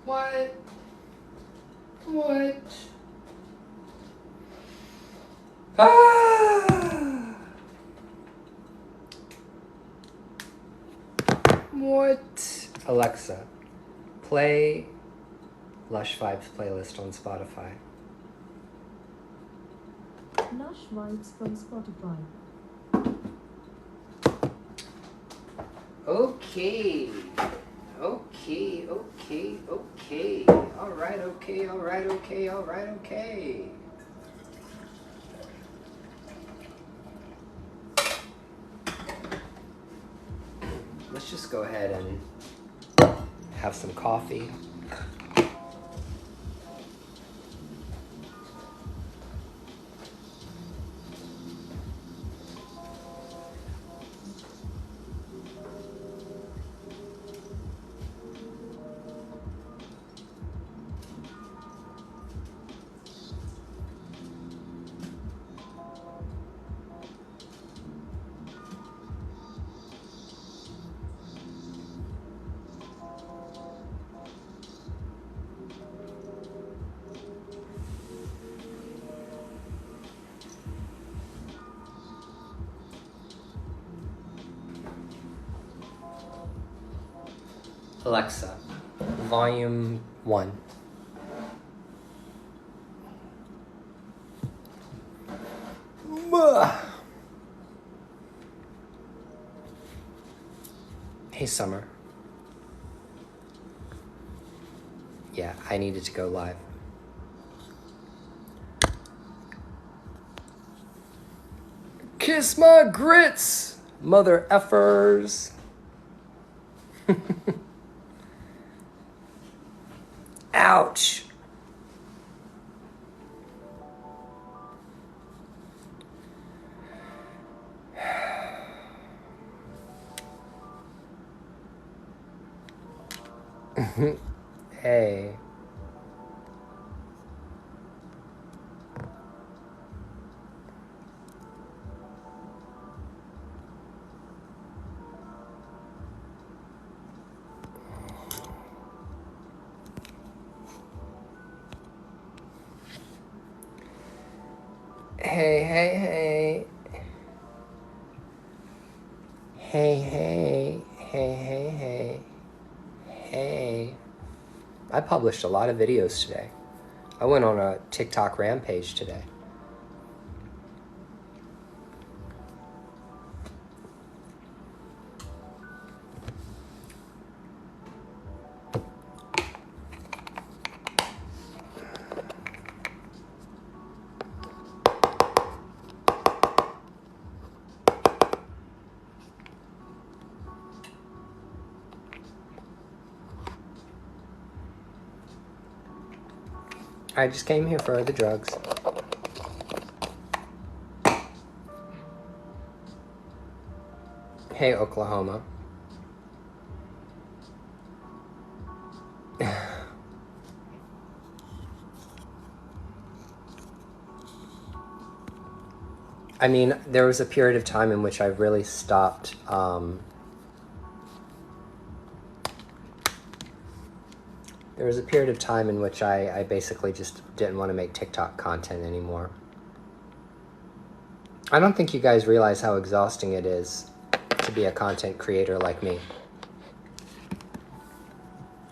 What? What? Ah! What? Alexa, play Lush Vibes playlist on Spotify. Lush Vibes from Spotify. Okay. Okay. Alright, okay. Let's just go ahead and have some coffee. Alexa, volume 1. Hey, Summer. Yeah, I needed to go live. Kiss my grits, mother effers. Ouch. Hey. Hey. Hey. I published a lot of videos today. I went on a TikTok rampage today. I just came here for the drugs. Hey, Oklahoma. I mean, there was a period of time in which I really stopped. There was a period of time in which I basically just didn't want to make TikTok content anymore. I don't think you guys realize how exhausting it is to be a content creator like me.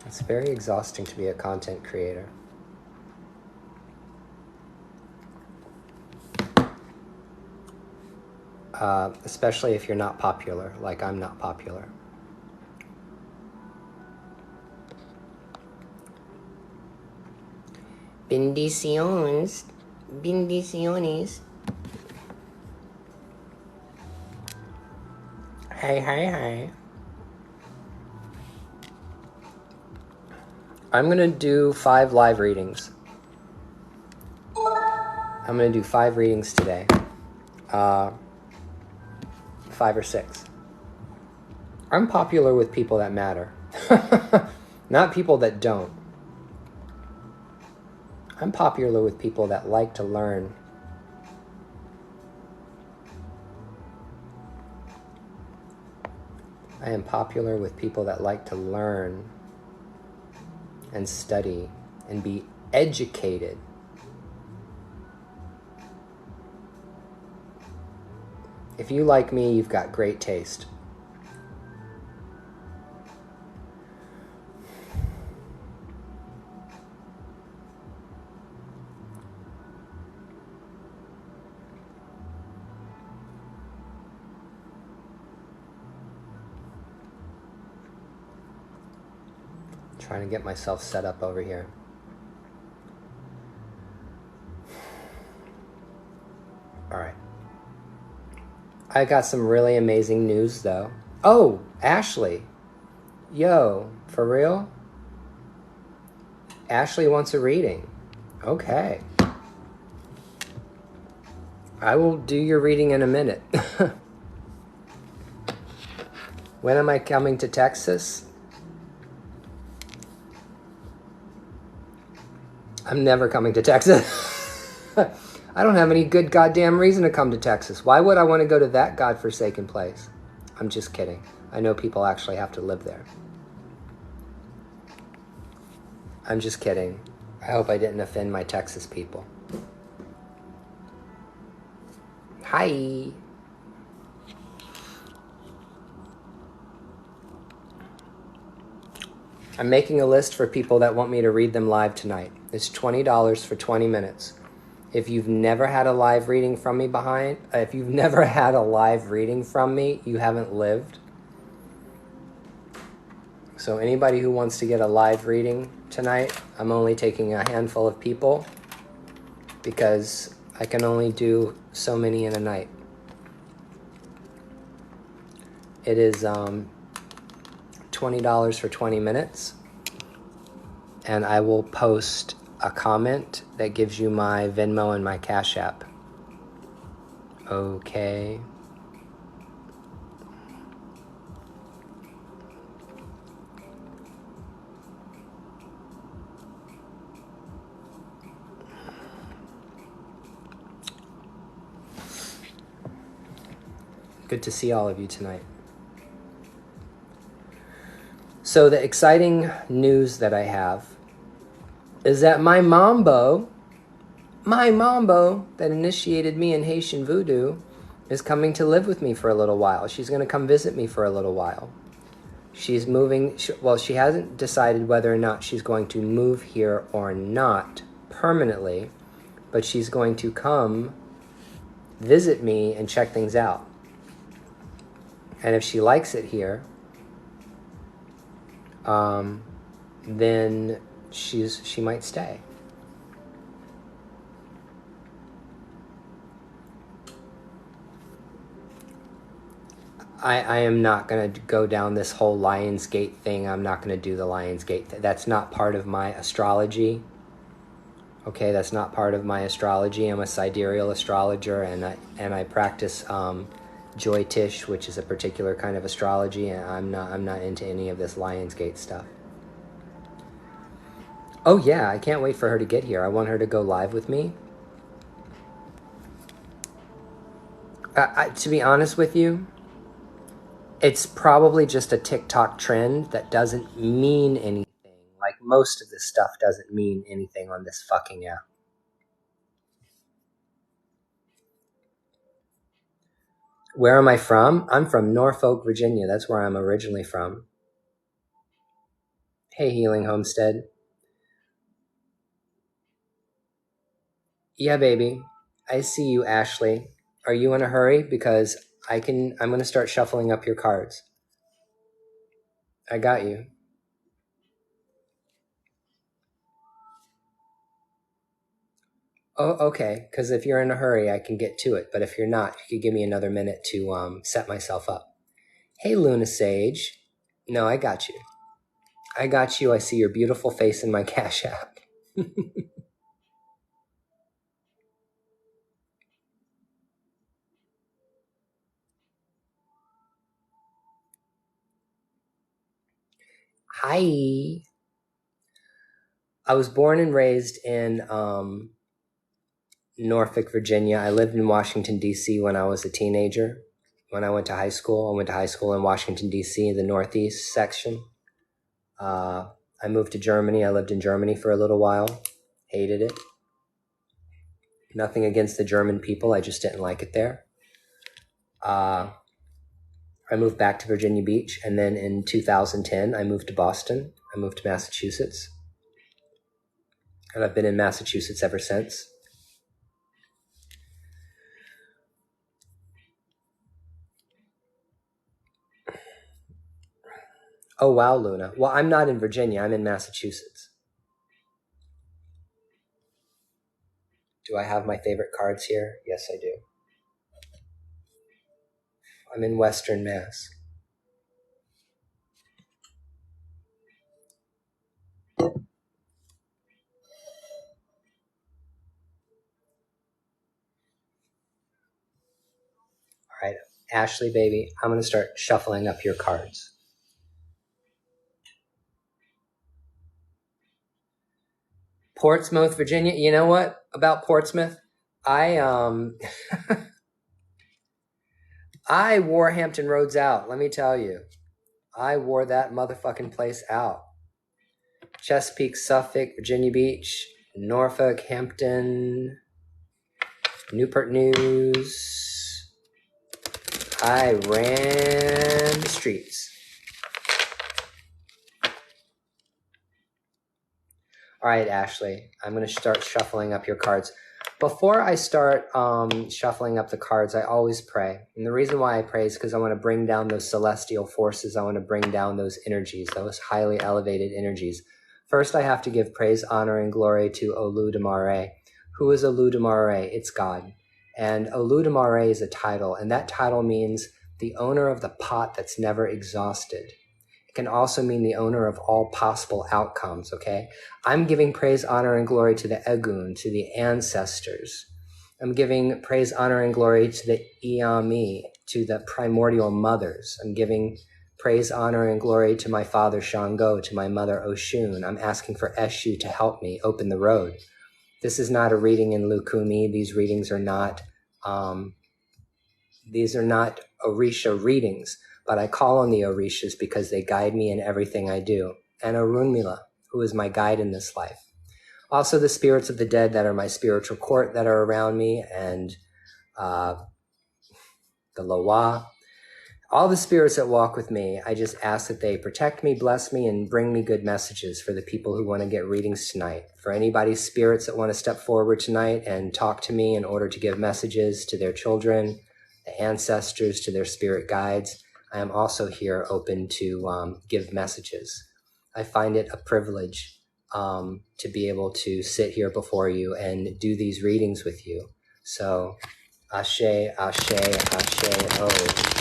It's very exhausting to be a content creator. Especially if you're not popular, like I'm not popular. Bendiciones. Hey. I'm gonna do 5 live readings. I'm gonna do 5 readings today. 5 or 6. I'm popular with people that matter. Not people that don't. I'm popular with people that like to learn. I am popular with people that like to learn and study and be educated. If you like me, you've got great taste. Trying to get myself set up over here. All right. I got some really amazing news though. Oh, Ashley. Yo, for real? Ashley wants a reading. Okay. I will do your reading in a minute. When am I coming to Texas? I'm never coming to Texas. I don't have any good goddamn reason to come to Texas. Why would I want to go to that godforsaken place? I'm just kidding. I know people actually have to live there. I'm just kidding. I hope I didn't offend my Texas people. Hi. I'm making a list for people that want me to read them live tonight. It's $20 for 20 minutes. If you've never had a live reading from me, you haven't lived. So anybody who wants to get a live reading tonight, I'm only taking a handful of people because I can only do so many in a night. It is $20 for 20 minutes. And I will post a comment that gives you my Venmo and my Cash App. Okay. Good to see all of you tonight. So the exciting news that I have is that my mambo that initiated me in Haitian voodoo is coming to live with me for a little while. She's going to come visit me for a little while. She's moving, she hasn't decided whether or not she's going to move here or not permanently, but she's going to come visit me and check things out. And if she likes it here, then she might stay. I am not going to go down this whole Lionsgate thing. I'm not going to do the Lionsgate thing. That's not part of my astrology. Okay, that's not part of my astrology. I'm a sidereal astrologer, and I practice Joy-Tish, which is a particular kind of astrology, and I'm not into any of this Lionsgate stuff. Oh yeah, I can't wait for her to get here. I want her to go live with me. To be honest with you, it's probably just a TikTok trend that doesn't mean anything. Like most of this stuff doesn't mean anything on this fucking app. Where am I from? I'm from Norfolk, Virginia. That's where I'm originally from. Hey, Healing Homestead. Yeah, baby. I see you, Ashley. Are you in a hurry? Because I'm going to start shuffling up your cards. I got you. Oh, okay. Because if you're in a hurry, I can get to it. But if you're not, you could give me another minute to set myself up. Hey, Luna Sage. No, I got you. I got you. I see your beautiful face in my Cash App. Hi. I was born and raised in Norfolk, Virginia. I lived in Washington, D.C. when I was a teenager. When I went to high school in Washington, D.C., the Northeast section. I moved to Germany. I lived in Germany for a little while. Hated it. Nothing against the German people. I just didn't like it there. I moved back to Virginia Beach. And then in 2010, I moved to Boston. I moved to Massachusetts. And I've been in Massachusetts ever since. Oh, wow, Luna. Well, I'm not in Virginia. I'm in Massachusetts. Do I have my favorite cards here? Yes, I do. I'm in Western Mass. All right, Ashley, baby, I'm going to start shuffling up your cards. Portsmouth, Virginia. You know what about Portsmouth? I I wore Hampton Roads out. Let me tell you, I wore that motherfucking place out. Chesapeake, Suffolk, Virginia Beach, Norfolk, Hampton, Newport News. I ran the streets. All right, Ashley, I'm going to start shuffling up your cards. Before I start shuffling up the cards, I always pray. And the reason why I pray is because I want to bring down those celestial forces. I want to bring down those energies, those highly elevated energies. First, I have to give praise, honor, and glory to Oludumare. Who is Oludumare? It's God. And Oludumare is a title, and that title means the owner of the pot that's never exhausted. It can also mean the owner of all possible outcomes, okay? I'm giving praise, honor, and glory to the Egun, to the ancestors. I'm giving praise, honor, and glory to the Iami, to the primordial mothers. I'm giving praise, honor, and glory to my father Shango, to my mother Oshun. I'm asking for Eshu to help me open the road. This is not a reading in Lukumi. These readings are not, Orisha readings, but I call on the Orishas because they guide me in everything I do. And Orunmila, who is my guide in this life. Also the spirits of the dead that are my spiritual court that are around me, and the Loa. All the spirits that walk with me, I just ask that they protect me, bless me, and bring me good messages for the people who want to get readings tonight. For anybody's spirits that want to step forward tonight and talk to me in order to give messages to their children, the ancestors, to their spirit guides, I am also here open to give messages. I find it a privilege to be able to sit here before you and do these readings with you. So, Ashe, Ashe, Ashe, Oh.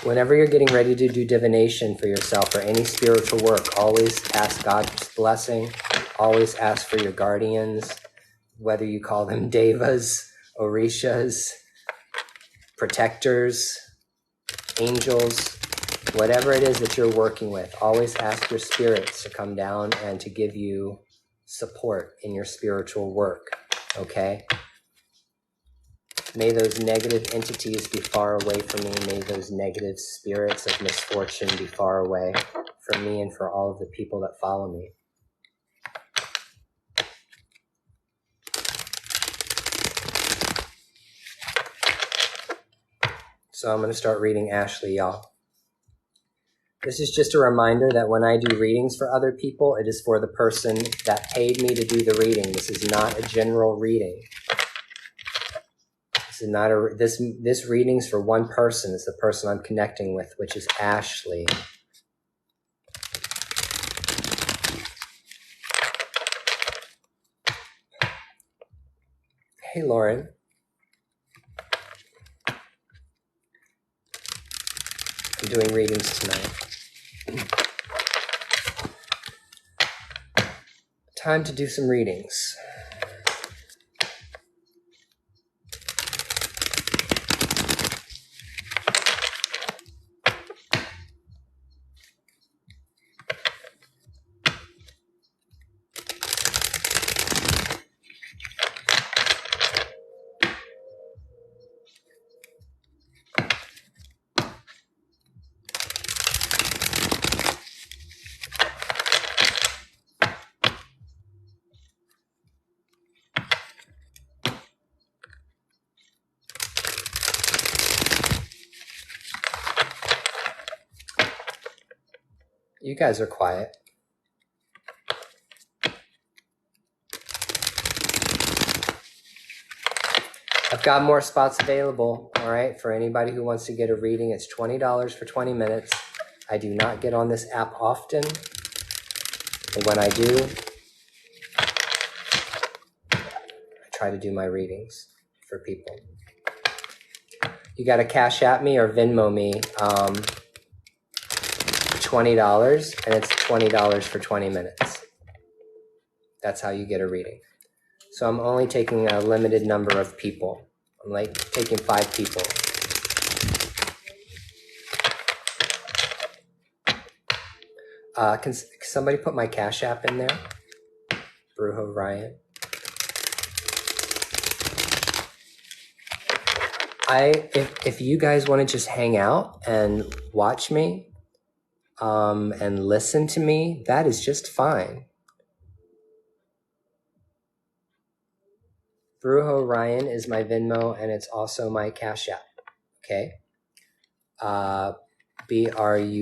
Whenever you're getting ready to do divination for yourself or any spiritual work, always ask God's blessing. Always ask for your guardians, whether you call them devas, orishas, protectors, angels, whatever it is that you're working with. Always ask your spirits to come down and to give you support in your spiritual work, okay? May those negative entities be far away from me. May those negative spirits of misfortune be far away from me and for all of the people that follow me. So I'm going to start reading Ashley, y'all. This is just a reminder that when I do readings for other people, it is for the person that paid me to do the reading. This is not a general reading. This is not this reading's for one person. It's the person I'm connecting with, which is Ashley. Hey, Lauren. I'm doing readings tonight. Time to do some readings. You guys are quiet. I've got more spots available, all right? For anybody who wants to get a reading, it's $20 for 20 minutes. I do not get on this app often. But when I do, I try to do my readings for people. You got to Cash App me or Venmo me $20, and it's $20 for 20 minutes. That's how you get a reading. So I'm only taking a limited number of people. I'm like taking 5 people. Can somebody put my Cash App in there? Brujo Ryan. If you guys want to just hang out and watch me and listen to me, that is just fine. Brujo Ryan is my Venmo, and it's also my Cash App. Okay. BRUJORYAN.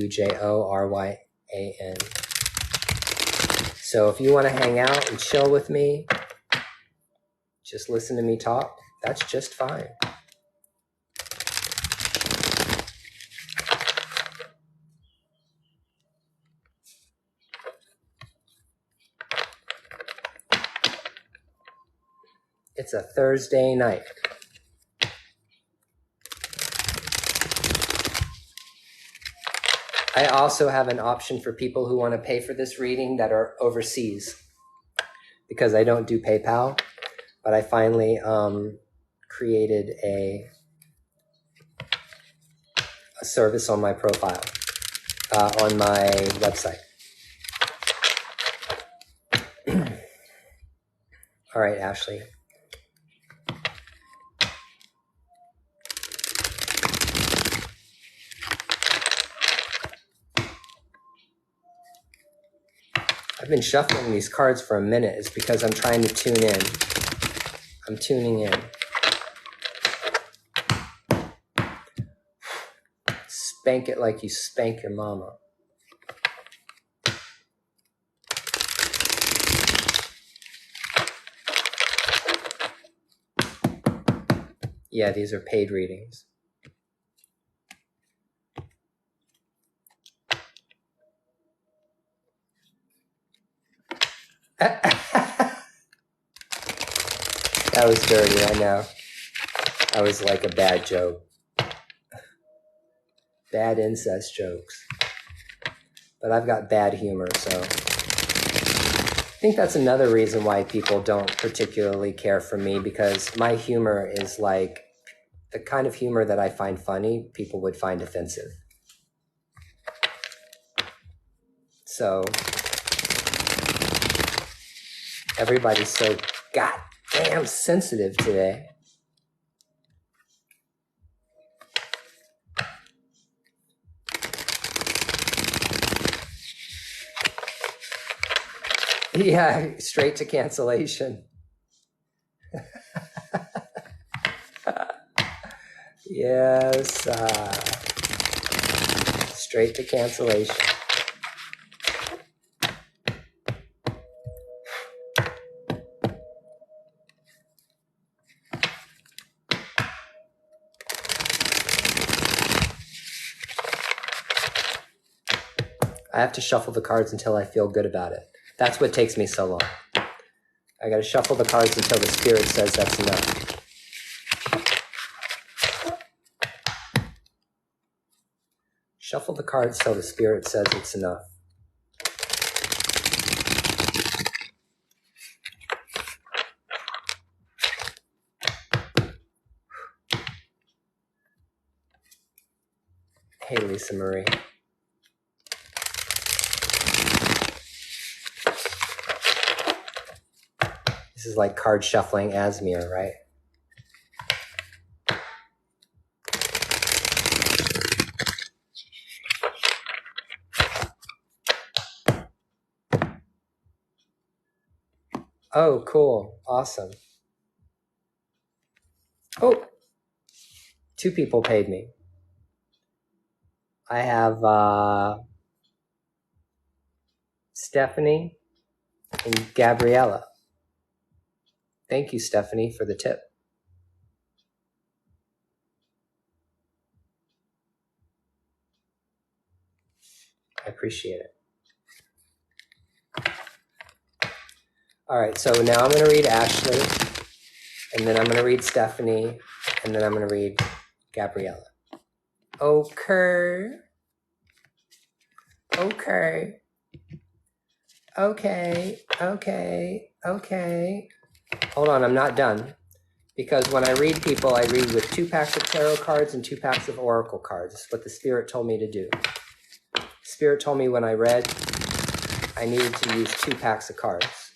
So if you want to hang out and chill with me, just listen to me talk, that's just fine. It's a Thursday night. I also have an option for people who want to pay for this reading that are overseas, because I don't do PayPal, but I finally created a service on my profile, on my website. All right, Ashley. I've been shuffling these cards for a minute. It's because I'm trying to tune in. I'm tuning in. Spank it like you spank your mama. Yeah, these are paid readings. That was dirty, I know. That was like a bad joke. Bad incest jokes. But I've got bad humor, so I think that's another reason why people don't particularly care for me, because my humor is like the kind of humor that I find funny, people would find offensive. So everybody's so goddamn sensitive today. Yeah, straight to cancellation. Yes, straight to cancellation. I have to shuffle the cards until I feel good about it. That's what takes me so long. I got to shuffle the cards until the spirit says that's enough. Shuffle the cards till the spirit says it's enough. Hey, Lisa Marie. This is like card shuffling Asmir, right? Oh, cool. Awesome. Oh, 2 people paid me. I have Stephanie, and Gabriella. Thank you, Stephanie, for the tip. I appreciate it. All right, so now I'm going to read Ashley, and then I'm going to read Stephanie, and then I'm going to read Gabriella. Okay. Okay. Okay. Okay. Okay. Hold on, I'm not done. Because when I read people, I read with 2 packs of tarot cards and 2 packs of oracle cards. That's what the Spirit told me to do. Spirit told me when I read, I needed to use 2 packs of cards.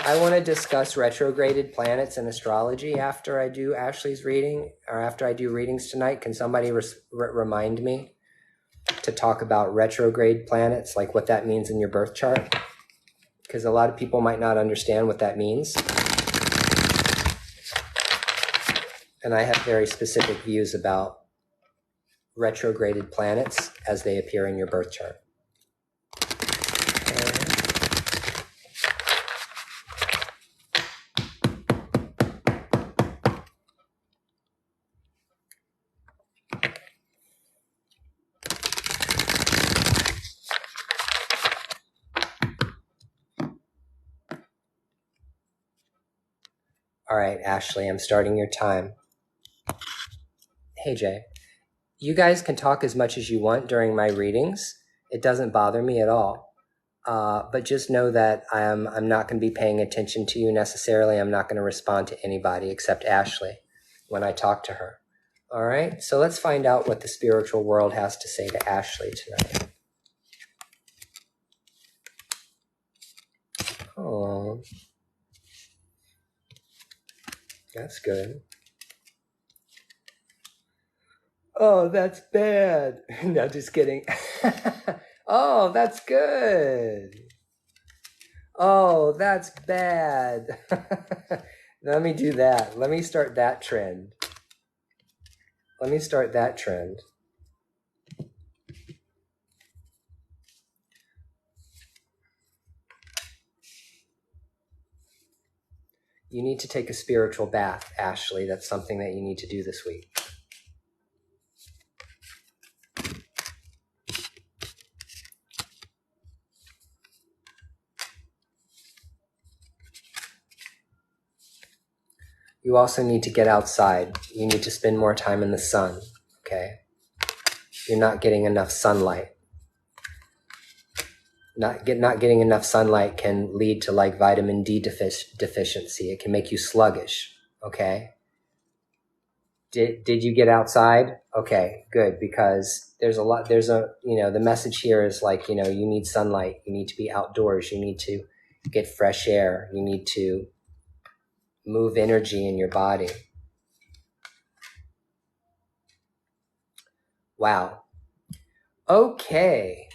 I want to discuss retrograded planets and astrology after I do Ashley's reading, or after I do readings tonight. Can somebody remind me to talk about retrograde planets, like what that means in your birth chart? Because a lot of people might not understand what that means. And I have very specific views about retrograded planets as they appear in your birth chart. All right, Ashley, I'm starting your time. Hey, Jay. You guys can talk as much as you want during my readings. It doesn't bother me at all. But just know that I'm not going to be paying attention to you necessarily. I'm not going to respond to anybody except Ashley when I talk to her. All right? So let's find out what the spiritual world has to say to Ashley tonight. Oh, that's good. Oh, that's bad. No, just kidding. Oh, that's good. Oh, that's bad. Let me do that. Let me start that trend. You need to take a spiritual bath, Ashley. That's something that you need to do this week. You also need to get outside. You need to spend more time in the sun, okay? You're not getting enough sunlight. Not getting enough sunlight can lead to like vitamin D deficiency. It can make you sluggish, okay? Did you get outside? Okay, good, because the message here is like, you need sunlight. You need to be outdoors. You need to get fresh air. You need to move energy in your body. Wow. Okay.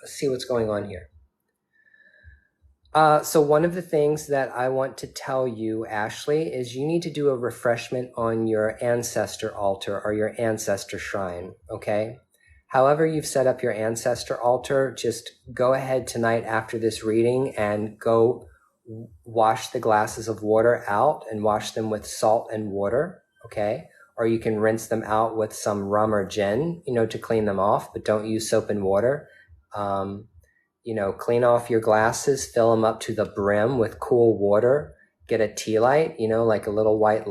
Let's see what's going on here. So one of the things that I want to tell you, Ashley, is you need to do a refreshment on your ancestor altar or your ancestor shrine, okay? However you've set up your ancestor altar, just go ahead tonight after this reading and go wash the glasses of water out and wash them with salt and water, okay? Or you can rinse them out with some rum or gin, to clean them off, but don't use soap and water. Clean off your glasses, fill them up to the brim with cool water, get a tea light, like a little white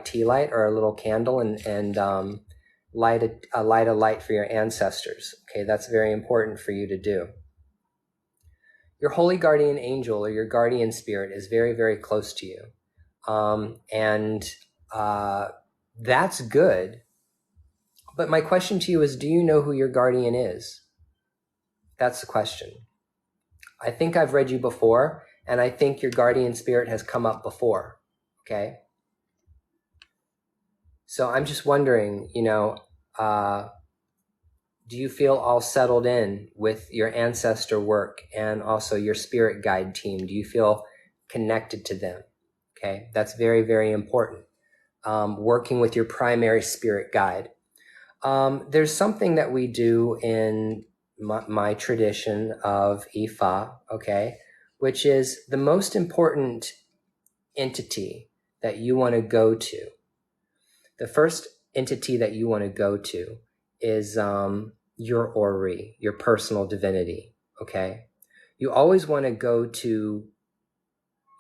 tea light or a little candle and light a light for your ancestors. Okay, that's very important for you to do. Your holy guardian angel or your guardian spirit is very, very close to you. That's good. But my question to you is, do you know who your guardian is? That's the question. I think I've read you before, and I think your guardian spirit has come up before, okay? So I'm just wondering, Do you feel all settled in with your ancestor work and also your spirit guide team? Do you feel connected to them? Okay, that's very, very important. Working with your primary spirit guide. There's something that we do in my tradition of Ifa, okay, which is the most important entity that you want to go to. The first entity that you want to go to is your Ori, your personal divinity, okay? You always want to go to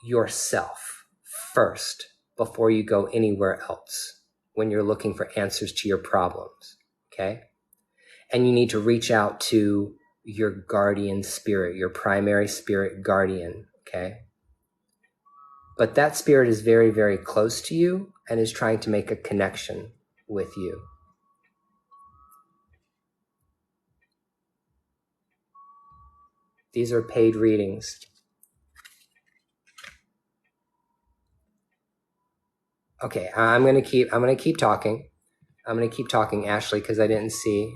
yourself first before you go anywhere else when you're looking for answers to your problems, okay? And you need to reach out to your guardian spirit, your primary spirit guardian, okay? But that spirit is very, very close to you and is trying to make a connection with you. These are paid readings. Okay, I'm gonna keep talking. I'm gonna keep talking, Ashley, because I didn't see.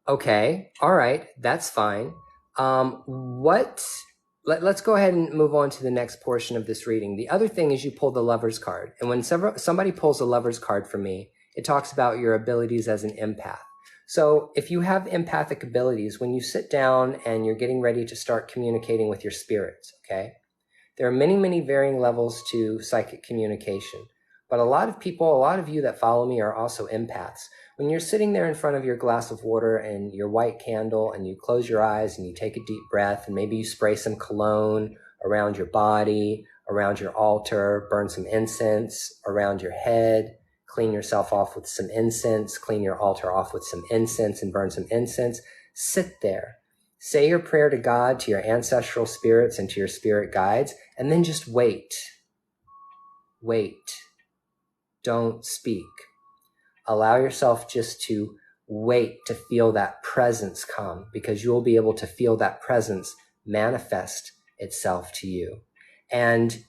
Okay, all right, that's fine. Let's go ahead and move on to the next portion of this reading. The other thing is you pull the Lover's card. And when somebody pulls a Lover's card for me, it talks about your abilities as an empath. So if you have empathic abilities, when you sit down and you're getting ready to start communicating with your spirits, okay, there are many, many varying levels to psychic communication. But a lot of you that follow me are also empaths. When you're sitting there in front of your glass of water and your white candle and you close your eyes and you take a deep breath and maybe you spray some cologne around your body, around your altar, burn some incense around your head, clean yourself off with some incense, clean your altar off with some incense and burn some incense, sit there. Say your prayer to God, to your ancestral spirits and to your spirit guides, and then just wait. Wait. Don't speak. Allow yourself just to wait to feel that presence come, because you'll be able to feel that presence manifest itself to you. And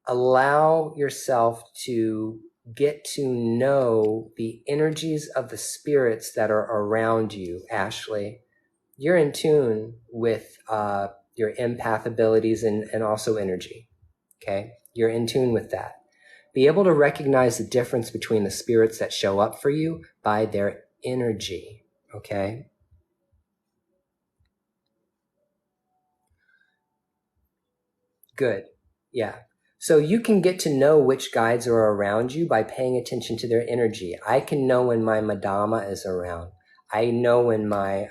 allow yourself to get to know the energies of the spirits that are around you, Ashley. You're in tune with your empath abilities and also energy, okay? You're in tune with that. Be able to recognize the difference between the spirits that show up for you by their energy, okay? Good, yeah. So you can get to know which guides are around you by paying attention to their energy. I can know when my Madama is around. I know when my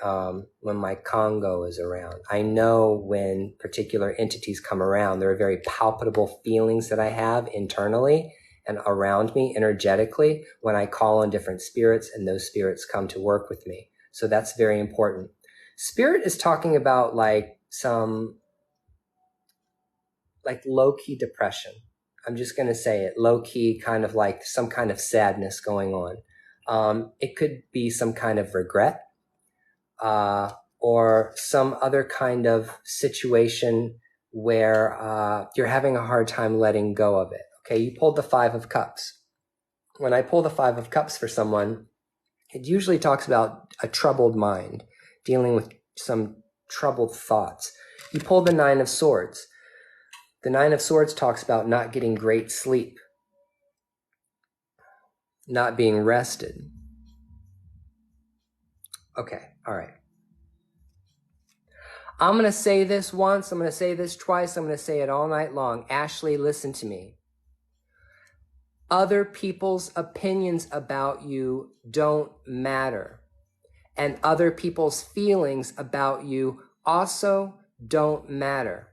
Congo is around. I know when particular entities come around. There are very palpable feelings that I have internally and around me energetically when I call on different spirits and those spirits come to work with me. So that's very important. Spirit is talking about like low-key depression. I'm just going to say it, low-key, kind of like some kind of sadness going on. It could be some kind of regret or some other kind of situation where you're having a hard time letting go of it. Okay, you pulled the Five of Cups. When I pull the Five of Cups for someone, it usually talks about a troubled mind, dealing with some troubled thoughts. You pull the Nine of Swords. The Nine of Swords talks about not getting great sleep, not being rested. Okay, all right. I'm going to say this once, I'm going to say this twice, I'm going to say it all night long. Ashley, listen to me. Other people's opinions about you don't matter. And other people's feelings about you also don't matter.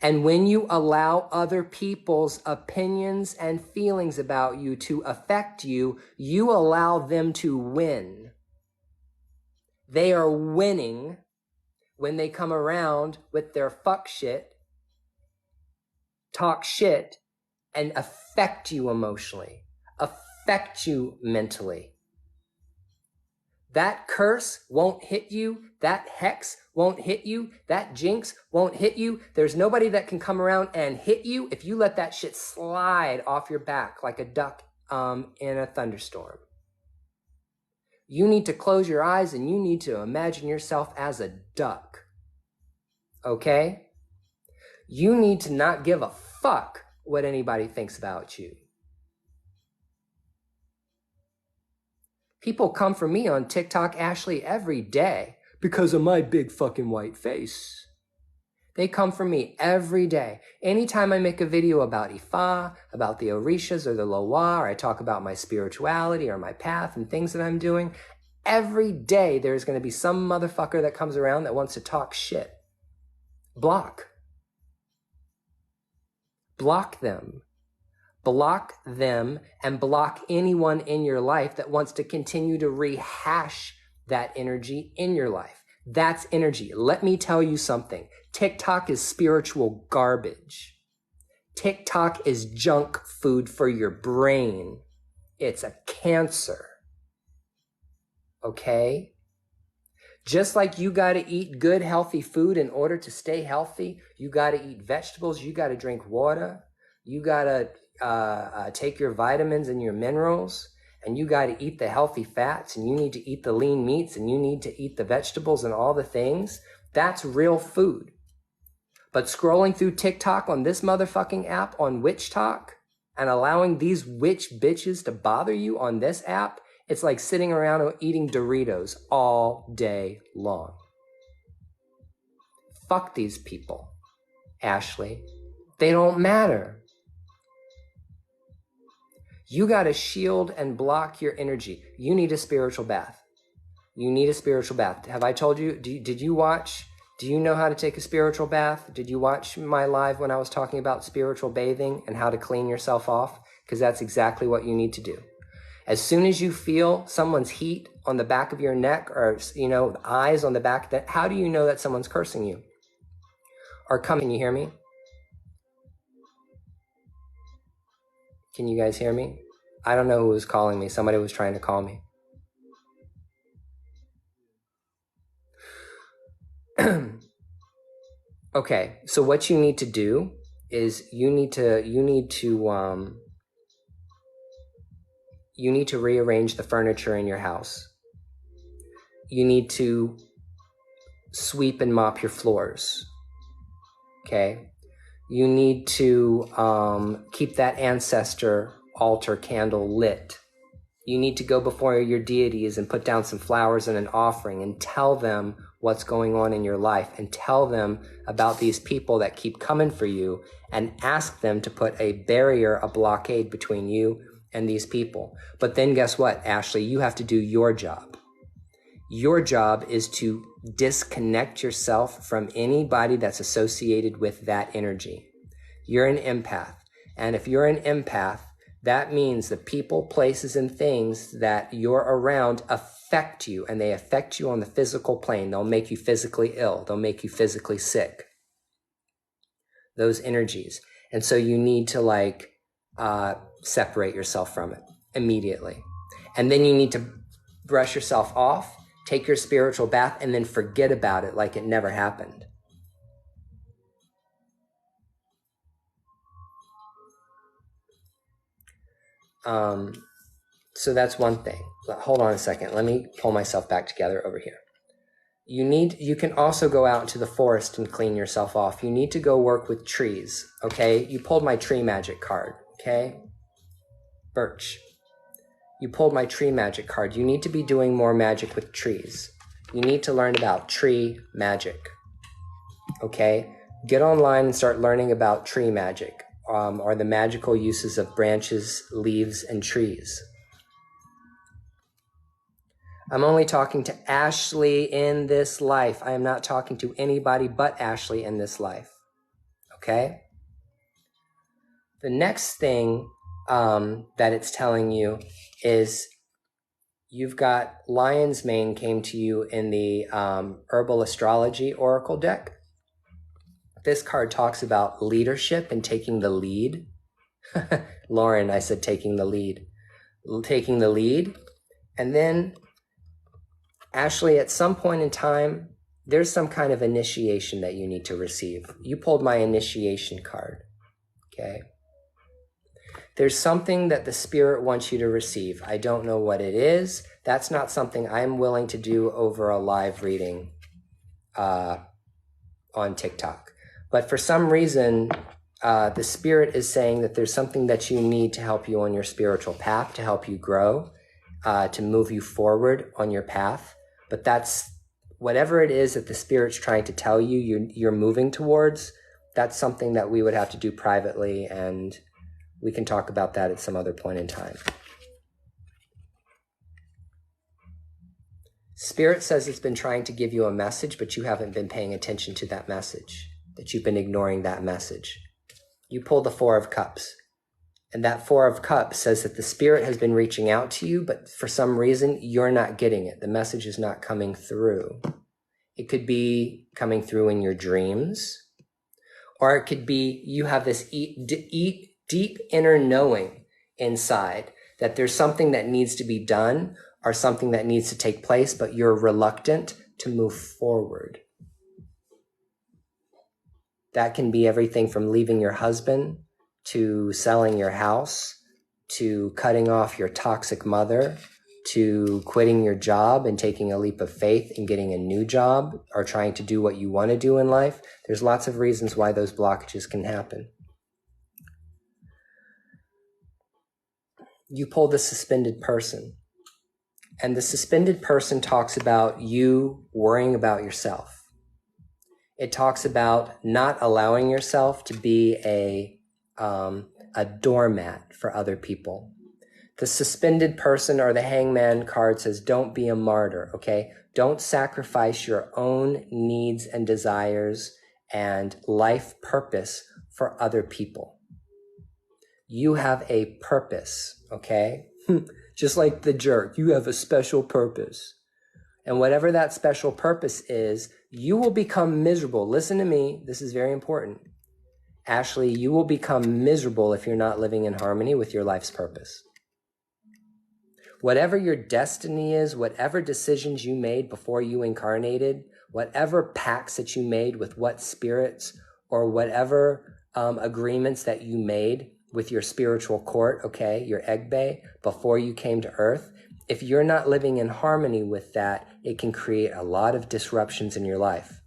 And when you allow other people's opinions and feelings about you to affect you, you allow them to win. They are winning when they come around with their fuck shit, talk shit, and affect you emotionally, affect you mentally. That curse won't hit you. That hex won't hit you. That jinx won't hit you. There's nobody that can come around and hit you if you let that shit slide off your back like a duck in a thunderstorm. You need to close your eyes and you need to imagine yourself as a duck. Okay? You need to not give a fuck what anybody thinks about you. People come for me on TikTok, Ashley, every day because of my big fucking white face. They come for me every day. Anytime I make a video about Ifa, about the Orishas or the Loa, or I talk about my spirituality or my path and things that I'm doing, every day there's going to be some motherfucker that comes around that wants to talk shit. Block. Block them. Block them and block anyone in your life that wants to continue to rehash that energy in your life. That's energy. Let me tell you something. TikTok is spiritual garbage. TikTok is junk food for your brain. It's a cancer. Okay? Just like you got to eat good, healthy food in order to stay healthy, you got to eat vegetables, you got to drink water, you got to take your vitamins and your minerals, and you got to eat the healthy fats, and you need to eat the lean meats, and you need to eat the vegetables and all the things. That's real food. But scrolling through TikTok on this motherfucking app on Witch Talk and allowing these witch bitches to bother you on this app, it's like sitting around eating Doritos all day long. Fuck these people, Ashley. They don't matter. You got to shield and block your energy. You need a spiritual bath. You need a spiritual bath. Have I told you? Did you watch? Do you know how to take a spiritual bath? Did you watch my live when I was talking about spiritual bathing and how to clean yourself off? Because that's exactly what you need to do. As soon as you feel someone's heat on the back of your neck or, the eyes on the back, how do you know that someone's cursing you? Or can you hear me? Can you guys hear me? I don't know who was calling me. Somebody was trying to call me. Okay, so what you need to do is you need to rearrange the furniture in your house. You need to sweep and mop your floors. Okay? You need to keep that ancestor altar candle lit. You need to go before your deities and put down some flowers and an offering and tell them what's going on in your life and tell them about these people that keep coming for you and ask them to put a barrier, a blockade between you and these people. But then guess what, Ashley? You have to do your job. Your job is to disconnect yourself from anybody that's associated with that energy. You're an empath. And if you're an empath, that means the people, places, and things that you're around affect you, and they affect you on the physical plane. They'll make you physically ill. They'll make you physically sick. Those energies. And so you need to separate yourself from it immediately. And then you need to brush yourself off, take your spiritual bath, and then forget about it like it never happened. So that's one thing. Hold on a second. Let me pull myself back together over here. You can also go out into the forest and clean yourself off. You need to go work with trees, okay? You pulled my tree magic card, okay? Birch. You pulled my tree magic card. You need to be doing more magic with trees. You need to learn about tree magic, okay? Get online and start learning about tree magic, or the magical uses of branches, leaves, and trees. I'm only talking to Ashley in this life. I am not talking to anybody but Ashley in this life. Okay? The next thing that it's telling you is you've got Lion's Mane came to you in the Herbal Astrology Oracle deck. This card talks about leadership and taking the lead. Lauren, I said taking the lead. Taking the lead. And then Ashley, at some point in time, there's some kind of initiation that you need to receive. You pulled my initiation card, okay? There's something that the Spirit wants you to receive. I don't know what it is. That's not something I'm willing to do over a live reading on TikTok. But for some reason, the Spirit is saying that there's something that you need to help you on your spiritual path, to help you grow, to move you forward on your path. But that's whatever it is that the Spirit's trying to tell you you're moving towards. That's something that we would have to do privately, and we can talk about that at some other point in time. Spirit says it's been trying to give you a message, but you haven't been paying attention to that message, that you've been ignoring that message. You pull the Four of Cups, and that Four of Cups says that the Spirit has been reaching out to you, but for some reason, you're not getting it. The message is not coming through. It could be coming through in your dreams, or it could be you have this deep inner knowing inside that there's something that needs to be done or something that needs to take place, but you're reluctant to move forward. That can be everything from leaving your husband, to selling your house, to cutting off your toxic mother, to quitting your job and taking a leap of faith and getting a new job, or trying to do what you want to do in life. There's lots of reasons why those blockages can happen. You pull the suspended person, and the suspended person talks about you worrying about yourself. It talks about not allowing yourself to be a doormat for other people. The suspended person or the hangman card says, don't be a martyr, okay? Don't sacrifice your own needs and desires and life purpose for other people. You have a purpose, okay? Just like the jerk, you have a special purpose. And whatever that special purpose is, you will become miserable. Listen to me, this is very important. Ashley, you will become miserable if you're not living in harmony with your life's purpose. Whatever your destiny is, whatever decisions you made before you incarnated, whatever pacts that you made with what spirits, or whatever agreements that you made with your spiritual court, okay, your egg bay, before you came to Earth, if you're not living in harmony with that, it can create a lot of disruptions in your life.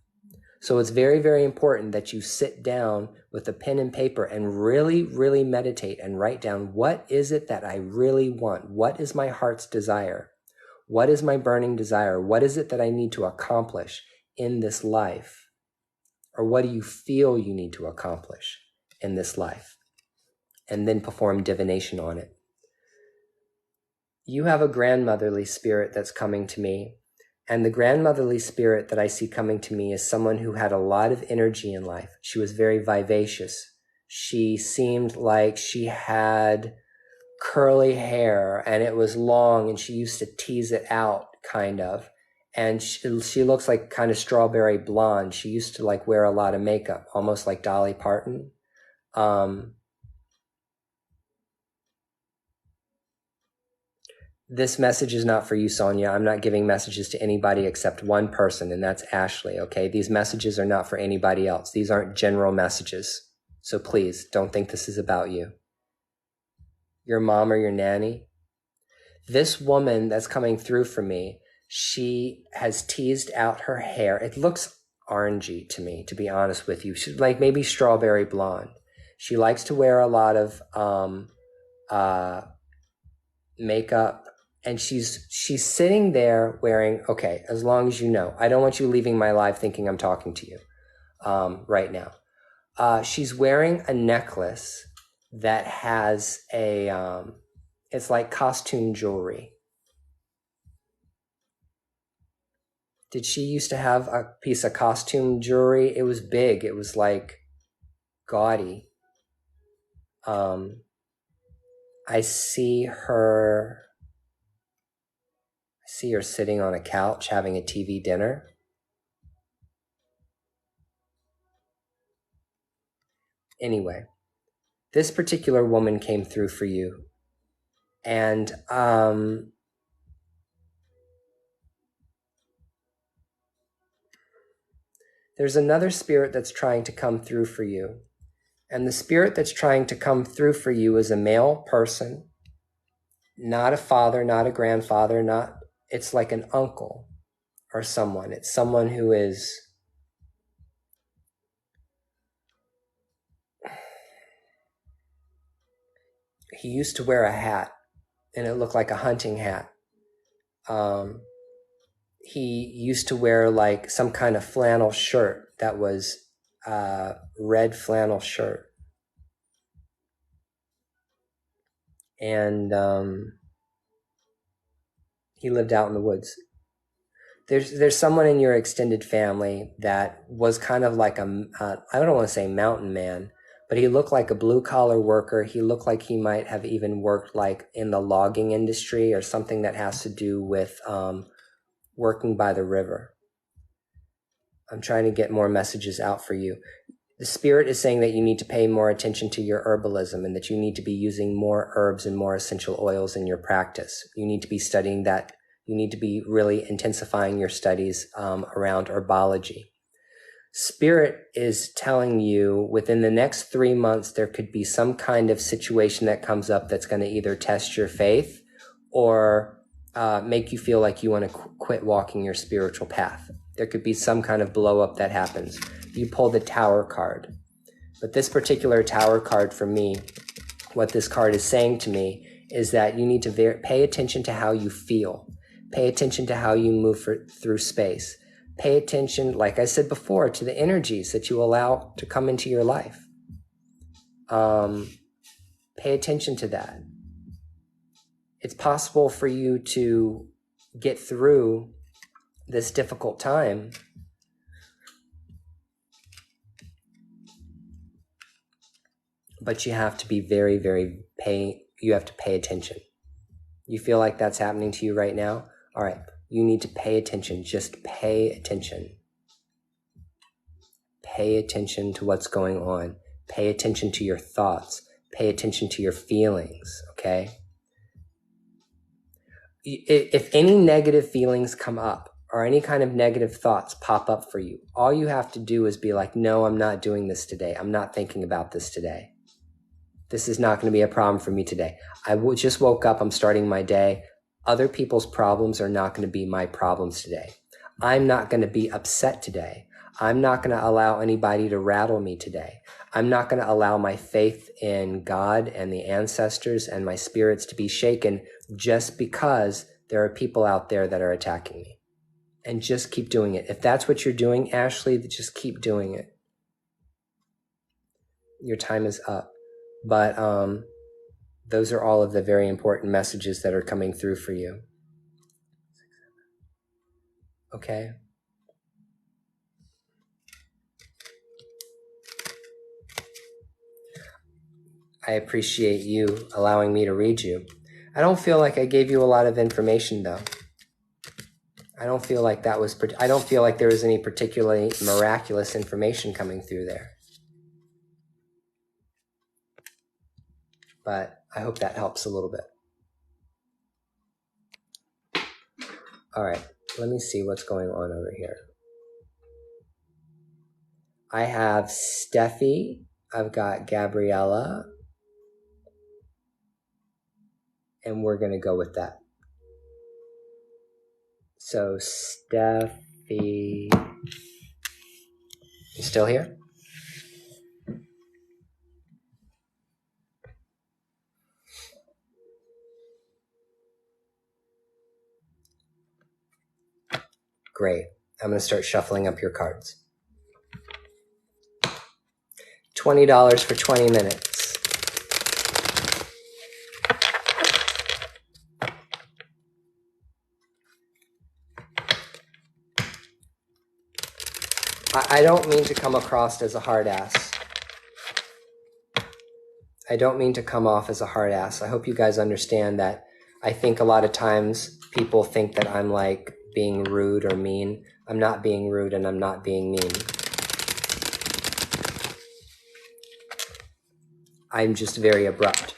So it's very, very important that you sit down with a pen and paper and really, really meditate and write down, what is it that I really want? What is my heart's desire? What is my burning desire? What is it that I need to accomplish in this life? Or what do you feel you need to accomplish in this life? And then perform divination on it. You have a grandmotherly spirit that's coming to me. And the grandmotherly spirit that I see coming to me is someone who had a lot of energy in life. She was very vivacious. She seemed like she had curly hair and it was long and she used to tease it out, kind of. And she looks like kind of strawberry blonde. She used to like wear a lot of makeup, almost like Dolly Parton. This message is not for you, Sonia. I'm not giving messages to anybody except one person, and that's Ashley, okay? These messages are not for anybody else. These aren't general messages. So please, don't think this is about you. Your mom or your nanny. This woman that's coming through for me, she has teased out her hair. It looks orangey to me, to be honest with you. She's like maybe strawberry blonde. She likes to wear a lot of makeup. And she's sitting there wearing, okay, as long as you know, I don't want you leaving my live thinking I'm talking to you right now. She's wearing a necklace that has it's like costume jewelry. Did she used to have a piece of costume jewelry? It was big. It was like gaudy. I see her sitting on a couch having a TV dinner. Anyway, this particular woman came through for you. And There's another spirit that's trying to come through for you. And the spirit that's trying to come through for you is a male person, not a father, not a grandfather, it's like an uncle or someone. It's someone who is he used to wear a hat and it looked like a hunting hat. He used to wear like some kind of flannel shirt that was red flannel shirt. And he lived out in the woods. There's someone in your extended family that was kind of like I don't want to say mountain man, but he looked like a blue collar worker. He looked like he might have even worked like in the logging industry or something that has to do with working by the river. I'm trying to get more messages out for you. The spirit is saying that you need to pay more attention to your herbalism and that you need to be using more herbs and more essential oils in your practice. You need to be studying that. You need to be really intensifying your studies around herbology. Spirit is telling you within the next 3 months, there could be some kind of situation that comes up that's going to either test your faith or make you feel like you want to quit walking your spiritual path. There could be some kind of blow up that happens. You pull the Tower card. But this particular Tower card for me, what this card is saying to me is that you need to pay attention to how you feel. Pay attention to how you move through space. Pay attention, like I said before, to the energies that you allow to come into your life. Pay attention to that. It's possible for you to get through this difficult time but you have to be very, you have to pay attention. You feel like that's happening to you right now? All right, you need to pay attention. Just pay attention. Pay attention to what's going on. Pay attention to your thoughts. Pay attention to your feelings, okay? If any negative feelings come up or any kind of negative thoughts pop up for you, all you have to do is be like, no, I'm not doing this today. I'm not thinking about this today. This is not going to be a problem for me today. I just woke up. I'm starting my day. Other people's problems are not going to be my problems today. I'm not going to be upset today. I'm not going to allow anybody to rattle me today. I'm not going to allow my faith in God and the ancestors and my spirits to be shaken just because there are people out there that are attacking me. And just keep doing it. If that's what you're doing, Ashley, just keep doing it. Your time is up. But those are all of the very important messages that are coming through for you. Okay? I appreciate you allowing me to read you. I don't feel like I gave you a lot of information, though. I don't feel like there was any particularly miraculous information coming through there. But I hope that helps a little bit. All right, let me see what's going on over here. I have Steffi. I've got Gabriella. And we're going to go with that. So, Steffi. You still here? Great. I'm going to start shuffling up your cards. $20 for 20 minutes. I don't mean to come across as a hard ass. I don't mean to come off as a hard ass. I hope you guys understand that. I think a lot of times people think that I'm like being rude or mean. I'm not being rude and I'm not being mean. I'm just very abrupt.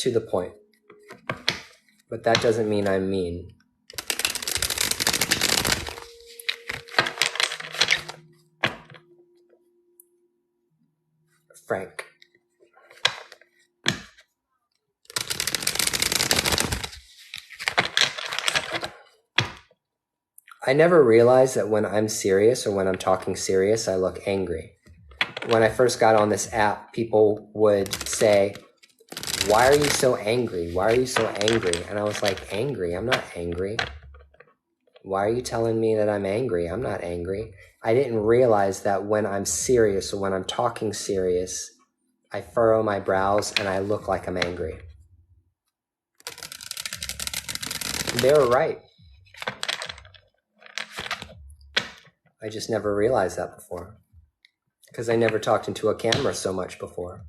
to the point. But that doesn't mean I'm mean. Frank. I never realized that when I'm serious or when I'm talking serious, I look angry. When I first got on this app, people would say, "Why are you so angry? Why are you so angry?" And I was like, angry? I'm not angry. Why are you telling me that I'm angry? I'm not angry. I didn't realize that when I'm serious or when I'm talking serious, I furrow my brows and I look like I'm angry. They were right. I just never realized that before because I never talked into a camera so much before.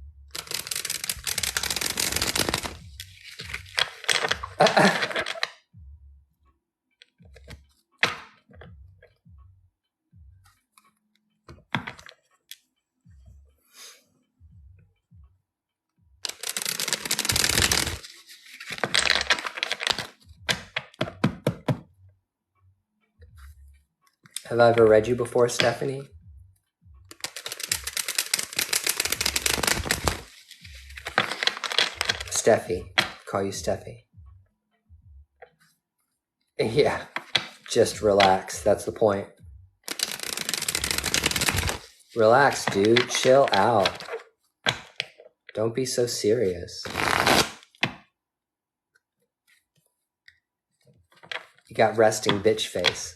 Have I ever read you before, Stephanie? Steffi. Call you Steffi. Yeah, just relax. That's the point. Relax, dude. Chill out. Don't be so serious. You got resting bitch face.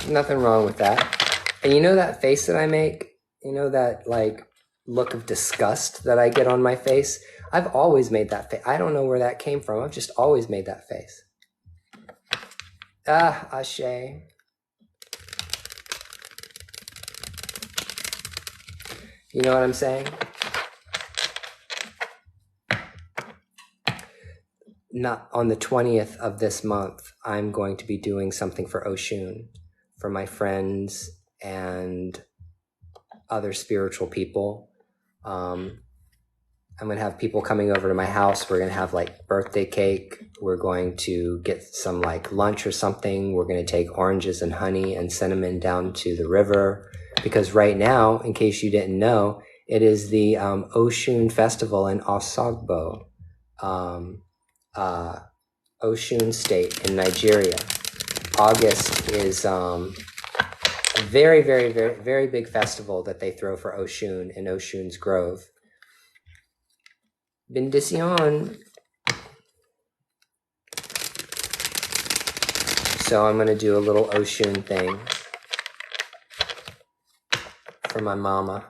Nothing wrong with that. And you know that face that I make? You know that like look of disgust that I get on my face? I've always made that face. I don't know where that came from. I've just always made that face. Ah, Ashe. You know what I'm saying? Not on the 20th of this month, I'm going to be doing something for Oshun, for my friends and other spiritual people. I'm going to have people coming over to my house. We're going to have like birthday cake. We're going to get some like lunch or something. We're going to take oranges and honey and cinnamon down to the river. Because right now, in case you didn't know, it is the Oshun Festival in Osogbo, Oshun State in Nigeria. August is a very, very, very, very big festival that they throw for Oshun in Oshun's Grove. Bendición. So I'm going to do a little Oshun thing for my mama.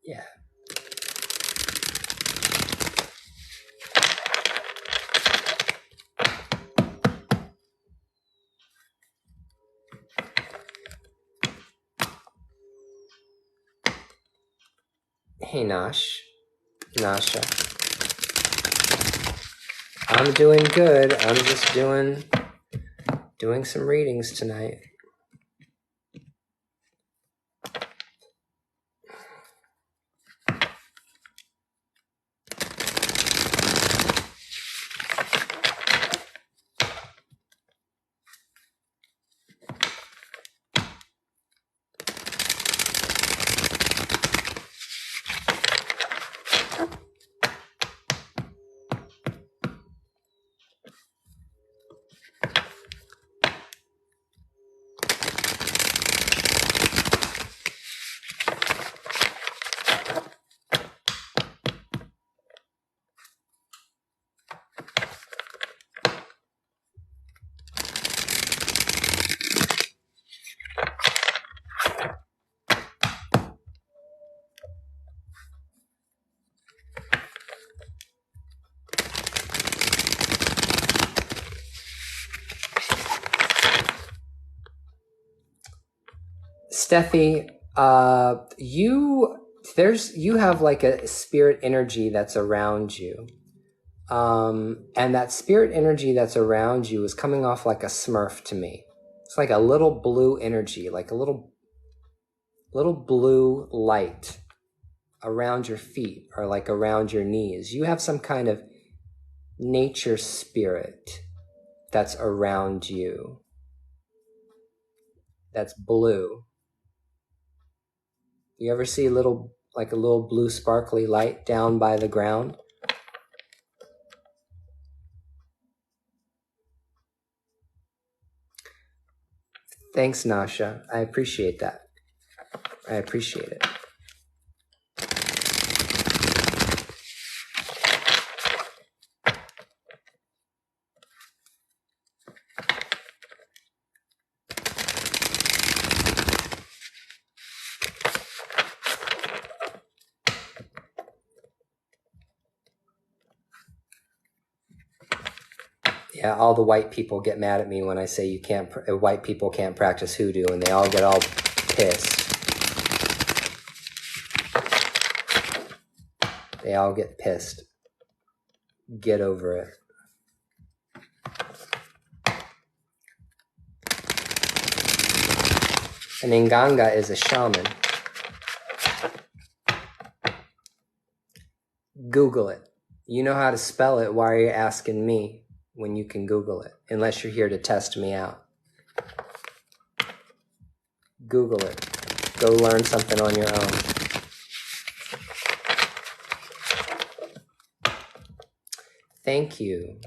Yeah. Hey, Nasha. I'm doing good. I'm just doing some readings tonight. Steffi, you have like a spirit energy that's around you. And that spirit energy that's around you is coming off like a Smurf to me. It's like a little blue energy, like a little blue light around your feet or like around your knees. You have some kind of nature spirit that's around you. That's blue. You ever see a little blue sparkly light down by the ground? Thanks, Nasha. I appreciate that. I appreciate it. Yeah, all the white people get mad at me when I say white people can't practice hoodoo, and they all get all pissed. They all get pissed. Get over it. An Inganga is a shaman. Google it. You know how to spell it. Why are you asking me when you can Google it? Unless you're here to test me out. Google it. Go learn something on your own. Thank you.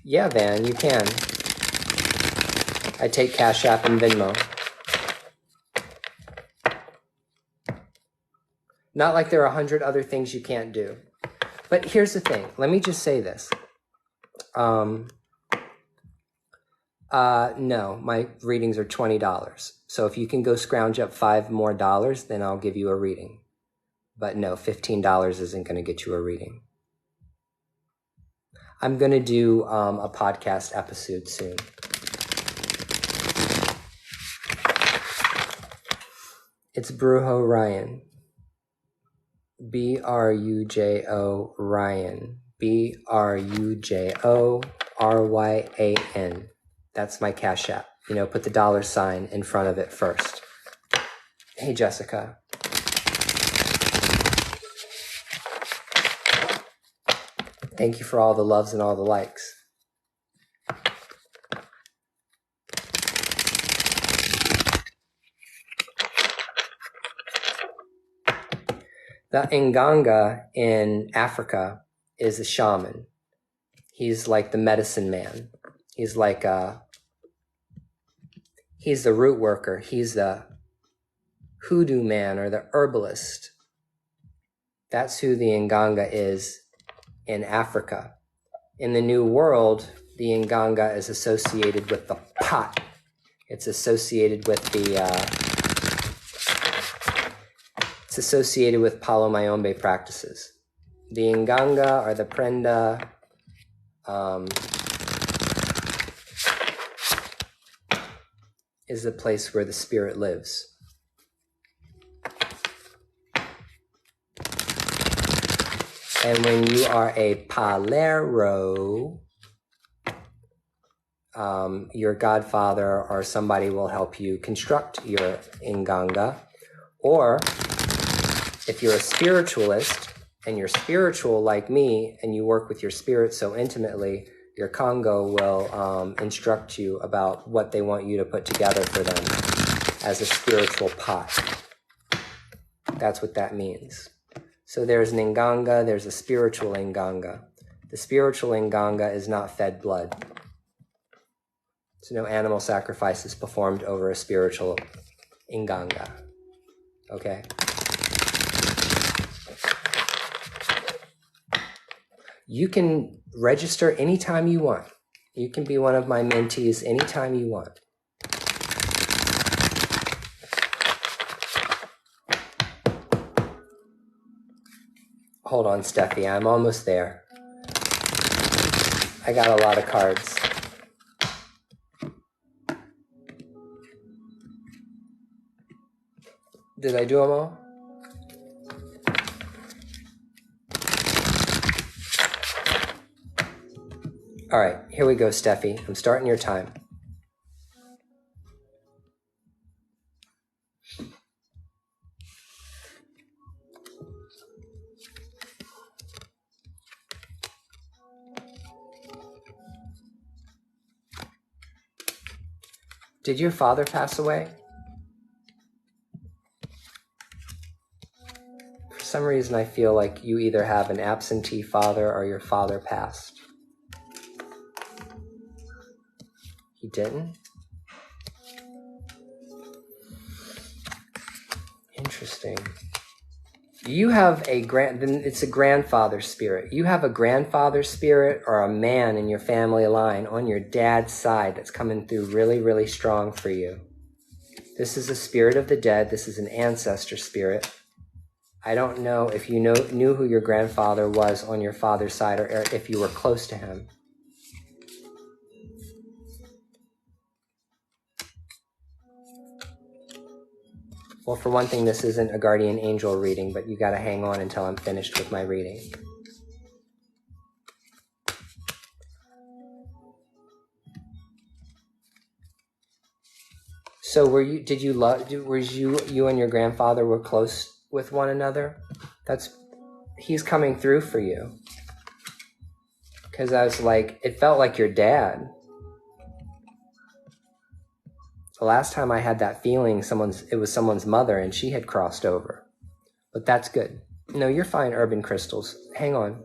Yeah, Van, you can. I take Cash App and Venmo. Not like there are 100 other things you can't do. But here's the thing. Let me just say this. No, my readings are $20. So if you can go scrounge up $5 more, then I'll give you a reading. But no, $15 isn't going to get you a reading. I'm going to do a podcast episode soon. It's Brujo Ryan. Brujo Ryan. BRUJORYAN. That's my Cash App. Put the $sign in front of it first. Hey, Jessica. Thank you for all the loves and all the likes. The Inganga in Africa is a shaman. He's like the medicine man. He's the root worker. He's the hoodoo man or the herbalist. That's who the Inganga is in Africa. In the New World, the Inganga is associated with the pot. It's associated with it's associated with Palo Mayombe practices. The Inganga or the Prenda is the place where the spirit lives. And when you are a palero, your godfather or somebody will help you construct your Inganga. Or if you're a spiritualist and you're spiritual like me and you work with your spirit so intimately, your Congo will instruct you about what they want you to put together for them as a spiritual pot. That's what that means. So there's an Inganga, there's a spiritual Inganga. The spiritual Inganga is not fed blood. So no animal sacrifice is performed over a spiritual Inganga. Okay? You can register anytime you want. You can be one of my mentees anytime you want. Hold on, Steffi, I'm almost there. I got a lot of cards. Did I do them all? All right, here we go, Steffi. I'm starting your time. Did your father pass away? For some reason, I feel like you either have an absentee father or your father passed. He didn't? Interesting. You have it's a grandfather spirit. You have a grandfather spirit or a man in your family line on your dad's side that's coming through really, really strong for you. This is a spirit of the dead. This is an ancestor spirit. I don't know if you knew who your grandfather was on your father's side or if you were close to him. Well, for one thing, this isn't a guardian angel reading, but you got to hang on until I'm finished with my reading. So you and your grandfather were close with one another? He's coming through for you. Because I was like, it felt like your dad. The last time I had that feeling, it was someone's mother and she had crossed over. But that's good. No, you're fine, Urban Crystals. Hang on.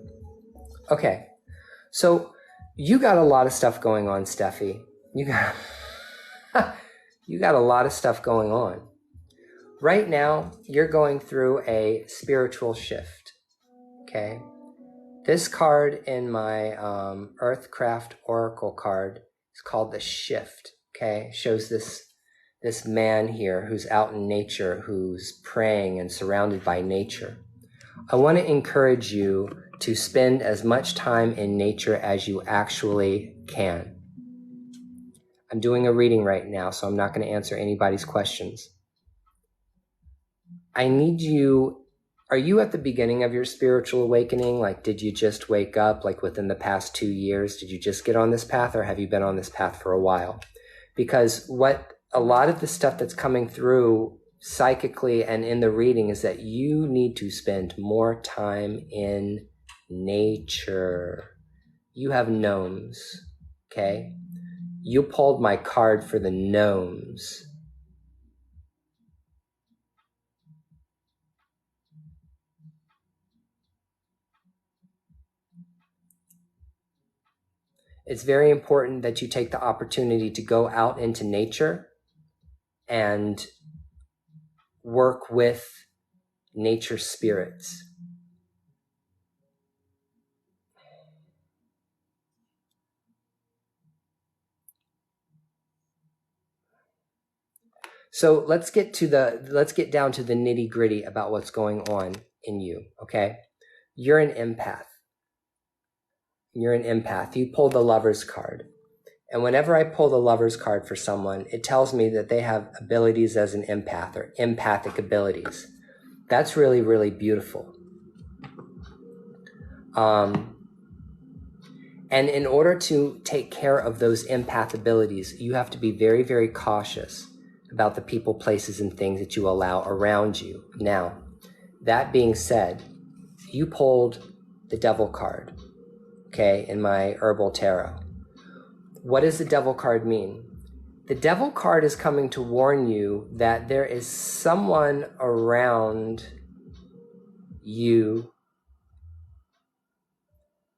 Okay. So you got a lot of stuff going on, Steffi. You got a lot of stuff going on. Right now, you're going through a spiritual shift. Okay? This card in my Earthcraft Oracle card is called the Shift. Okay? Shows this man here who's out in nature, who's praying and surrounded by nature. I want to encourage you to spend as much time in nature as you actually can. I'm doing a reading right now, so I'm not going to answer anybody's questions. I need you. Are you at the beginning of your spiritual awakening? Like, did you just wake up, like within the past 2 years? Did you just get on this path, or have you been on this path for a while? Because a lot of the stuff that's coming through psychically and in the reading is that you need to spend more time in nature. You have gnomes, okay? You pulled my card for the gnomes. It's very important that you take the opportunity to go out into nature and work with nature spirits. So let's get down to the nitty gritty about what's going on in you, okay? You're an empath. You pulled the Lover's card. And whenever I pull the Lover's card for someone, it tells me that they have abilities as an empath or empathic abilities. That's really, really beautiful. And in order to take care of those empath abilities, you have to be very, very cautious about the people, places, and things that you allow around you. Now, that being said, you pulled the Devil card, okay, in my Herbal Tarot. What does the Devil card mean? The Devil card is coming to warn you that there is someone around you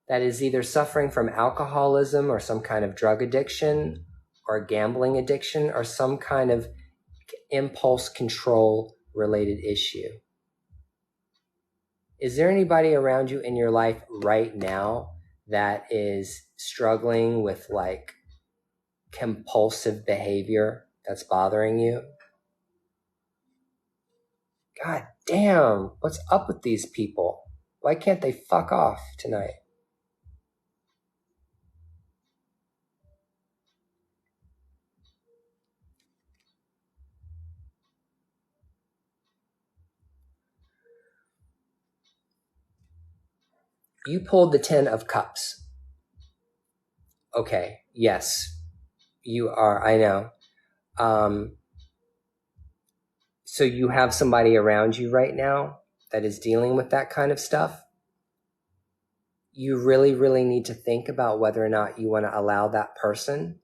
that is either suffering from alcoholism or some kind of drug addiction or gambling addiction or some kind of impulse control related issue. Is there anybody around you in your life right now that is struggling with like compulsive behavior that's bothering you? God damn, what's up with these people? Why can't they fuck off tonight? You pulled the 10 of Cups. Okay, yes, you are. I know. So you have somebody around you right now that is dealing with that kind of stuff. You really, really need to think about whether or not you want to allow that person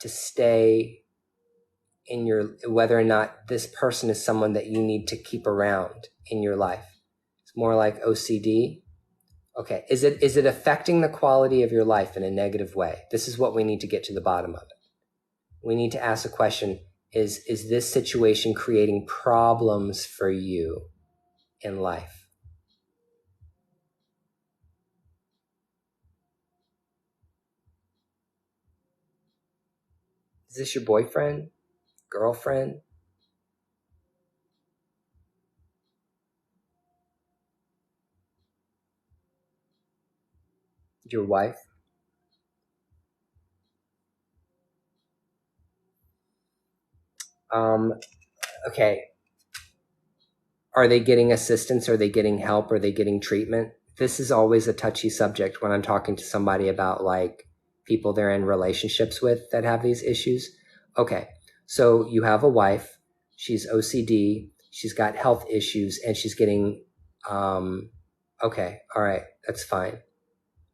to stay in your, whether or not this person is someone that you need to keep around in your life. It's more like OCD. Okay. Is it affecting the quality of your life in a negative way? This is what we need to get to the bottom of it. We need to ask the question, is this situation creating problems for you in life? Is this your boyfriend, girlfriend, your wife? Okay. Are they getting assistance? Are they getting help? Are they getting treatment? This is always a touchy subject when I'm talking to somebody about like people they're in relationships with that have these issues. Okay. So you have a wife, she's OCD, she's got health issues, and she's getting, okay. All right. That's fine.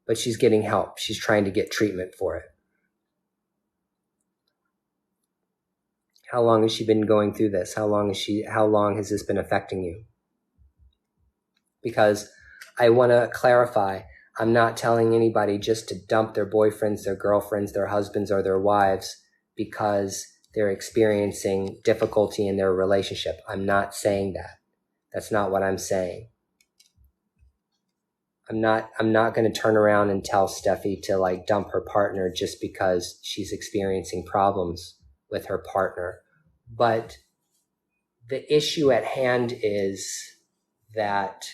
But she's getting help. She's trying to get treatment for it. How long has she been going through this? How long has this been affecting you? Because I want to clarify, I'm not telling anybody just to dump their boyfriends, their girlfriends, their husbands, or their wives because they're experiencing difficulty in their relationship. I'm not saying that. That's not what I'm saying. I'm not going to turn around and tell Steffi to like dump her partner just because she's experiencing problems with her partner. But the issue at hand is that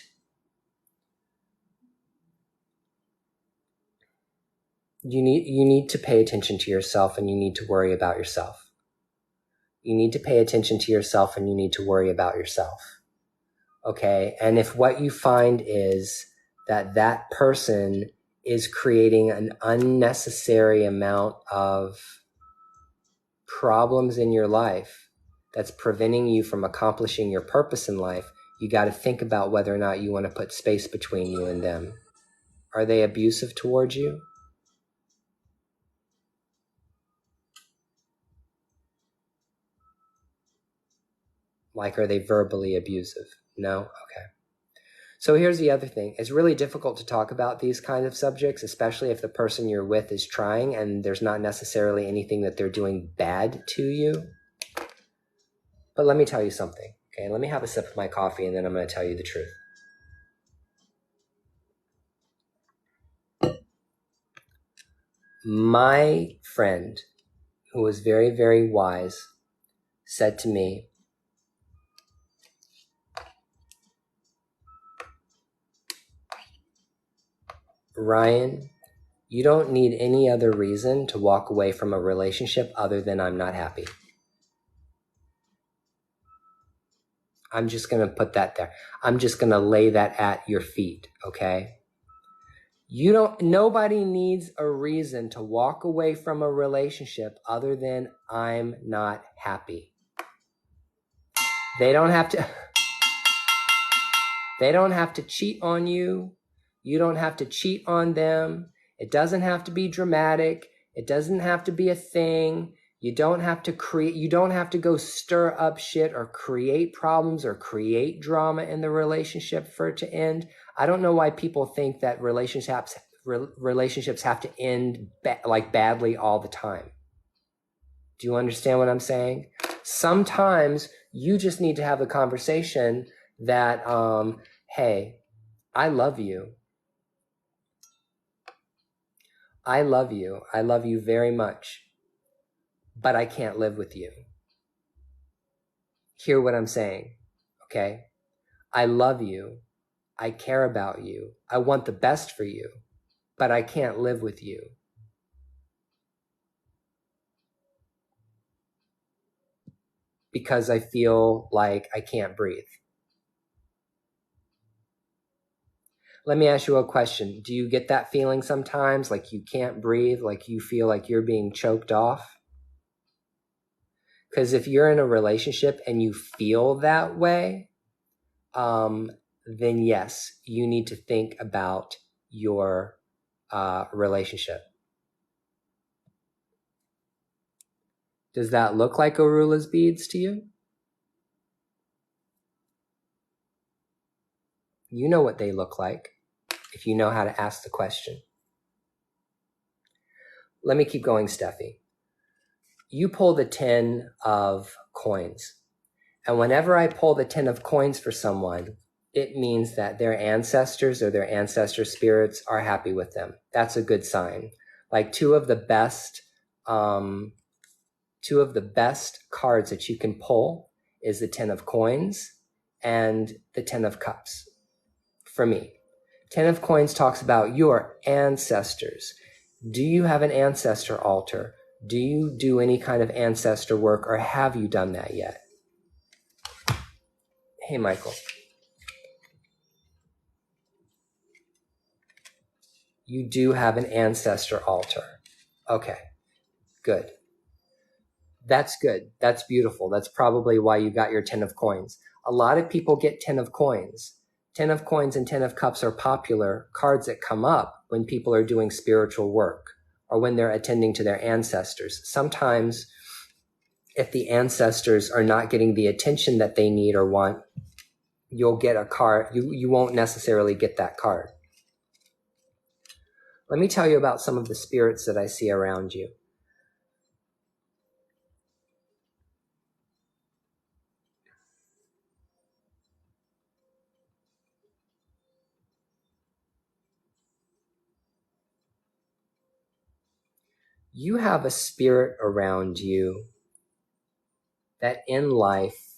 you need to pay attention to yourself, and you need to worry about yourself. You need to pay attention to yourself, and you need to worry about yourself. Okay. And if what you find is that person is creating an unnecessary amount of problems in your life that's preventing you from accomplishing your purpose in life, you got to think about whether or not you want to put space between you and them. Are they abusive towards you? Like, are they verbally abusive? No? Okay. So here's the other thing. It's really difficult to talk about these kinds of subjects, especially if the person you're with is trying and there's not necessarily anything that they're doing bad to you. But let me tell you something. Okay, let me have a sip of my coffee and then I'm going to tell you the truth. My friend, who was very, very wise, said to me, Ryan, you don't need any other reason to walk away from a relationship other than I'm not happy. I'm just going to put that there. I'm just going to lay that at your feet, okay? Nobody needs a reason to walk away from a relationship other than I'm not happy. They don't have to cheat on you. You don't have to cheat on them. It doesn't have to be dramatic. It doesn't have to be a thing. You don't have to go stir up shit or create problems or create drama in the relationship for it to end. I don't know why people think that relationships have to end badly all the time. Do you understand what I'm saying? Sometimes you just need to have a conversation that, hey, I love you. I love you. I love you very much, but I can't live with you. Hear what I'm saying, okay? I love you. I care about you. I want the best for you, but I can't live with you. Because I feel like I can't breathe. Let me ask you a question. Do you get that feeling sometimes, like you can't breathe, like you feel like you're being choked off? Because if you're in a relationship and you feel that way, then yes, you need to think about your relationship. Does that look like Arula's beads to you? You know what they look like if you know how to ask the question. Let me keep going, Steffi. You pull the 10 of coins. And whenever I pull the 10 of coins for someone, it means that their ancestors or their ancestor spirits are happy with them. That's a good sign. Like two of the best cards that you can pull is the 10 of coins and the 10 of cups. For me, 10 of coins talks about your ancestors. Do you have an ancestor altar? Do you do any kind of ancestor work, or have you done that yet? Hey, Michael. You do have an ancestor altar. Okay, good. That's good. That's beautiful. That's probably why you got your 10 of coins. A lot of people get 10 of coins. 10 of coins and 10 of cups are popular cards that come up when people are doing spiritual work or when they're attending to their ancestors. Sometimes if the ancestors are not getting the attention that they need or want, you'll get a card. You won't necessarily get that card. Let me tell you about some of the spirits that I see around you. You have a spirit around you that in life,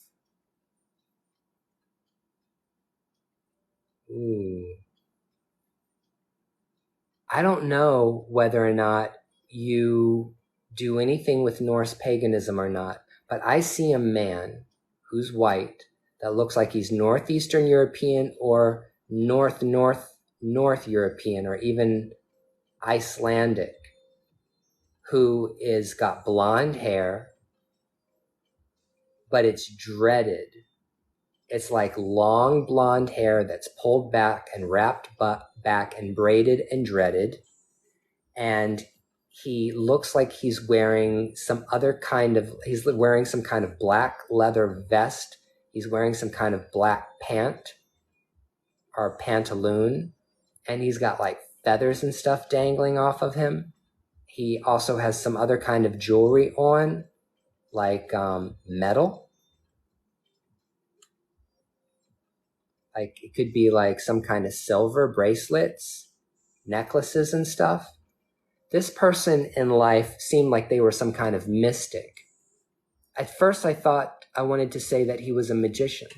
I don't know whether or not you do anything with Norse paganism or not, but I see a man who's white that looks like he's Northeastern European or North European or even Icelandic, who is got blonde hair, but it's dreaded. It's like long blonde hair that's pulled back and wrapped back and braided and dreaded. And he looks like he's wearing some kind of black leather vest. He's wearing some kind of black pant or pantaloon. And he's got like feathers and stuff dangling off of him. He also has some other kind of jewelry on, like metal. Like it could be like some kind of silver bracelets, necklaces and stuff. This person in life seemed like they were some kind of mystic. At first I thought I wanted to say that he was a magician,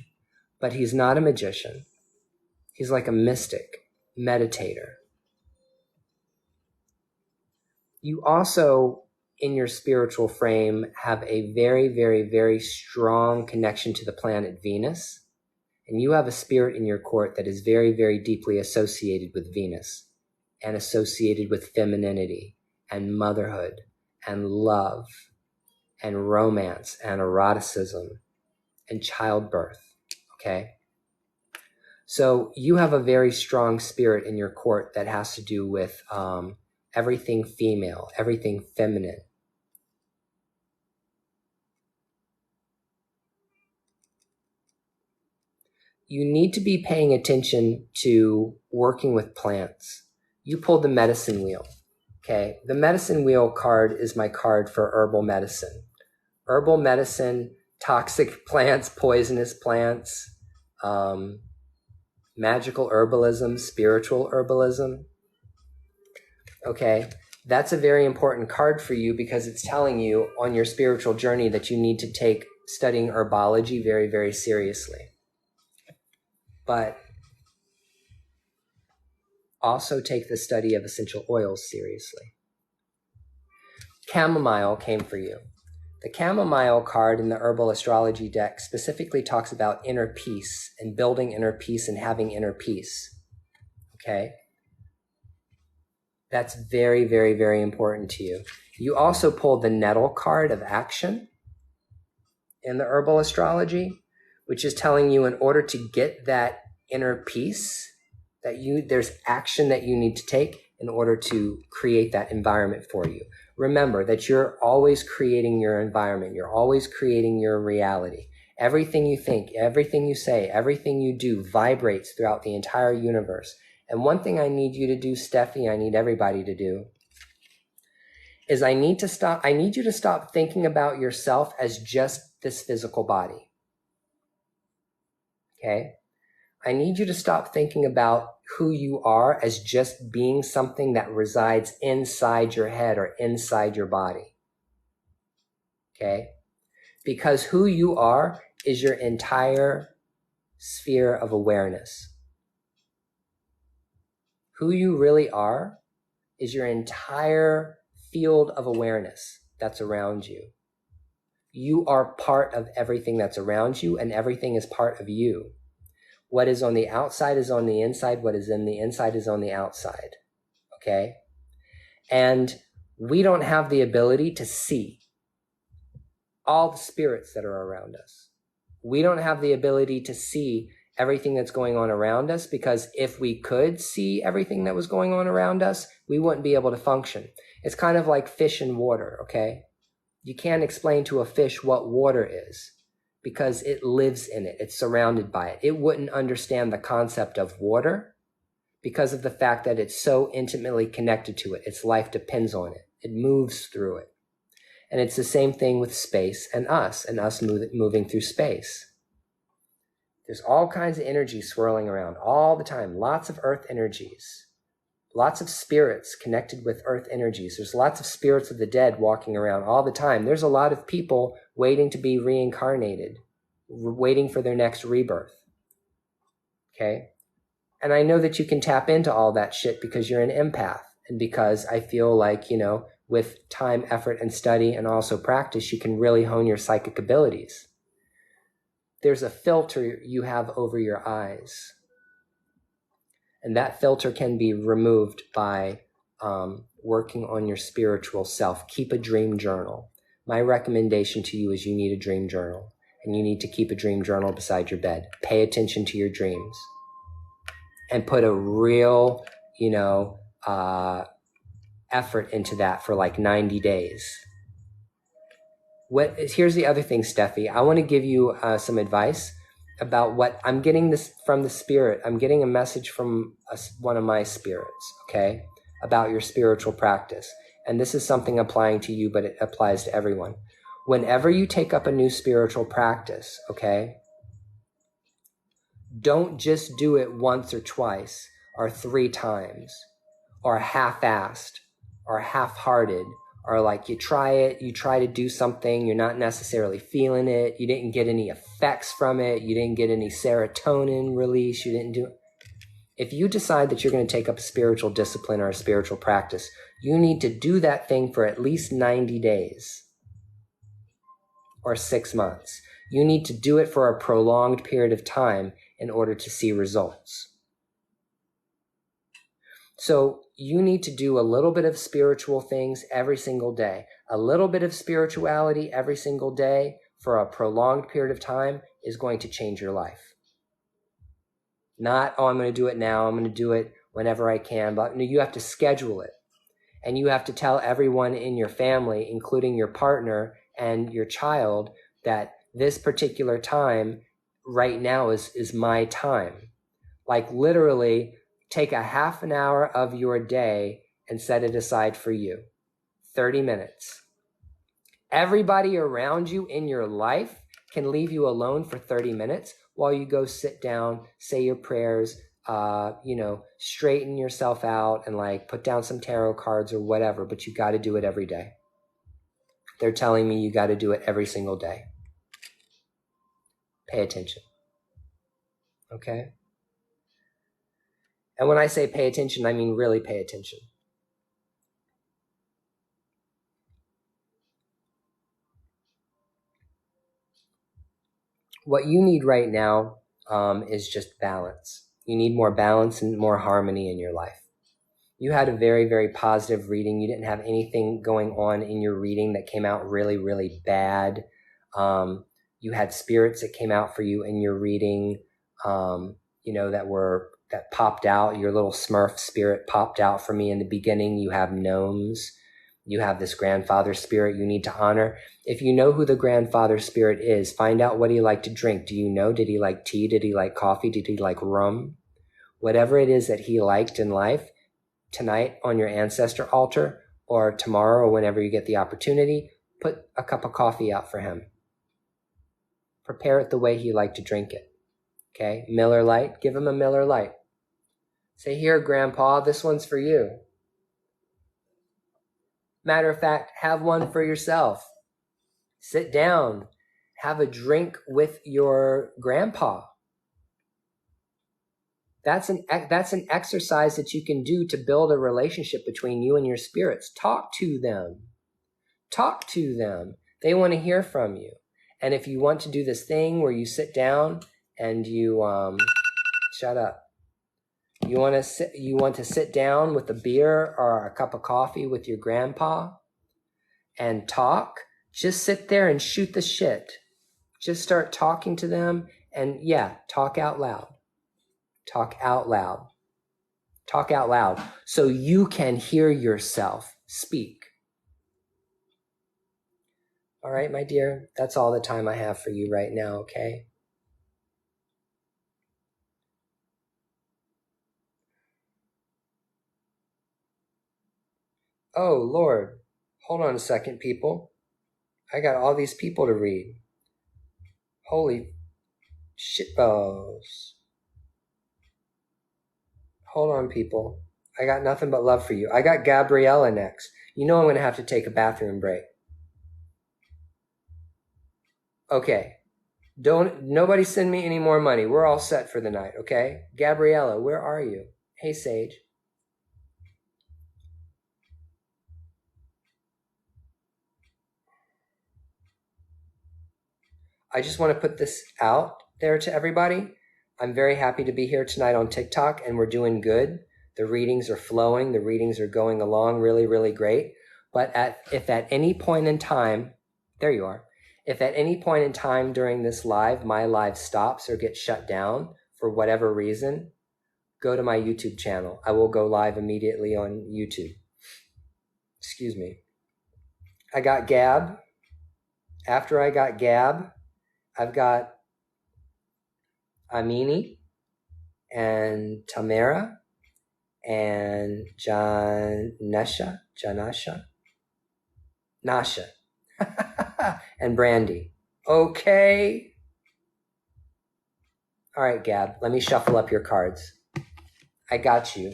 but he's not a magician. He's like a mystic, meditator. You also, in your spiritual frame, have a very, very, very strong connection to the planet Venus. And you have a spirit in your court that is very, very deeply associated with Venus and associated with femininity and motherhood and love and romance and eroticism and childbirth, okay? So you have a very strong spirit in your court that has to do with everything female, everything feminine. You need to be paying attention to working with plants. You pulled the medicine wheel, okay? The medicine wheel card is my card for herbal medicine. Herbal medicine, toxic plants, poisonous plants, magical herbalism, spiritual herbalism, okay? That's a very important card for you because it's telling you on your spiritual journey that you need to take studying herbology very, very seriously. But also take the study of essential oils seriously. Chamomile came for you. The chamomile card in the herbal astrology deck specifically talks about inner peace and building inner peace and having inner peace. Okay? That's very, very, very important to you. You also pulled the nettle card of action in the herbal astrology, which is telling you in order to get that inner peace, that there's action that you need to take in order to create that environment for you. Remember that you're always creating your environment. You're always creating your reality. Everything you think, everything you say, everything you do vibrates throughout the entire universe. And one thing I need you to do, Steffi, I need everybody to do, is I need you to stop thinking about yourself as just this physical body. Okay? I need you to stop thinking about who you are as just being something that resides inside your head or inside your body. Okay? Because who you are is your entire sphere of awareness. Who you really are is your entire field of awareness that's around you. You are part of everything that's around you, and everything is part of you. What is on the outside is on the inside. What is in the inside is on the outside. Okay? And we don't have the ability to see all the spirits that are around us. We don't have the ability to see everything that's going on around us, because if we could see everything that was going on around us, we wouldn't be able to function. It's kind of like fish in water, okay? You can't explain to a fish what water is because it lives in it. It's surrounded by it. It wouldn't understand the concept of water because of the fact that it's so intimately connected to it. Its life depends on it. It moves through it. And it's the same thing with space and us moving through space. There's all kinds of energy swirling around all the time. Lots of earth energies. Lots of spirits connected with earth energies. There's lots of spirits of the dead walking around all the time. There's a lot of people waiting to be reincarnated, waiting for their next rebirth. Okay? And I know that you can tap into all that shit because you're an empath. And because I feel like, with time, effort, and study, and also practice, you can really hone your psychic abilities. There's a filter you have over your eyes. And that filter can be removed by working on your spiritual self. Keep a dream journal. My recommendation to you is you need a dream journal. And you need to keep a dream journal beside your bed. Pay attention to your dreams. And put a real, effort into that for like 90 days. Here's the other thing, Steffi. I want to give you some advice about what I'm getting this from the spirit. I'm getting a message from one of my spirits, okay, about your spiritual practice. And this is something applying to you, but it applies to everyone. Whenever you take up a new spiritual practice, okay, don't just do it once or twice or 3 times or half-assed or half-hearted, or like you try to do something, you're not necessarily feeling it, you didn't get any effects from it, you didn't get any serotonin release, you didn't do it. If you decide that you're going to take up a spiritual discipline or a spiritual practice, you need to do that thing for at least 90 days or 6 months. You need to do it for a prolonged period of time in order to see results. So you need to do a little bit of spiritual things every single day. A little bit of spirituality every single day for a prolonged period of time is going to change your life. Not, I'm going to do it now, I'm going to do it whenever I can, but no, you have to schedule it. And you have to tell everyone in your family, including your partner and your child, that this particular time right now is my time. Like literally, take a half an hour of your day and set it aside for you. 30 minutes. Everybody around you in your life can leave you alone for 30 minutes while you go sit down, say your prayers, straighten yourself out and like put down some tarot cards or whatever, but you got to do it every day. They're telling me you got to do it every single day. Pay attention. Okay? And when I say pay attention, I mean really pay attention. What you need right now is just balance. You need more balance and more harmony in your life. You had a very, very positive reading. You didn't have anything going on in your reading that came out really, really bad. You had spirits that came out for you in your reading, that popped out. Your little Smurf spirit popped out for me in the beginning. You have gnomes. You have this grandfather spirit you need to honor. If you know who the grandfather spirit is, find out what he liked to drink. Do you know? Did he like tea? Did he like coffee? Did he like rum? Whatever it is that he liked in life, tonight on your ancestor altar, or tomorrow or whenever you get the opportunity, put a cup of coffee out for him. Prepare it the way he liked to drink it. Okay? Miller Lite, give him a Miller Lite. Say, here, Grandpa, this one's for you. Matter of fact, have one for yourself. Sit down, have a drink with your grandpa. That's an exercise that you can do to build a relationship between you and your spirits. Talk to them. Talk to them. They want to hear from you. And if you want to do this thing where you sit down and you shut up. You want to sit down with a beer or a cup of coffee with your grandpa and talk. Just sit there and shoot the shit. Just start talking to them and talk out loud. Talk out loud. Talk out loud so you can hear yourself speak. All right, my dear, that's all the time I have for you right now, okay? Oh, Lord, hold on a second, people. I got all these people to read. Holy shitballs. Hold on, people. I got nothing but love for you. I got Gabriella next. You know I'm going to have to take a bathroom break. Okay. Nobody send me any more money. We're all set for the night, okay? Gabriella, where are you? Hey, Sage. I just want to put this out there to everybody. I'm very happy to be here tonight on TikTok, and we're doing good. The readings are flowing. The readings are going along really, really great. But if at any point in time, there you are. If at any point in time during this live, my live stops or gets shut down for whatever reason, go to my YouTube channel. I will go live immediately on YouTube. Excuse me. I got Gab. After I got Gab, I've got Amini and Tamara and Nasha, and Brandy. Okay. All right, Gab, let me shuffle up your cards. I got you.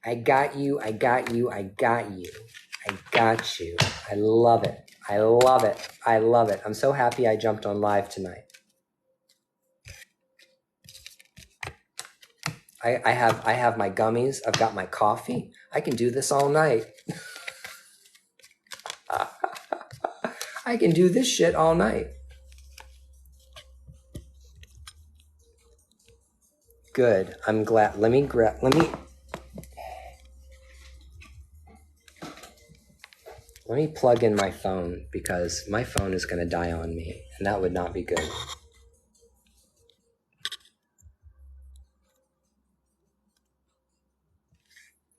I got you. I got you. I got you. I got you. I love it. I love it. I love it. I'm so happy I jumped on live tonight. I have my gummies. I've got my coffee. I can do this all night. I can do this shit all night. Good. I'm glad. Let me plug in my phone because my phone is going to die on me, and that would not be good.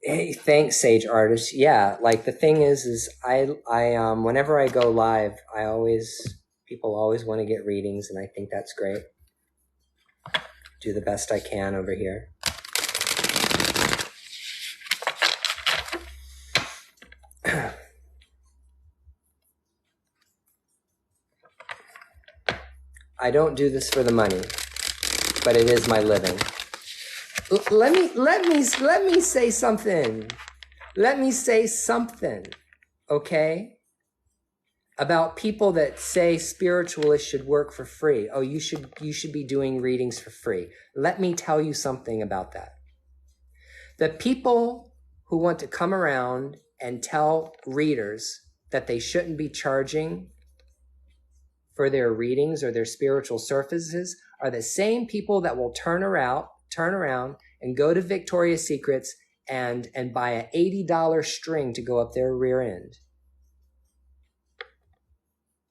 Hey, thanks, Sage Artist. Yeah, like the thing is I whenever I go live, people always want to get readings, and I think that's great. Do the best I can over here. I don't do this for the money, but it is my living. Let me say something. Let me say something, okay? About people that say spiritualists should work for free. Oh, you should be doing readings for free. Let me tell you something about that. The people who want to come around and tell readers that they shouldn't be charging for their readings or their spiritual services are the same people that will turn around and go to Victoria's Secrets and buy an $80 string to go up their rear end.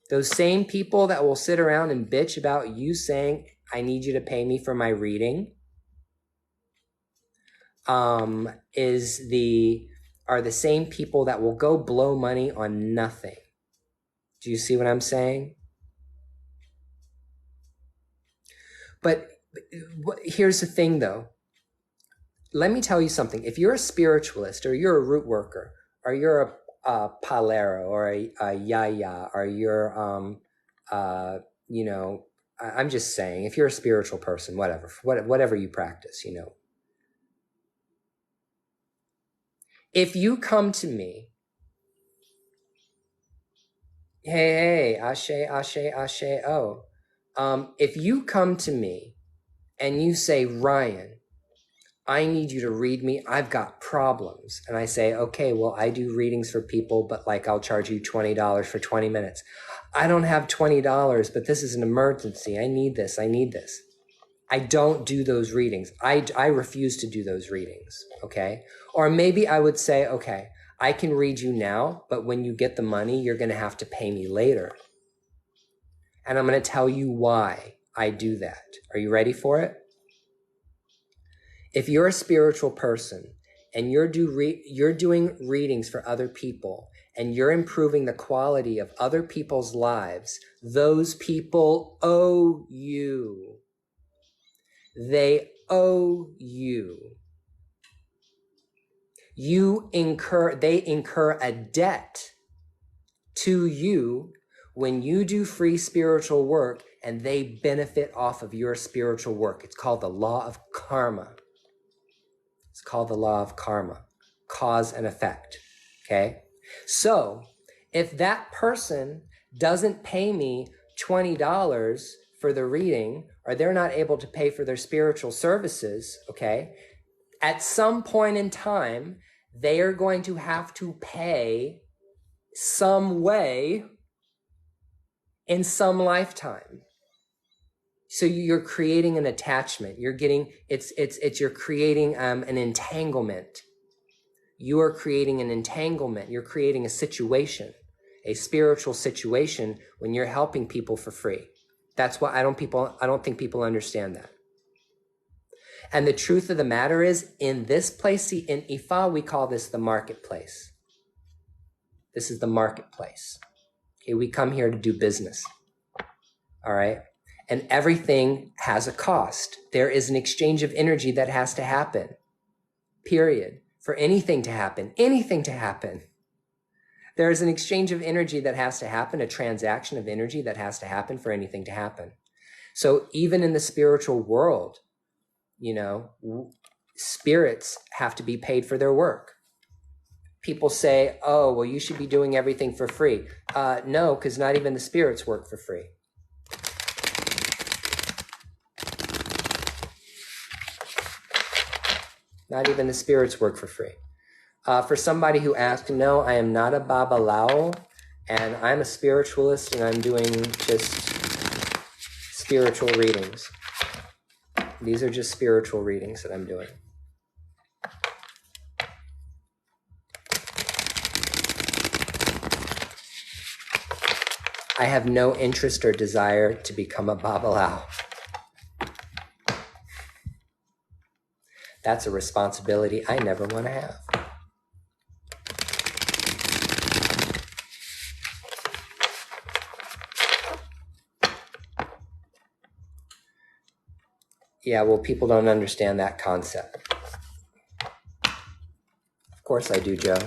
Those same people that will sit around and bitch about you saying, I need you to pay me for my reading, are the same people that will go blow money on nothing. Do you see what I'm saying? But here's the thing though. Let me tell you something. If you're a spiritualist or you're a root worker or you're a palero or a yaya or you're, I'm just saying, if you're a spiritual person, whatever you practice, if you come to me, hey, ashe, oh. If you come to me and you say, Ryan, I need you to read me. I've got problems. And I say, okay, well, I do readings for people, but like I'll charge you $20 for 20 minutes. I don't have $20, but this is an emergency. I need this. I don't do those readings. I refuse to do those readings. Okay. Or maybe I would say, okay, I can read you now, but when you get the money, you're going to have to pay me later. And I'm going to tell you why I do that. Are you ready for it? If you're a spiritual person and you're doing readings for other people and you're improving the quality of other people's lives, those people owe you. They owe you. They incur a debt to you when you do free spiritual work and they benefit off of your spiritual work. It's called the law of karma. It's called the law of karma, cause and effect, okay? So if that person doesn't pay me $20 for the reading, or they're not able to pay for their spiritual services, okay, at some point in time, they are going to have to pay some way in some lifetime. So you're creating an attachment. You're creating an entanglement. You are creating an entanglement. You're creating a situation, a spiritual situation when you're helping people for free. That's why I don't think people understand that. And the truth of the matter is, in this place, in Ifa, we call this the marketplace. This is the marketplace. Okay, we come here to do business. All right? And everything has a cost. There is an exchange of energy that has to happen. Period. For anything to happen. There is an exchange of energy that has to happen, a transaction of energy that has to happen for anything to happen. So even in the spiritual world, spirits have to be paid for their work. People say, oh, well, you should be doing everything for free. No, because not even the spirits work for free. Not even the spirits work for free. For somebody who asked, no, I am not a babalao, and I'm a spiritualist, and I'm doing just spiritual readings. These are just spiritual readings that I'm doing. I have no interest or desire to become a babalao. That's a responsibility I never want to have. Yeah, well, people don't understand that concept. Of course I do, Joe.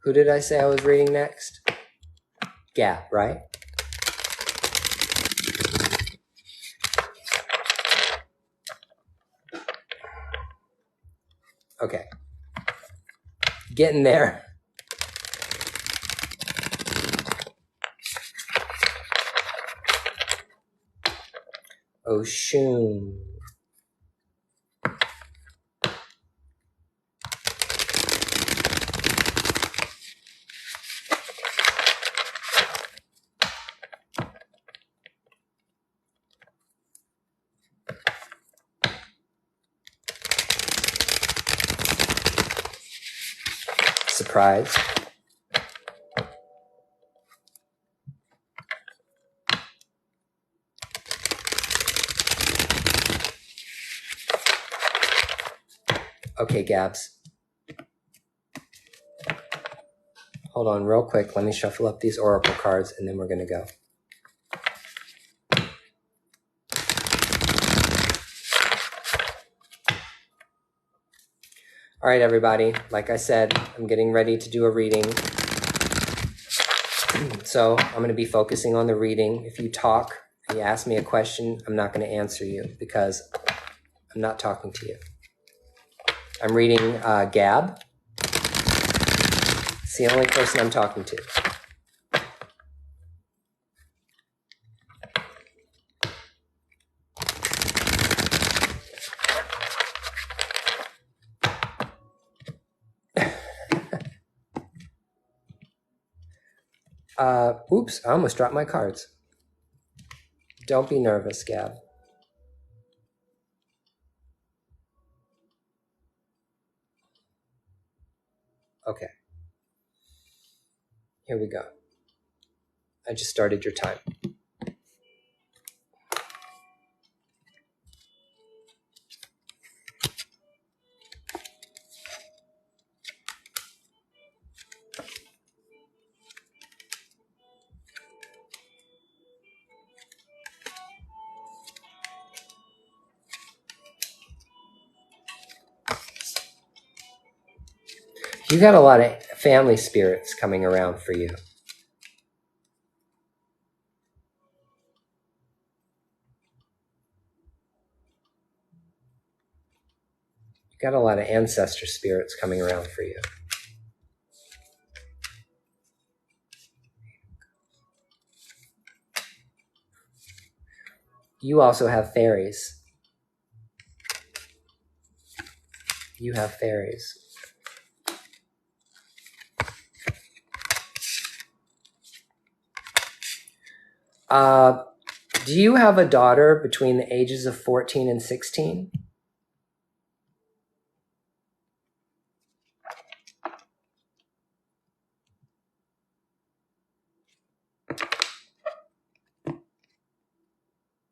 Who did I say I was reading next? Gap, right? Okay. Getting there. Oshun. Surprise. Okay, Gabs. Hold on real quick. Let me shuffle up these oracle cards and then we're going to go. All right, everybody. Like I said, I'm getting ready to do a reading. So I'm going to be focusing on the reading. If you talk and you ask me a question, I'm not going to answer you because I'm not talking to you. I'm reading Gab. It's the only person I'm talking to. Oops, I almost dropped my cards. Don't be nervous, Gab. Okay. Here we go. I just started your time. You got a lot of family spirits coming around for you. You got a lot of ancestor spirits coming around for you. You also have fairies. You have fairies. Do you have a daughter between the ages of 14 and 16?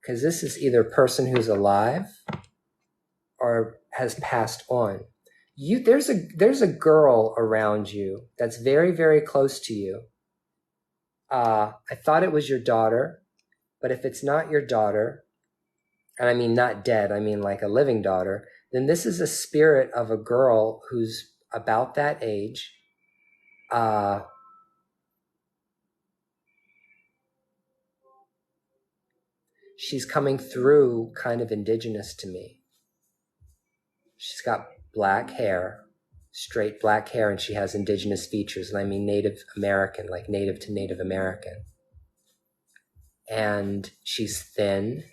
Because this is either a person who's alive or has passed on. There's a girl around you that's very, very close to you. I thought it was your daughter, but if it's not your daughter, and I mean not dead, I mean like a living daughter, then this is a spirit of a girl who's about that age. She's coming through kind of indigenous to me. She's got black hair, straight black hair, and she has indigenous features, and I mean Native American, like native to Native American. And she's thin,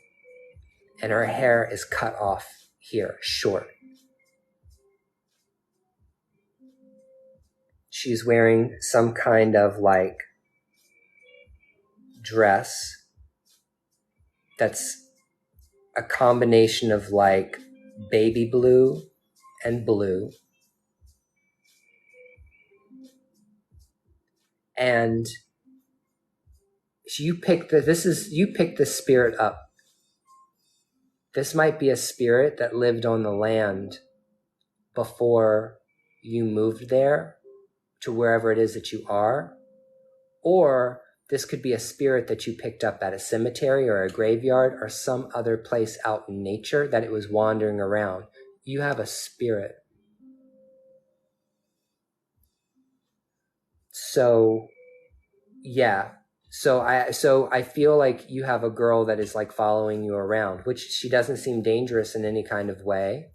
and her hair is cut off here, short. She's wearing some kind of like dress that's a combination of like baby blue and blue. And you picked this spirit up. This might be a spirit that lived on the land before you moved there to wherever it is that you are. Or this could be a spirit that you picked up at a cemetery or a graveyard or some other place out in nature that it was wandering around. You have a spirit. So, yeah. So I feel like you have a girl that is like following you around, which she doesn't seem dangerous in any kind of way.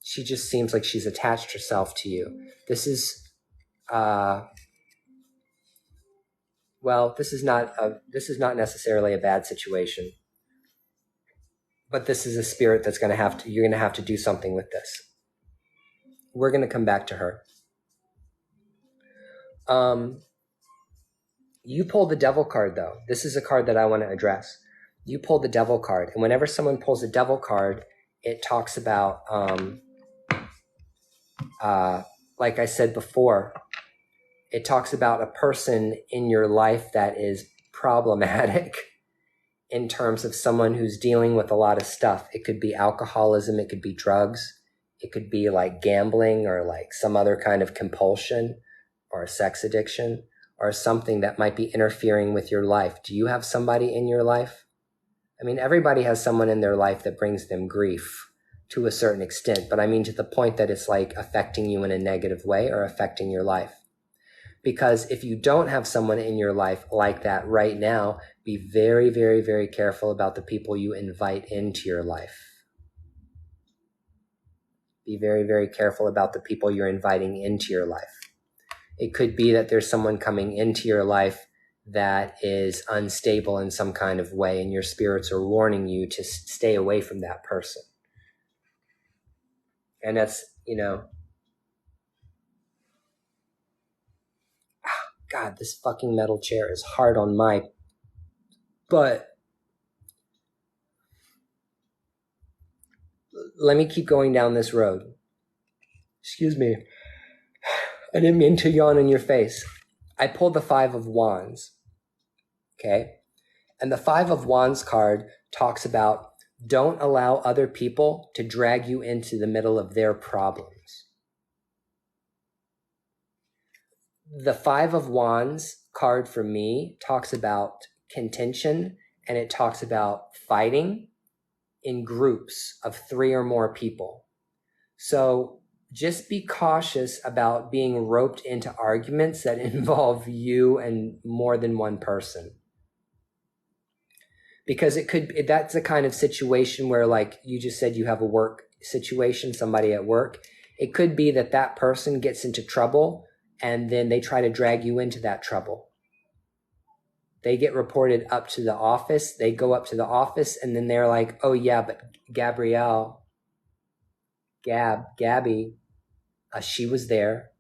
She just seems like she's attached herself to you. This is this is not necessarily a bad situation. But this is a spirit that's going to have to, you're going to have to do something with this. We're going to come back to her. You pull the devil card though. This is a card that I want to address. You pull the devil card, and whenever someone pulls a devil card, it talks about, like I said before, it talks about a person in your life that is problematic in terms of someone who's dealing with a lot of stuff. It could be alcoholism, it could be drugs, it could be like gambling or like some other kind of compulsion or a sex addiction or something that might be interfering with your life. Do you have somebody in your life? I mean, everybody has someone in their life that brings them grief to a certain extent, but I mean to the point that it's like affecting you in a negative way or affecting your life. Because if you don't have someone in your life like that right now, be very, very, very careful about the people you invite into your life. Be very, very careful about the people you're inviting into your life. It could be that there's someone coming into your life that is unstable in some kind of way, and your spirits are warning you to stay away from that person. And that's, God, this fucking metal chair is hard on my butt. Let me keep going down this road. Excuse me. I didn't mean to yawn in your face. I pulled the 5 of Wands. Okay? And the 5 of Wands card talks about don't allow other people to drag you into the middle of their problems. The 5 of Wands card for me talks about contention, and it talks about fighting in groups of 3 or more people. So just be cautious about being roped into arguments that involve you and more than one person. Because that's a kind of situation where, like you just said, you have a work situation, somebody at work. It could be that that person gets into trouble and then they try to drag you into that trouble. They get reported up to the office. They go up to the office and then they're like, oh yeah, but Gabby, she was there.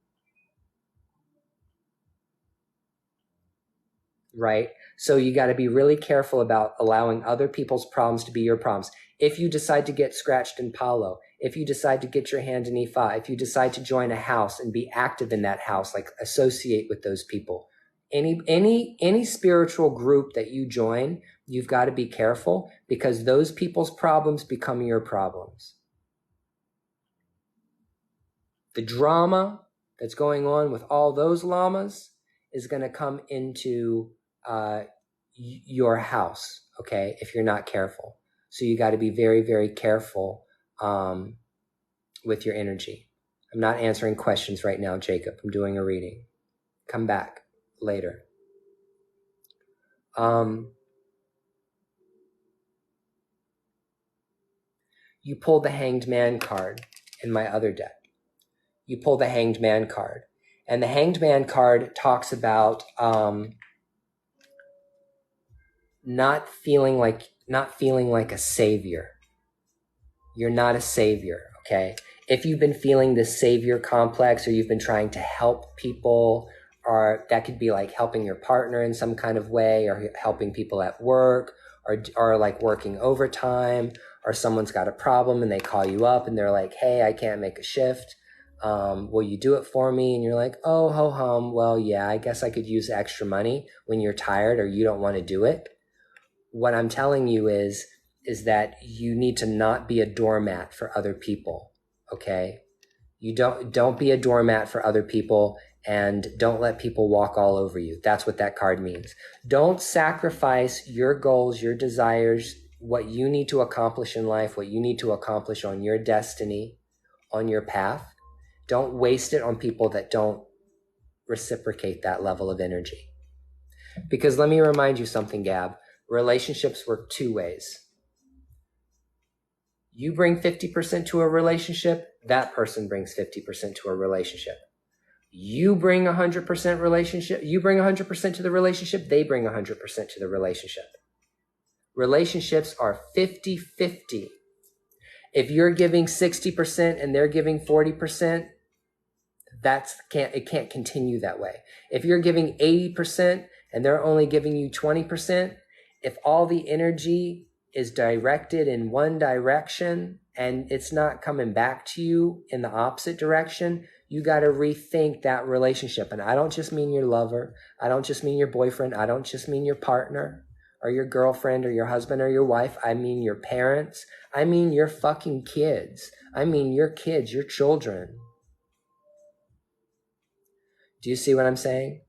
Right? So you got to be really careful about allowing other people's problems to be your problems. If you decide to get scratched in Palo, if you decide to get your hand in Ifa, if you decide to join a house and be active in that house, like associate with those people, any spiritual group that you join, you've got to be careful because those people's problems become your problems. The drama that's going on with all those lamas is going to come into your house, okay, if you're not careful. So you got to be very, very careful with your energy. I'm not answering questions right now, Jacob. I'm doing a reading. Come back later. You pulled the Hanged Man card in my other deck. You pull the Hanged Man card. And the Hanged Man card talks about not feeling like a savior. You're not a savior, okay? If you've been feeling this savior complex or you've been trying to help people, or that could be like helping your partner in some kind of way or helping people at work or like working overtime, or someone's got a problem and they call you up and they're like, hey, I can't make a shift. Will you do it for me? And you're like, oh, ho hum. Well, yeah, I guess I could use extra money when you're tired or you don't want to do it. What I'm telling you is that you need to not be a doormat for other people. Okay. You don't be a doormat for other people and don't let people walk all over you. That's what that card means. Don't sacrifice your goals, your desires, what you need to accomplish in life, what you need to accomplish on your destiny, on your path. Don't waste it on people that don't reciprocate that level of energy. Because let me remind you something, Gab. Relationships work 2 ways. You bring 50% to a relationship, that person brings 50% to a relationship. You bring 100% to the relationship, they bring 100% to the relationship. Relationships are 50-50. If you're giving 60% and they're giving 40%, it can't continue that way. If you're giving 80% and they're only giving you 20%, if all the energy is directed in one direction and it's not coming back to you in the opposite direction, you got to rethink that relationship. And I don't just mean your lover. I don't just mean your boyfriend. I don't just mean your partner or your girlfriend or your husband or your wife. I mean your parents. I mean your fucking kids. I mean your kids, your children. Do you see what I'm saying?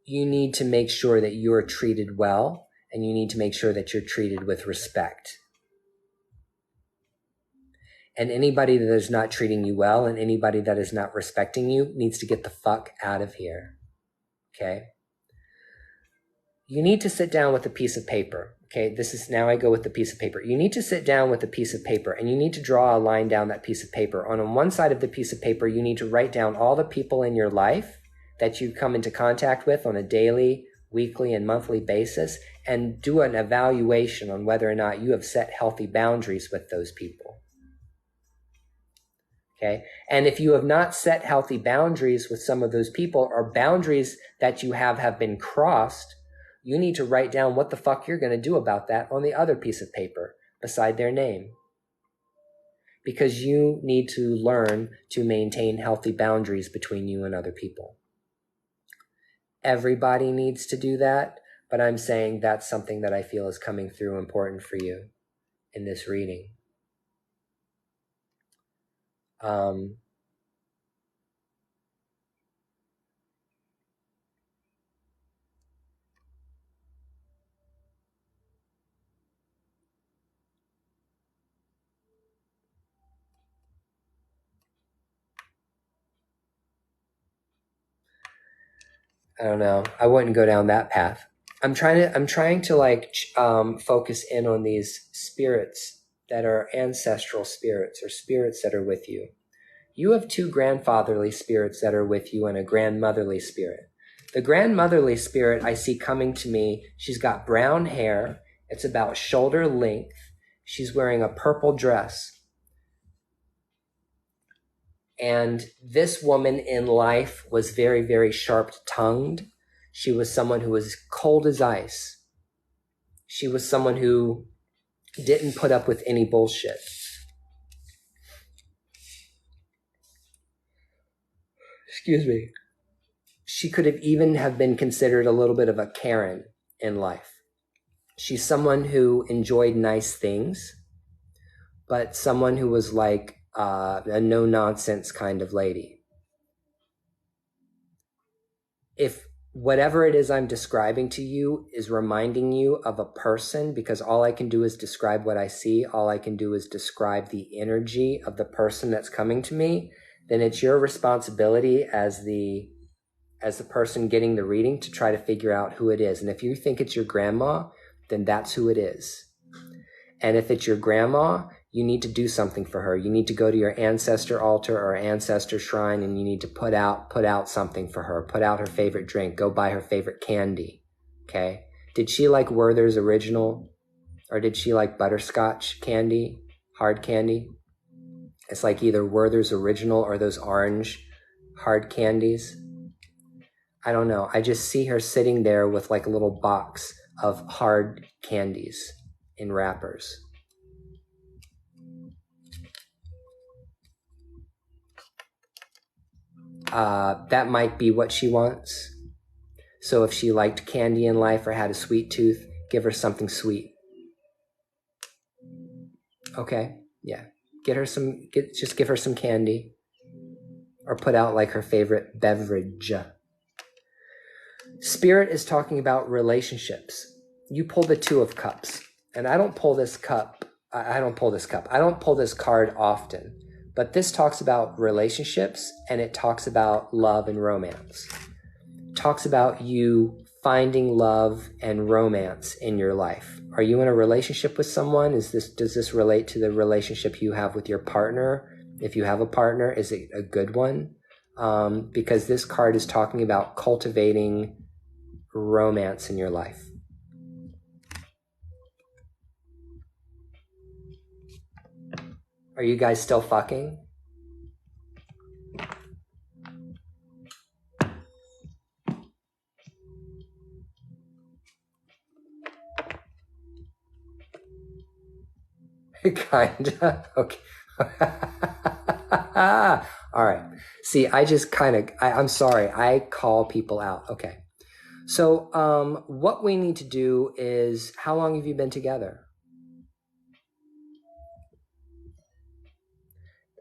You need to make sure that you're treated well, and you need to make sure that you're treated with respect. And anybody that is not treating you well and anybody that is not respecting you needs to get the fuck out of here. Okay? You need to sit down with a piece of paper. Okay, now I go with the piece of paper. You need to sit down with a piece of paper and you need to draw a line down that piece of paper. On one side of the piece of paper, you need to write down all the people in your life that you come into contact with on a daily, weekly, and monthly basis, and do an evaluation on whether or not you have set healthy boundaries with those people. Okay, and if you have not set healthy boundaries with some of those people, or boundaries that you have been crossed, you need to write down what the fuck you're going to do about that on the other piece of paper beside their name. Because you need to learn to maintain healthy boundaries between you and other people. Everybody needs to do that, but I'm saying that's something that I feel is coming through important for you in this reading. I don't know. I wouldn't go down that path. I'm trying to like focus in on these spirits that are ancestral spirits or spirits that are with you. You have two grandfatherly spirits that are with you and a grandmotherly spirit. The grandmotherly spirit I see coming to me, she's got brown hair. It's about shoulder length. She's wearing a purple dress. And this woman in life was very, very sharp-tongued. She was someone who was cold as ice. She was someone who didn't put up with any bullshit. Excuse me. She could have even have been considered a little bit of a Karen in life. She's someone who enjoyed nice things, but someone who was like a no-nonsense kind of lady. If whatever it is I'm describing to you is reminding you of a person, because all I can do is describe what I see, all I can do is describe the energy of the person that's coming to me, then it's your responsibility as the person getting the reading to try to figure out who it is. And if you think it's your grandma, then that's who it is. And if it's your grandma, you need to do something for her. You need to go to your ancestor altar or ancestor shrine and you need to put out something for her. Put out her favorite drink. Go buy her favorite candy. Okay? Did she like Werther's Original? Or did she like butterscotch candy? Hard candy? It's like either Werther's Original or those orange hard candies. I don't know. I just see her sitting there with like a little box of hard candies in wrappers. That might be what she wants. So if she liked candy in life or had a sweet tooth, give her something sweet. Okay, yeah. Just give her some candy. Or put out like her favorite beverage. Spirit is talking about relationships. You pull the Two of Cups. And I don't pull this cup. I don't pull this card often. But this talks about relationships and it talks about love and romance. It talks about you finding love and romance in your life. Are you in a relationship with someone? Does this relate to the relationship you have with your partner? If you have a partner, is it a good one? Because this card is talking about cultivating romance in your life? Are you guys still fucking? Kinda. Okay. All right. See, I just I'm sorry. I call people out. Okay. So, what we need to do is, how long have you been together?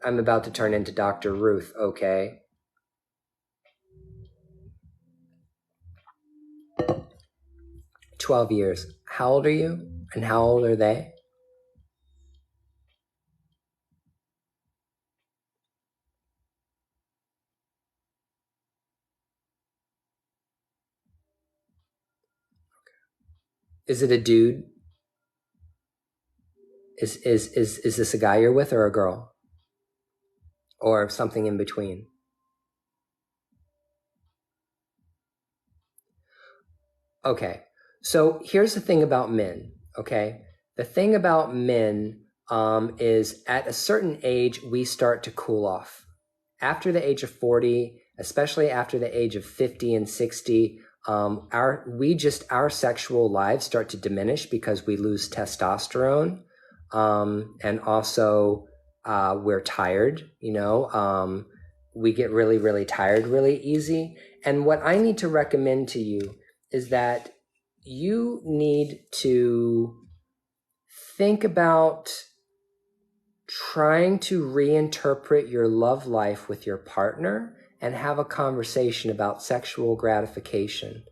I'm about to turn into Dr. Ruth. Okay. 12 years. How old are you? And how old are they? Is it a dude? Is this a guy you're with or a girl? Or something in between? Okay. So here's the thing about men, okay? The thing about men is at a certain age, we start to cool off. After the age of 40, especially after the age of 50 and 60, our sexual lives start to diminish because we lose testosterone. And also, we're tired, we get really, really tired really easy. And what I need to recommend to you is that you need to think about trying to reinterpret your love life with your partner and have a conversation about sexual gratification,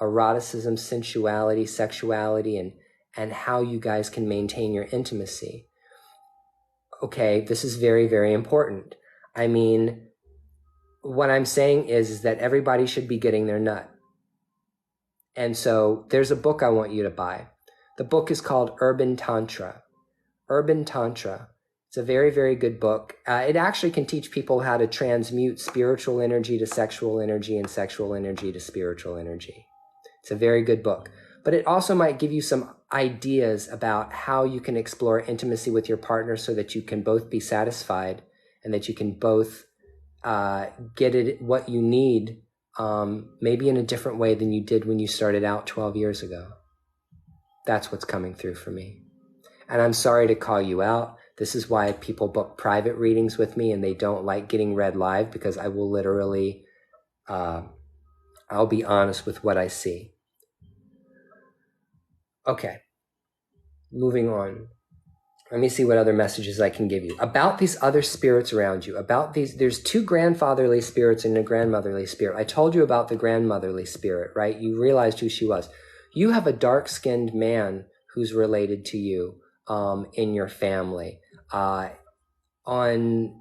eroticism, sensuality, sexuality, and how you guys can maintain your intimacy. Okay, this is very, very important. I mean, what I'm saying is that everybody should be getting their nut. And so there's a book I want you to buy. The book is called Urban Tantra. Urban Tantra. It's a very, very good book. It actually can teach people how to transmute spiritual energy to sexual energy and sexual energy to spiritual energy. It's a very good book. But it also might give you some ideas about how you can explore intimacy with your partner so that you can both be satisfied and that you can both get it what you need, maybe in a different way than you did when you started out 12 years ago. That's what's coming through for me. And I'm sorry to call you out. This is why people book private readings with me and they don't like getting read live, because I will literally, I'll be honest with what I see. Okay, moving on. Let me see what other messages I can give you about these other spirits around you. There's two grandfatherly spirits and a grandmotherly spirit. I told you about the grandmotherly spirit, right? You realized who she was. You have a dark-skinned man who's related to you in your family. On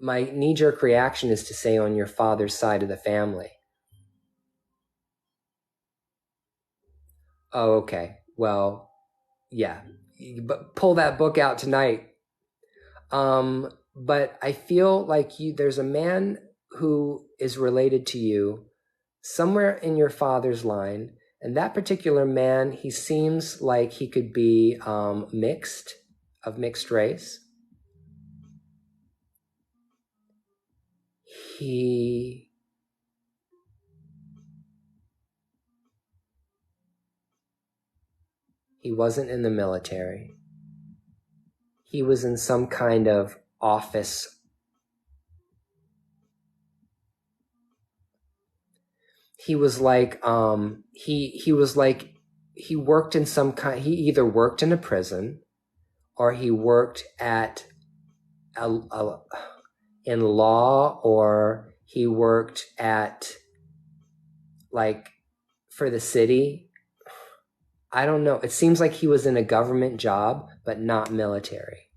my knee-jerk reaction is to say on your father's side of the family. Oh, okay. Well, yeah. But pull that book out tonight. But I feel like there's a man who is related to you somewhere in your father's line. And that particular man, he seems like he could be of mixed race. He wasn't in the military. He was in some kind of office. He was like, he worked in some kind, he either worked in a prison or he worked at in law, or he worked at for the city. I don't know. It seems like he was in a government job, but not military.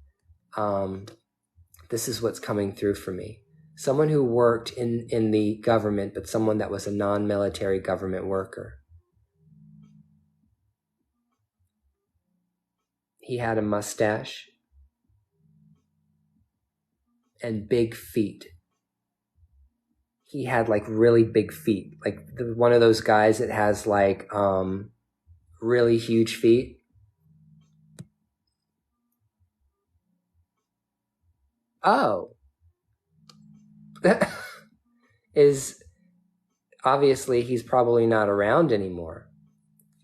This is what's coming through for me. Someone who worked in the government, but someone that was a non-military government worker. He had a mustache and big feet. he had like really big feet, like one of those guys that has like really huge feet. Oh, that is obviously he's probably not around anymore.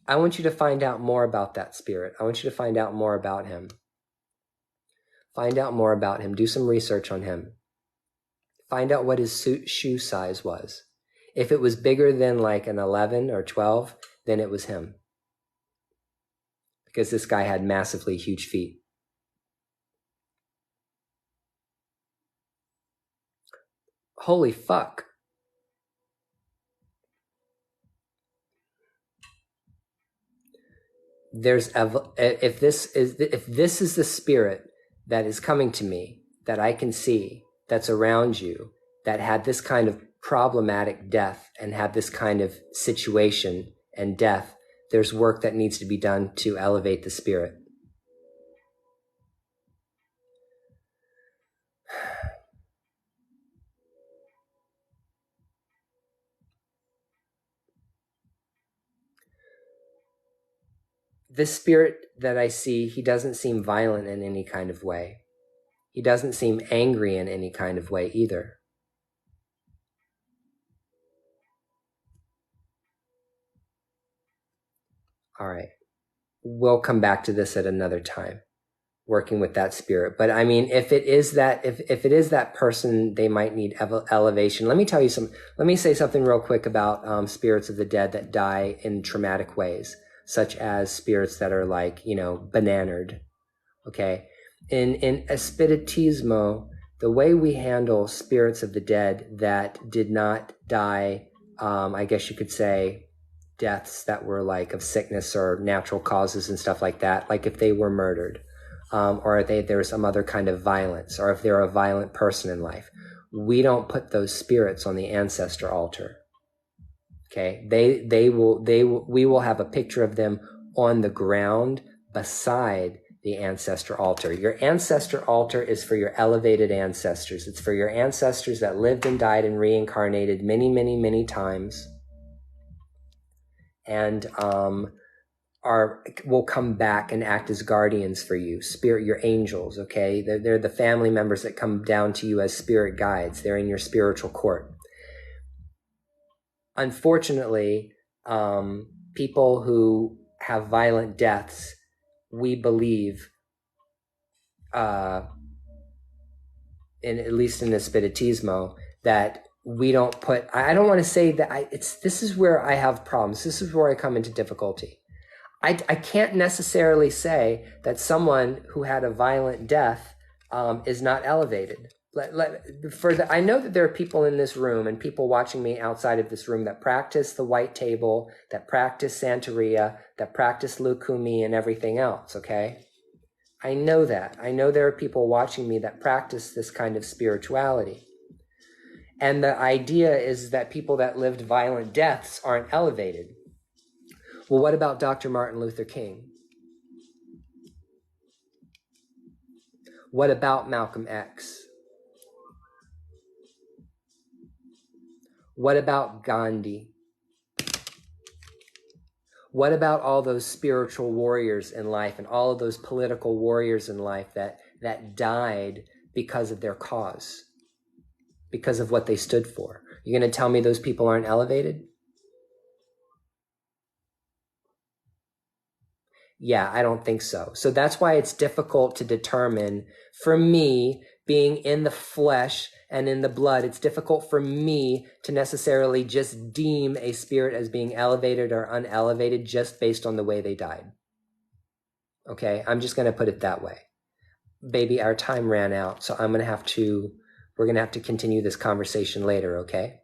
I want you to find out more about that spirit. I want you to find out more about him. Find out more about him. Do some research on him. Find out what his shoe size was. If it was bigger than like an 11 or 12, then it was him. Because this guy had massively huge feet. Holy fuck. If this is the spirit that is coming to me, that I can see, that's around you, that had this kind of problematic death and had this kind of situation and death, there's work that needs to be done to elevate the spirit. This spirit that I see, he doesn't seem violent in any kind of way. He doesn't seem angry in any kind of way either. All right. We'll come back to this at another time, working with that spirit. But I mean, if it is that person, they might need elevation. Let me say something real quick about spirits of the dead that die in traumatic ways, such as spirits that are like, bananaed. Okay. In Espiritismo, the way we handle spirits of the dead that did not die, I guess you could say, deaths that were like of sickness or natural causes and stuff like that, like if they were murdered, or there was some other kind of violence, or if they're a violent person in life, we don't put those spirits on the ancestor altar. Okay, we will have a picture of them on the ground beside the ancestor altar. Your ancestor altar is for your elevated ancestors. It's for your ancestors that lived and died and reincarnated many, many, many times, and will come back and act as guardians for you, spirit, your angels. Okay, they're the family members that come down to you as spirit guides. They're in your spiritual court. Unfortunately, people who have violent deaths, we believe, at least in the Spiritismo, that we don't put, I don't want to say that this is where I have problems. This is where I come into difficulty. I can't necessarily say that someone who had a violent death is not elevated. I know that there are people in this room and people watching me outside of this room that practice the white table, that practice Santeria, that practice Lukumi and everything else, okay? I know that. I know there are people watching me that practice this kind of spirituality. And the idea is that people that lived violent deaths aren't elevated. Well, what about Dr. Martin Luther King? What about Malcolm X? What about Gandhi? What about all those spiritual warriors in life and all of those political warriors in life that died because of their cause, because of what they stood for? You're going to tell me those people aren't elevated? Yeah, I don't think so. So that's why it's difficult to determine, for me, being in the flesh and in the blood, it's difficult for me to necessarily just deem a spirit as being elevated or unelevated just based on the way they died. Okay, I'm just going to put it that way. Baby, our time ran out, so we're going to have to continue this conversation later, okay?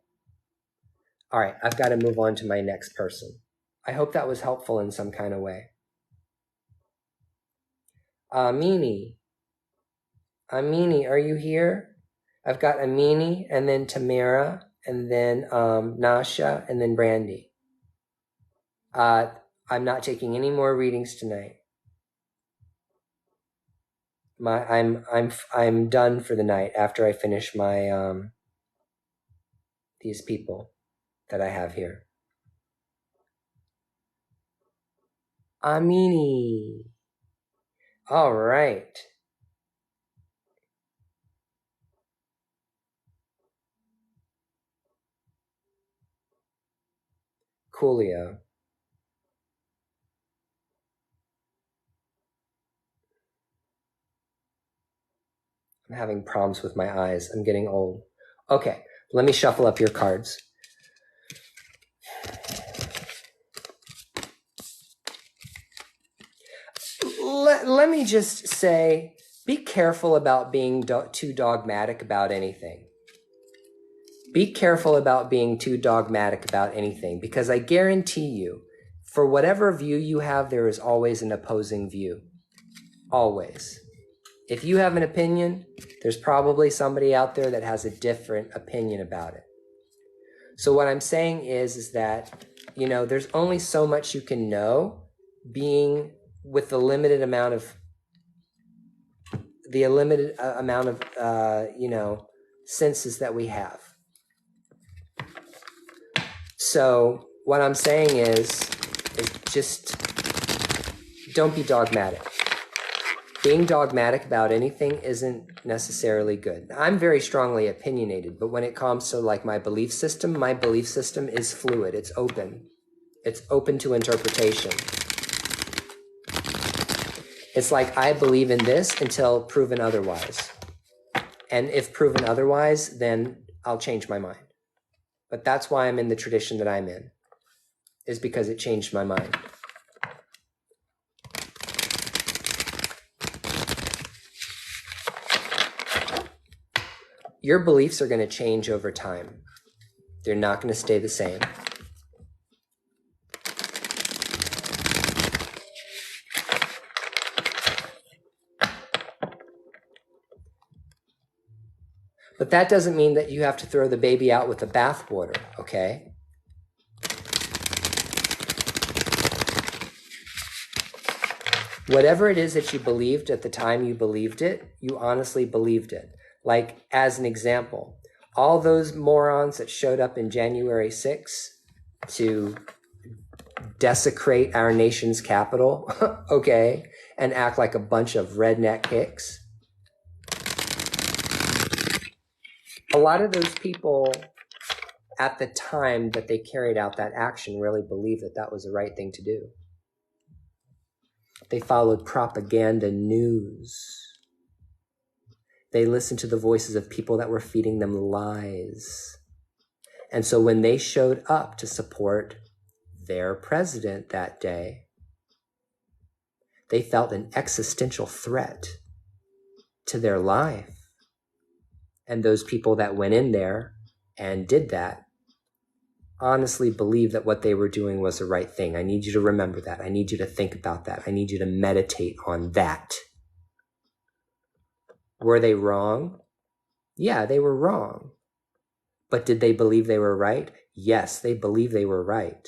All right, I've got to move on to my next person. I hope that was helpful in some kind of way. Amini, are you here? I've got Amini, and then Tamara, and then Nasha, and then Brandy. I'm not taking any more readings tonight. I'm done for the night after I finish my these people that I have here. Amini. All right. Coolio. I'm having problems with my eyes. I'm getting old. Okay, let me shuffle up your cards. Let me just say, be careful about being too dogmatic about anything. Be careful about being too dogmatic about anything, because I guarantee you, for whatever view you have, there is always an opposing view. Always. If you have an opinion, there's probably somebody out there that has a different opinion about it. So what I'm saying is that, there's only so much you can know being with the limited amount of senses that we have. So what I'm saying is just don't be dogmatic. Being dogmatic about anything isn't necessarily good. I'm very strongly opinionated, but when it comes to like my belief system is fluid. It's open. It's open to interpretation. It's like I believe in this until proven otherwise. And if proven otherwise, then I'll change my mind. But that's why I'm in the tradition that I'm in, is because it changed my mind. Your beliefs are going to change over time. They're not going to stay the same. But that doesn't mean that you have to throw the baby out with the bathwater, okay? Whatever it is that you believed at the time you believed it, you honestly believed it. Like, as an example, all those morons that showed up in January 6th to desecrate our nation's capital, okay, and act like a bunch of redneck hicks. A lot of those people at the time that they carried out that action really believed that that was the right thing to do. They followed propaganda news. They listened to the voices of people that were feeding them lies. And so when they showed up to support their president that day, they felt an existential threat to their life. And those people that went in there and did that honestly believed that what they were doing was the right thing. I need you to remember that. I need you to think about that. I need you to meditate on that. Were they wrong? Yeah, they were wrong. But did they believe they were right? Yes, they believed they were right.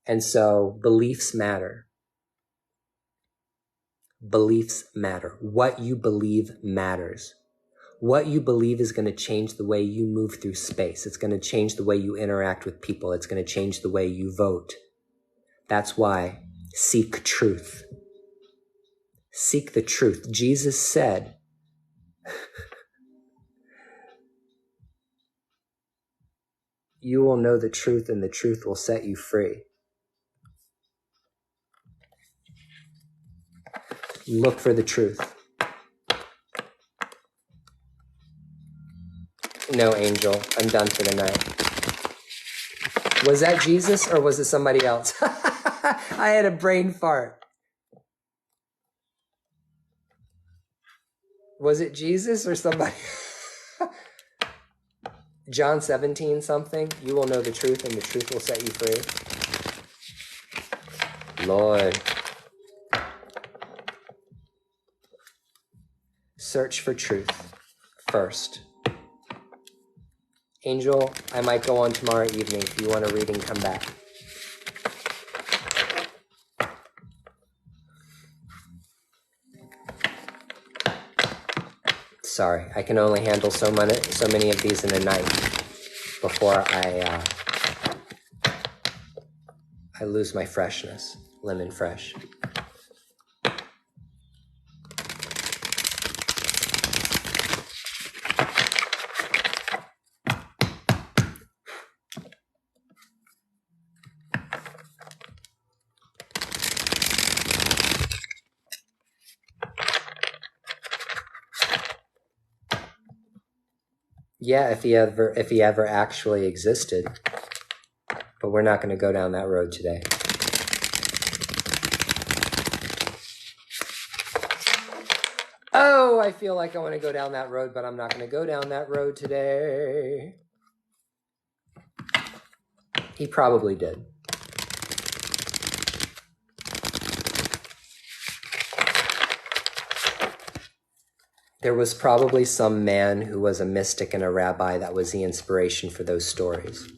And so beliefs matter. Beliefs matter. What you believe matters. What you believe is going to change the way you move through space. It's going to change the way you interact with people. It's going to change the way you vote. That's why seek truth. Seek the truth. Jesus said, you will know the truth and the truth will set you free. Look for the truth. No, Angel, I'm done for the night. Was that Jesus or was it somebody else? I had a brain fart. Was it Jesus or somebody? John 17 something, you will know the truth and the truth will set you free. Lord. Search for truth first. Angel, I might go on tomorrow evening. If you want a reading, come back. Sorry, I can only handle so many of these in a night. before I lose my freshness. Lemon fresh. Yeah, if he ever actually existed. But we're not going to go down that road today. Oh, I feel like I want to go down that road, but I'm not going to go down that road today. He probably did. There was probably some man who was a mystic and a rabbi that was the inspiration for those stories.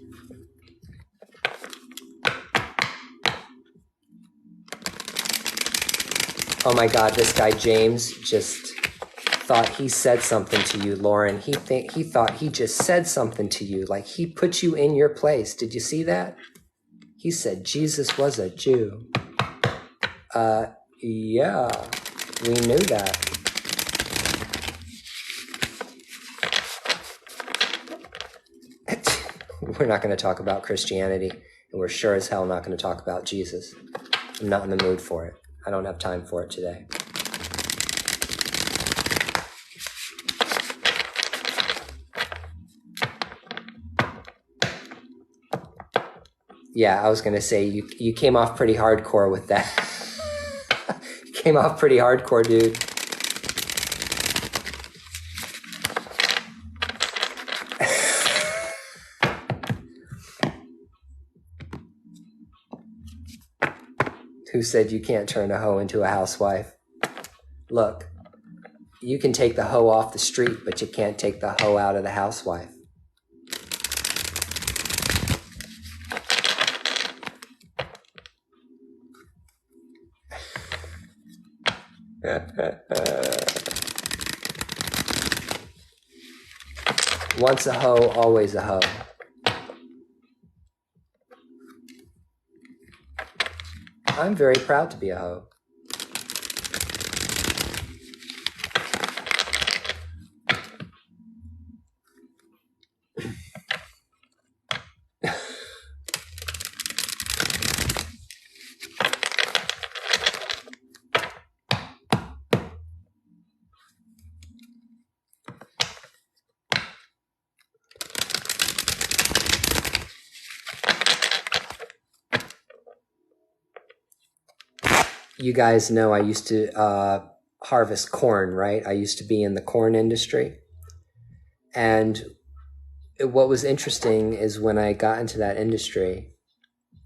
Oh my God, this guy James just thought he said something to you, Lauren. He thought he just said something to you, like he put you in your place. Did you see that? He said Jesus was a Jew. Yeah, we knew that. We're not going to talk about Christianity, and we're sure as hell not going to talk about Jesus. I'm not in the mood for it. I don't have time for it today. Yeah, I was going to say, you came off pretty hardcore with that. You came off pretty hardcore, dude. Who said you can't turn a hoe into a housewife? Look, you can take the hoe off the street, but you can't take the hoe out of the housewife. Once a hoe, always a hoe. I'm very proud to be a hoe. You guys know I used to harvest corn, right? I used to be in the corn industry. And what was interesting is when I got into that industry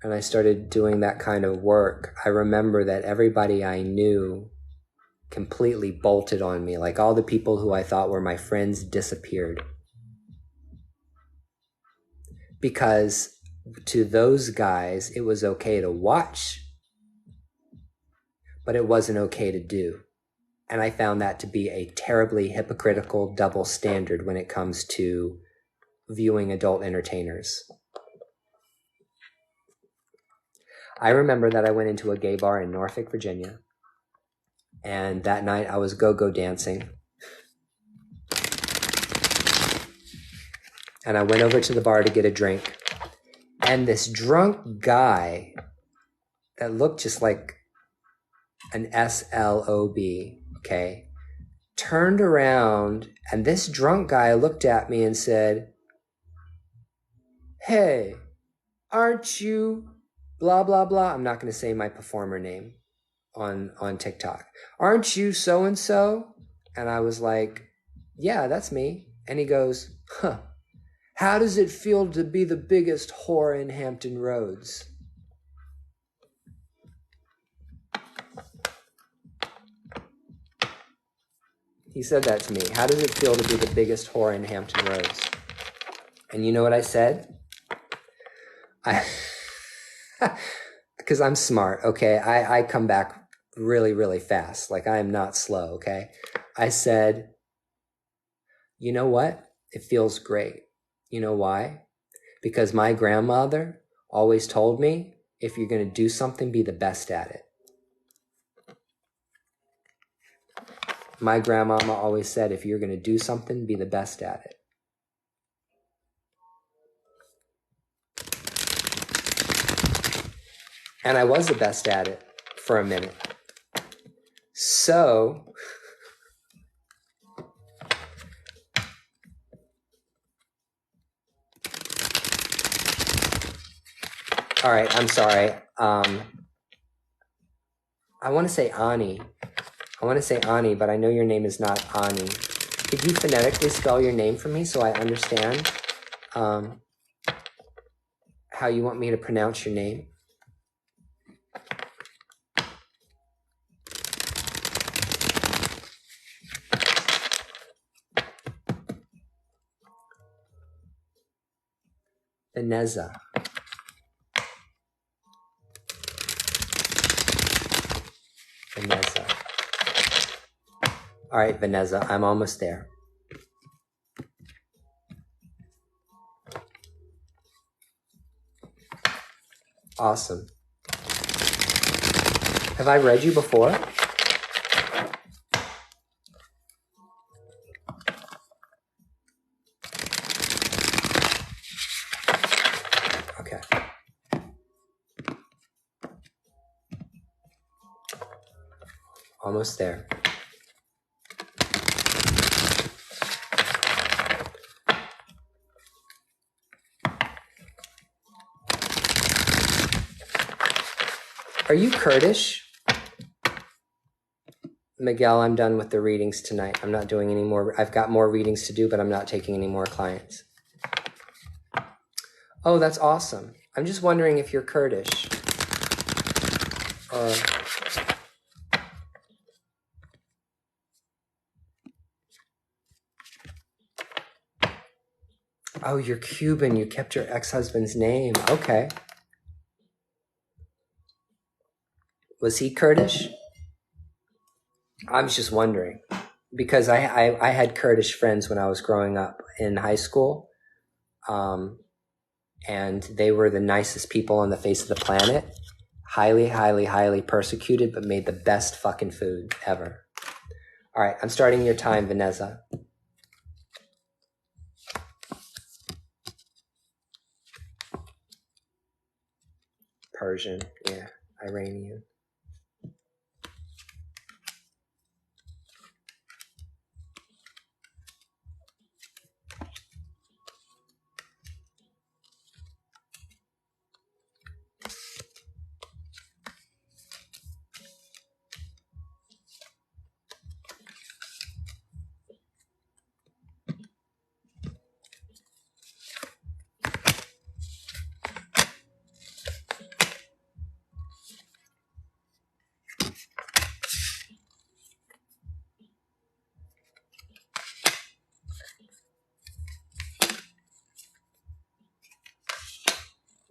and I started doing that kind of work, I remember that everybody I knew completely bolted on me. Like all the people who I thought were my friends disappeared. Because to those guys, it was okay to watch, but it wasn't okay to do. And I found that to be a terribly hypocritical double standard when it comes to viewing adult entertainers. I remember that I went into a gay bar in Norfolk, Virginia, and that night I was go-go dancing. And I went over to the bar to get a drink, and this drunk guy that looked just like an SLOB, okay, turned around, and this drunk guy looked at me and said, "Hey, aren't you blah, blah, blah?" I'm not going to say my performer name on TikTok. "Aren't you so-and-so?" And I was like, "Yeah, that's me." And he goes, "Huh, how does it feel to be the biggest whore in Hampton Roads?" He said that to me. How does it feel to be the biggest whore in Hampton Roads? And you know what I said? Because I'm smart, okay? I come back really, really fast. Like I am not slow, okay? I said, "You know what? It feels great. You know why? because my grandmother always told me, if you're going to do something, be the best at it. My grandmama always said, if you're going to do something, be the best at it. And I was the best at it for a minute. So, all right, I'm sorry. I want to say Ani. But I know your name is not Ani. Could you phonetically spell your name for me so I understand how you want me to pronounce your name? Vanessa. Vanessa. All right, Vanessa, I'm almost there. Awesome. Have I read you before? Okay. Almost there. Are you Kurdish? Miguel, I'm done with the readings tonight. I'm not doing any more. I've got more readings to do, but I'm not taking any more clients. Oh, that's awesome. I'm just wondering if you're Kurdish. Oh, you're Cuban. You kept your ex-husband's name. Okay. Was he Kurdish? I was just wondering because I had Kurdish friends when I was growing up in high school, and they were the nicest people on the face of the planet. Highly, highly, highly persecuted, but made the best fucking food ever. All right, I'm starting your time, Vanessa. Persian, yeah, Iranian.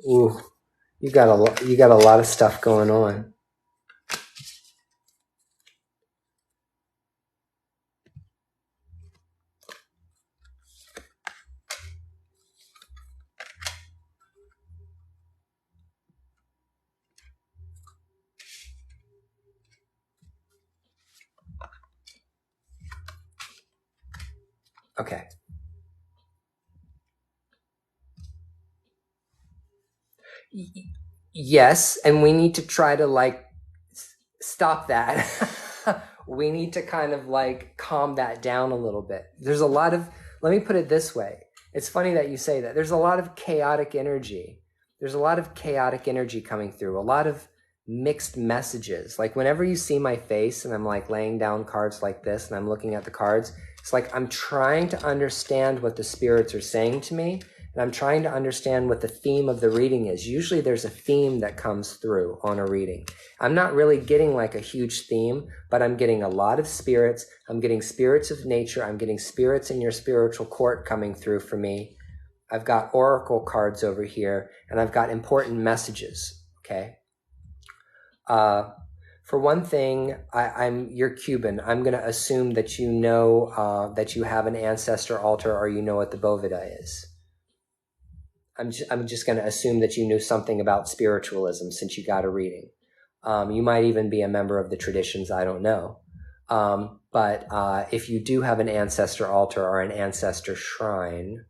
Ooh, you got a lot of stuff going on. Okay. Yes, and we need to try to stop that. We need to kind of calm that down a little bit. There's a lot of, let me put it this way. It's funny that you say that. There's a lot of chaotic energy. There's a lot of chaotic energy coming through, a lot of mixed messages. Like whenever you see my face and I'm laying down cards like this and I'm looking at the cards, it's like I'm trying to understand what the spirits are saying to me. And I'm trying to understand what the theme of the reading is. Usually there's a theme that comes through on a reading. I'm not really getting a huge theme, but I'm getting a lot of spirits. I'm getting spirits of nature. I'm getting spirits in your spiritual court coming through for me. I've got oracle cards over here, and I've got important messages, okay? For one thing, you're Cuban. I'm going to assume that you know that you have an ancestor altar or you know what the Bovida is. I'm just going to assume that you knew something about spiritualism since you got a reading. You might even be a member of the traditions. I don't know. But if you do have an ancestor altar or an ancestor shrine,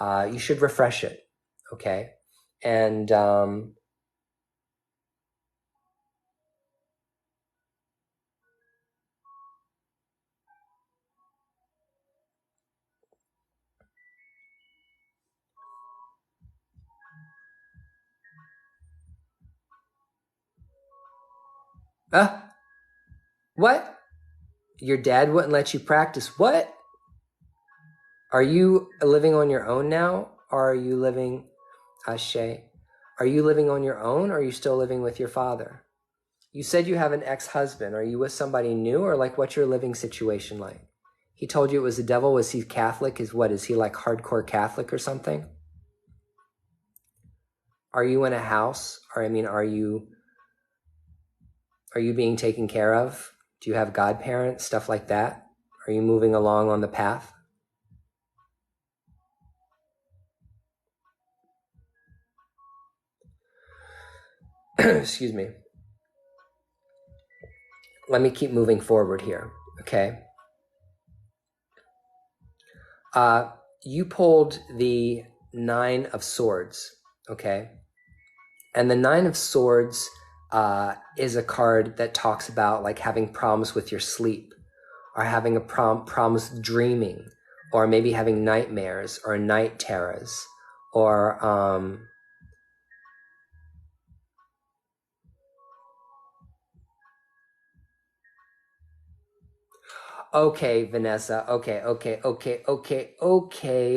you should refresh it. Okay. And, what? Your dad wouldn't let you practice what? Are you living on your own now? Or are you living, Ashe, are you living on your own or are you still living with your father? You said you have an ex-husband. Are you with somebody new or like what's your living situation like? He told you it was the devil. Was he Catholic? Is he like hardcore Catholic or something? Are you in a house? Or are you being taken care of? Do you have godparents, stuff like that? Are you moving along on the path? Excuse me. Let me keep moving forward here, okay? You pulled the 9 of Swords, okay? And the 9 of Swords is a card that talks about like having problems with your sleep or having a problems dreaming or maybe having nightmares or night terrors or okay, Vanessa. Okay.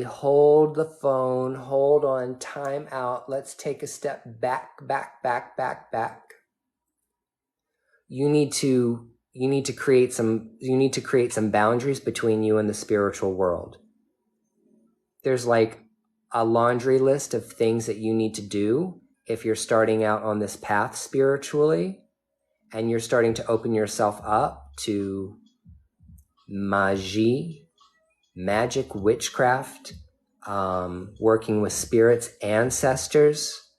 Hold the phone. Hold on. Time out. Let's take a step back. You need to create some boundaries between you and the spiritual world. There's like a laundry list of things that you need to do if you're starting out on this path spiritually and you're starting to open yourself up to magic, witchcraft, working with spirits, ancestors.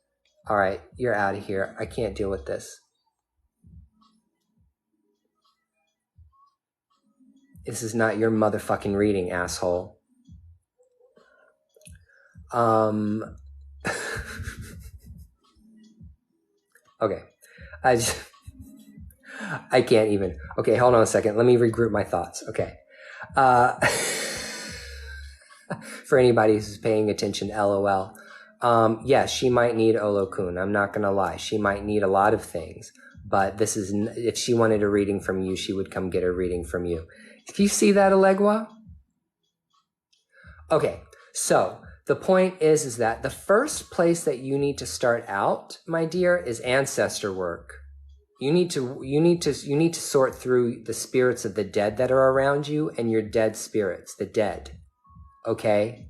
All right, you're out of here. I can't deal with this. This is not your motherfucking reading, asshole. Okay. I can't even. Okay, hold on a second. Let me regroup my thoughts. Okay. For anybody who's paying attention, LOL. Yeah, she might need Olokun. I'm not going to lie. She might need a lot of things. But this is, if she wanted a reading from you, she would come get a reading from you. Do you see that, Alegua? Okay, so the point is that the first place that you need to start out, my dear, is ancestor work. You need to sort through the spirits of the dead that are around you and your dead spirits, the dead. Okay?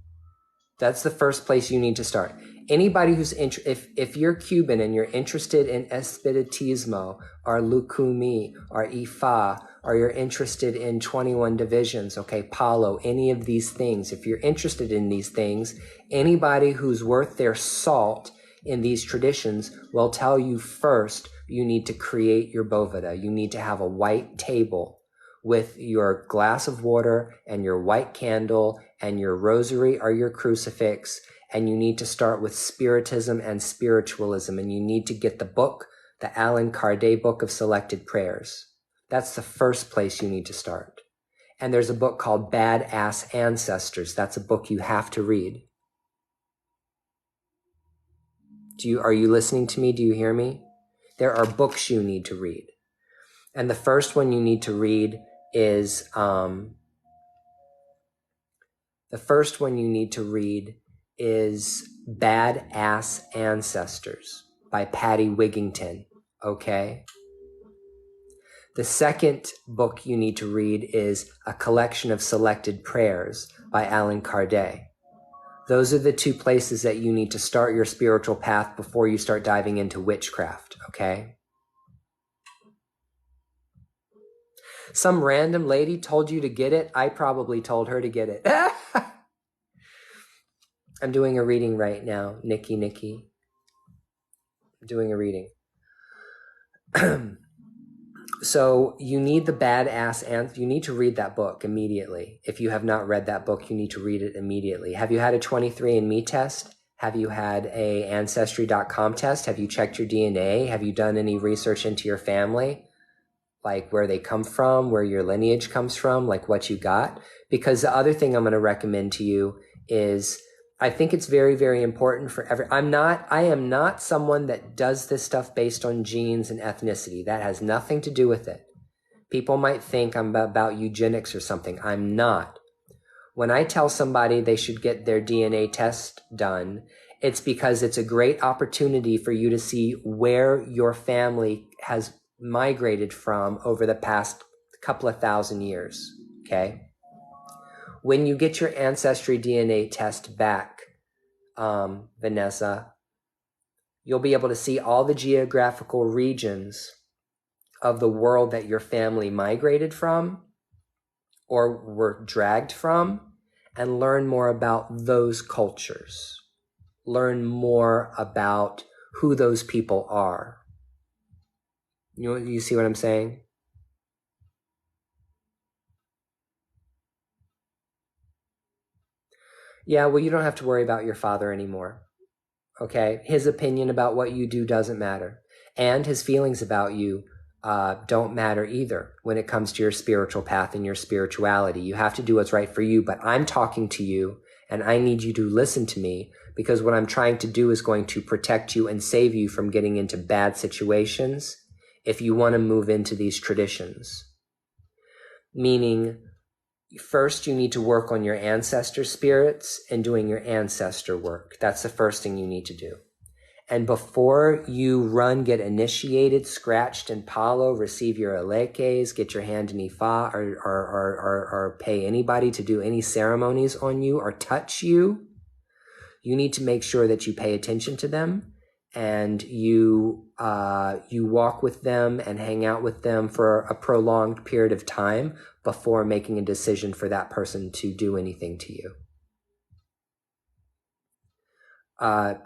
That's the first place you need to start. Anybody who's if you're Cuban and you're interested in Espiritismo or Lukumi or Ifa, or you're interested in 21 divisions, okay, Palo, any of these things, if you're interested in these things, anybody who's worth their salt in these traditions will tell you first you need to create your Boveda. You need to have a white table with your glass of water and your white candle and your rosary or your crucifix. And you need to start with spiritism and spiritualism. And you need to get the book, the Alan Kardec book of selected prayers. That's the first place you need to start. And there's a book called Badass Ancestors. That's a book you have to read. Are you listening to me? Do you hear me? There are books you need to read. And the first one you need to read is, Badass Ancestors by Patty Wigington. Okay? The second book you need to read is A Collection of Selected Prayers by Allan Kardec. Those are the two places that you need to start your spiritual path before you start diving into witchcraft, okay? Some random lady told you to get it. I probably told her to get it. I'm doing a reading right now. Nikki. I'm doing a reading. So you need the badass, and you need to read that book immediately. If you have not read that book, you need to read it immediately. Have you had a 23andMe test? Have you had a Ancestry.com test? Have you checked your DNA? Have you done any research into your family? Like where they come from, where your lineage comes from, like what you got? Because the other thing I'm going to recommend to you is I think it's very, very important for I am not someone that does this stuff based on genes and ethnicity. That has nothing to do with it. People might think I'm about eugenics or something. I'm not. When I tell somebody they should get their DNA test done, it's because it's a great opportunity for you to see where your family has migrated from over the past couple of thousand years, okay? When you get your Ancestry DNA test back, Vanessa, you'll be able to see all the geographical regions of the world that your family migrated from or were dragged from, and learn more about those cultures. Learn more about who those people are. You see what I'm saying? Yeah, well, you don't have to worry about your father anymore. Okay? His opinion about what you do doesn't matter. And his feelings about you don't matter either when it comes to your spiritual path and your spirituality. You have to do what's right for you, but I'm talking to you and I need you to listen to me, because what I'm trying to do is going to protect you and save you from getting into bad situations if you want to move into these traditions. Meaning, first you need to work on your ancestor spirits and doing your ancestor work. That's the first thing you need to do. And before you get initiated, scratched in palo, receive your alekes, get your hand in ifa, or pay anybody to do any ceremonies on you or touch you, you need to make sure that you pay attention to them and you walk with them and hang out with them for a prolonged period of time before making a decision for that person to do anything to you.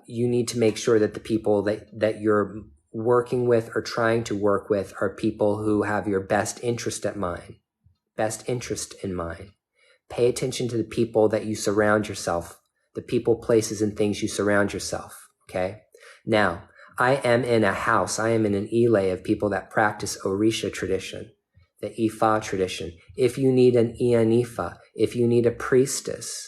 You need to make sure that the people that you're working with or trying to work with are people who have your best interest in mind. Pay attention to the people that you surround yourself, the people, places, and things you surround yourself, okay? Now, I am in an Ile of people that practice Orisha tradition, the Ifa tradition. If you need an Ianifa, if you need a priestess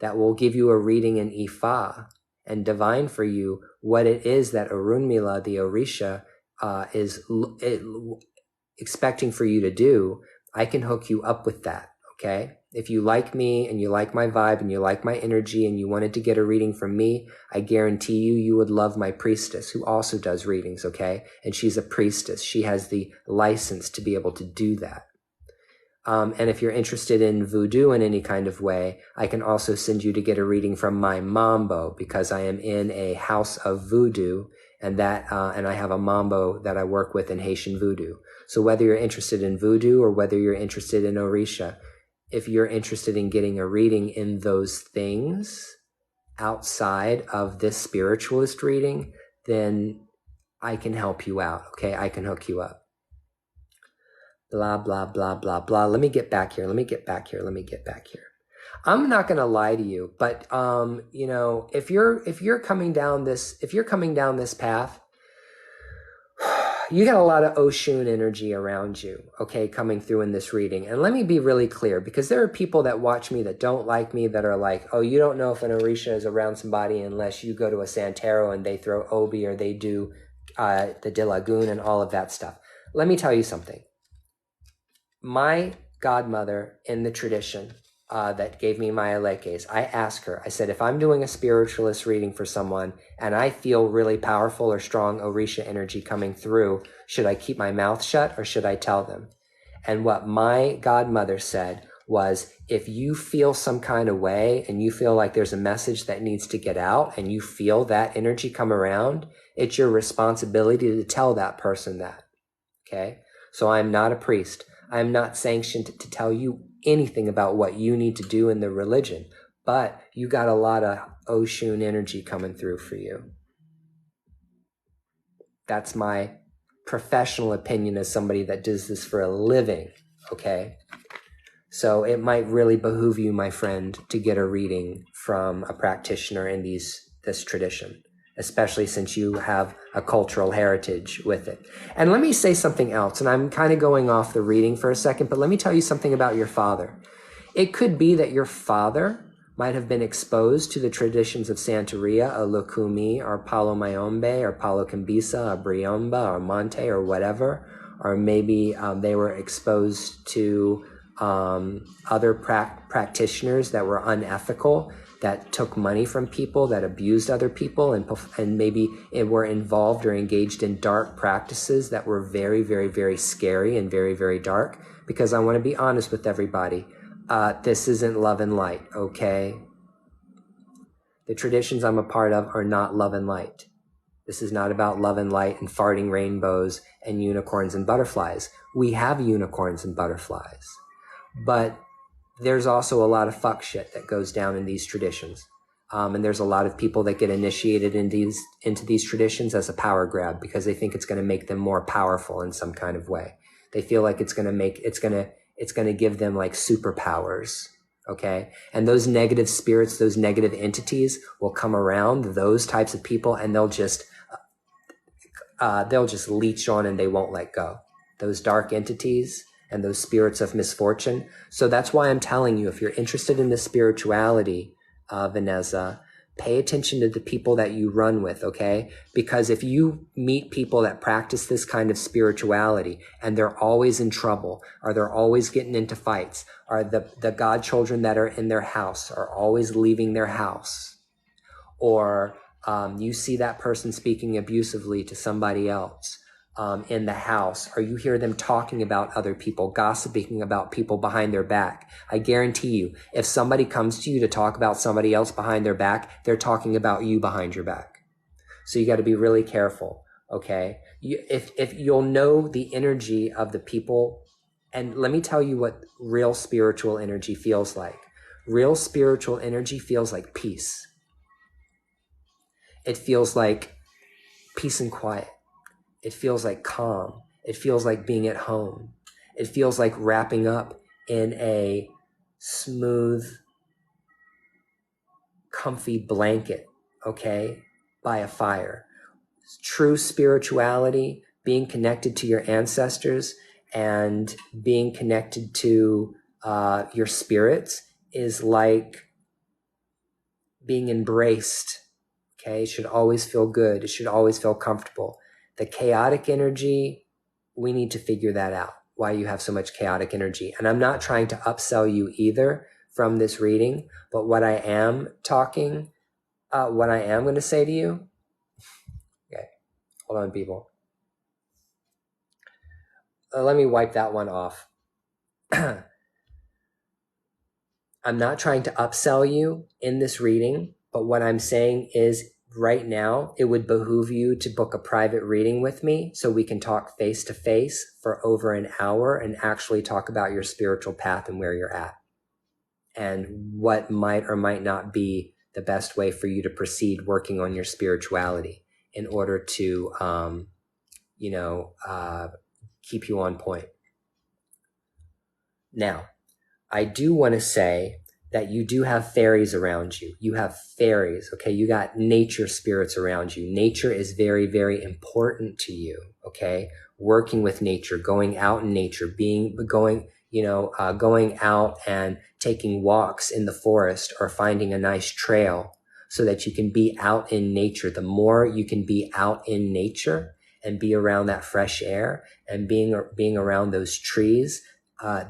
that will give you a reading in Ifa and divine for you what it is that Orunmila, the Orisha, is expecting for you to do, I can hook you up with that, okay? If you like me and you like my vibe and you like my energy and you wanted to get a reading from me, I guarantee you would love my priestess, who also does readings, okay? And she's a priestess. She has the license to be able to do that. And if you're interested in voodoo in any kind of way, I can also send you to get a reading from my mambo, because I am in a house of voodoo, and I have a mambo that I work with in Haitian voodoo. So whether you're interested in voodoo or whether you're interested in Orisha, if you're interested in getting a reading in those things outside of this spiritualist reading, then I can help you out, okay? I can hook you up. Blah, blah, blah, blah, blah. Let me get back here. I'm not going to lie to you, but, if you're coming down this path, you got a lot of Oshun energy around you, okay, coming through in this reading. And let me be really clear, because there are people that watch me that don't like me, that are like, oh, you don't know if an Orisha is around somebody unless you go to a Santero and they throw Obi or they do the Dilagoon and all of that stuff. Let me tell you something. My godmother in the tradition that gave me my alekes, I asked her, I said, if I'm doing a spiritualist reading for someone and I feel really powerful or strong Orisha energy coming through, should I keep my mouth shut or should I tell them? And what my godmother said was, if you feel some kind of way and you feel like there's a message that needs to get out and you feel that energy come around, it's your responsibility to tell that person that, okay? So I'm not a priest. I'm not sanctioned to tell you anything about what you need to do in the religion, but you got a lot of Oshun energy coming through for you. That's my professional opinion as somebody that does this for a living, okay? So it might really behoove you, my friend, to get a reading from a practitioner in this tradition, especially since you have a cultural heritage with it. And let me say something else, and I'm kind of going off the reading for a second, but let me tell you something about your father. It could be that your father might have been exposed to the traditions of Santeria, or Lukumi, or Palo Mayombe, or Palo Kambisa, or Briomba, or Monte, or whatever. Or maybe they were exposed to other practitioners that were unethical, that took money from people, that abused other people, and maybe were involved or engaged in dark practices that were very, very, very scary and very, very dark. Because I want to be honest with everybody. This isn't love and light, okay? The traditions I'm a part of are not love and light. This is not about love and light and farting rainbows and unicorns and butterflies. We have unicorns and butterflies. But there's also a lot of fuck shit that goes down in these traditions. And there's a lot of people that get initiated into these traditions as a power grab because they think it's going to make them more powerful in some kind of way. They feel like it's going to give them like superpowers. Okay. And those negative spirits, those negative entities will come around those types of people and they'll just leech on and they won't let go. Those dark entities and those spirits of misfortune. So that's why I'm telling you, if you're interested in the spirituality, Vanessa, pay attention to the people that you run with, okay? Because if you meet people that practice this kind of spirituality and they're always in trouble, or they're always getting into fights, or the godchildren that are in their house are always leaving their house, or you see that person speaking abusively to somebody else in the house, or you hear them talking about other people, gossiping about people behind their back. I guarantee you, if somebody comes to you to talk about somebody else behind their back, they're talking about you behind your back. So you got to be really careful, okay? If you'll know the energy of the people, and let me tell you what real spiritual energy feels like. Real spiritual energy feels like peace. It feels like peace and quiet. It feels like calm. It feels like being at home. It feels like wrapping up in a smooth, comfy blanket, okay, by a fire. True spirituality, being connected to your ancestors and being connected to your spirits is like being embraced, okay? It should always feel good. It should always feel comfortable. The chaotic energy, we need to figure that out, why you have so much chaotic energy. And I'm not trying to upsell you either from this reading, but what I am going to say to you, okay, hold on, people. Let me wipe that one off. I'm not trying to upsell you in this reading, but what I'm saying is right now, it would behoove you to book a private reading with me so we can talk face to face for over an hour and actually talk about your spiritual path and where you're at and what might or might not be the best way for you to proceed working on your spirituality in order to, keep you on point. Now, I do want to say that you do have fairies around you. You have fairies, okay? You got nature spirits around you. Nature is very, very important to you, okay? Working with nature, going out in nature, going out and taking walks in the forest or finding a nice trail so that you can be out in nature. The more you can be out in nature and be around that fresh air and being around those trees,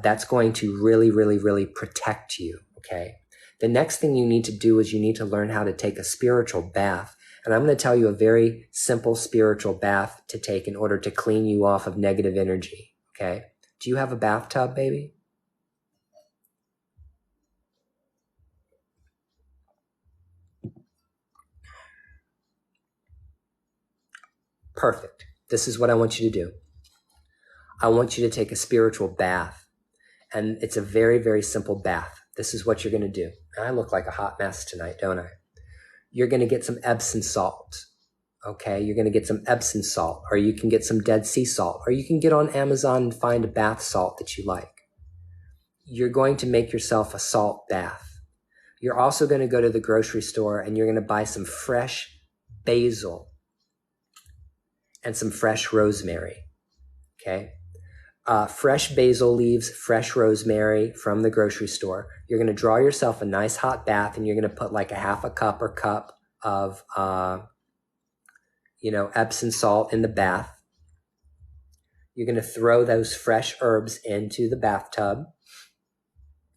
that's going to really, really, really protect you. Okay. The next thing you need to do is you need to learn how to take a spiritual bath. And I'm going to tell you a very simple spiritual bath to take in order to clean you off of negative energy. Okay. Do you have a bathtub, baby? Perfect. This is what I want you to do. I want you to take a spiritual bath. And it's a very, very simple bath. this is what you're going to do. And I look like a hot mess tonight, don't I? You're going to get some Epsom salt. Okay, you're going to get some Epsom salt, or you can get some Dead Sea salt, or you can get on Amazon and find a bath salt that you like. You're going to make yourself a salt bath. You're also going to go to the grocery store and you're going to buy some fresh basil and some fresh rosemary. Okay, fresh basil leaves, fresh rosemary from the grocery store. You're going to draw yourself a nice hot bath, and you're going to put like a half a cup or cup of Epsom salt in the bath. You're going to throw those fresh herbs into the bathtub.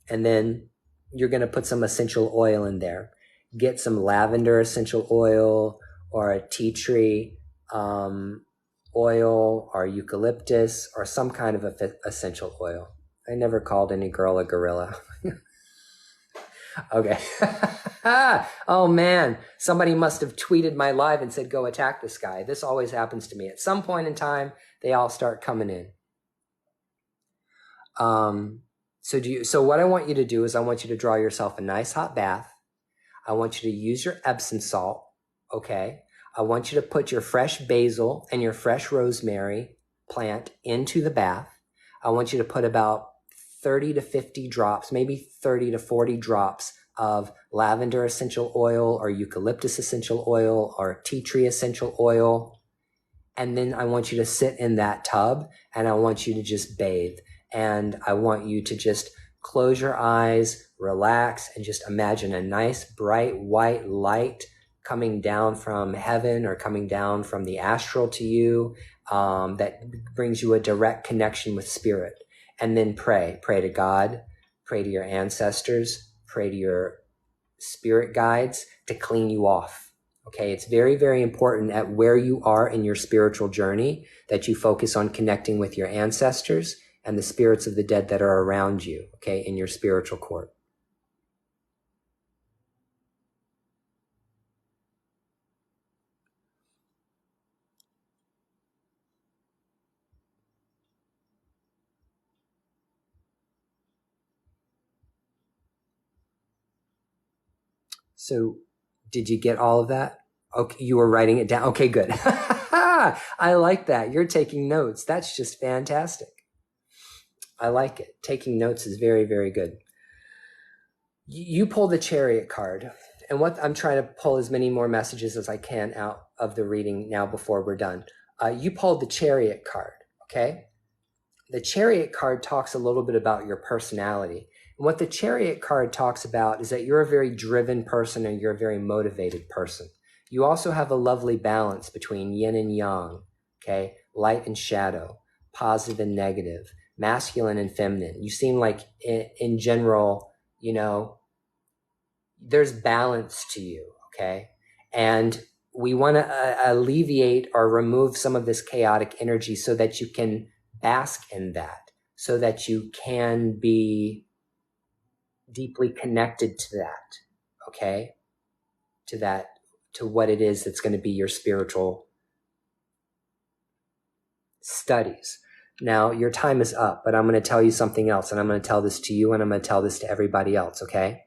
And then you're going to put some essential oil in there. Get some lavender essential oil or a tea tree oil or eucalyptus or some kind of essential oil. I never called any girl a gorilla. Okay. Oh man, somebody must have tweeted my live and said, go attack this guy. This always happens to me. At some point in time, they all start coming in. So what I want you to do is I want you to draw yourself a nice hot bath. I want you to use your Epsom salt. Okay. I want you to put your fresh basil and your fresh rosemary plant into the bath. I want you to put about 30 to 50 drops, maybe 30 to 40 drops of lavender essential oil or eucalyptus essential oil or tea tree essential oil. And then I want you to sit in that tub and I want you to just bathe. And I want you to just close your eyes, relax, and just imagine a nice bright white light coming down from heaven or coming down from the astral to you, that brings you a direct connection with spirit. And then pray to God, pray to your ancestors, pray to your spirit guides to clean you off. Okay. It's very, very important at where you are in your spiritual journey that you focus on connecting with your ancestors and the spirits of the dead that are around you. Okay. In your spiritual court. So did you get all of that? Okay, you were writing it down. Okay, good. I like that. You're taking notes. That's just fantastic. I like it. Taking notes is very, very good. You pull the Chariot card. And what I'm trying to pull as many more messages as I can out of the reading now before we're done. You pulled the Chariot card, okay? The Chariot card talks a little bit about your personality. And what the Chariot card talks about is that you're a very driven person and you're a very motivated person. You also have a lovely balance between yin and yang, okay? Light and shadow, positive and negative, masculine and feminine. You seem like in general, there's balance to you, okay? And we want to alleviate or remove some of this chaotic energy so that you can bask in that, so that you can be deeply connected to that, okay? To what it is that's going to be your spiritual studies. Now, your time is up, but I'm going to tell you something else, and I'm going to tell this to you, and I'm going to tell this to everybody else, okay?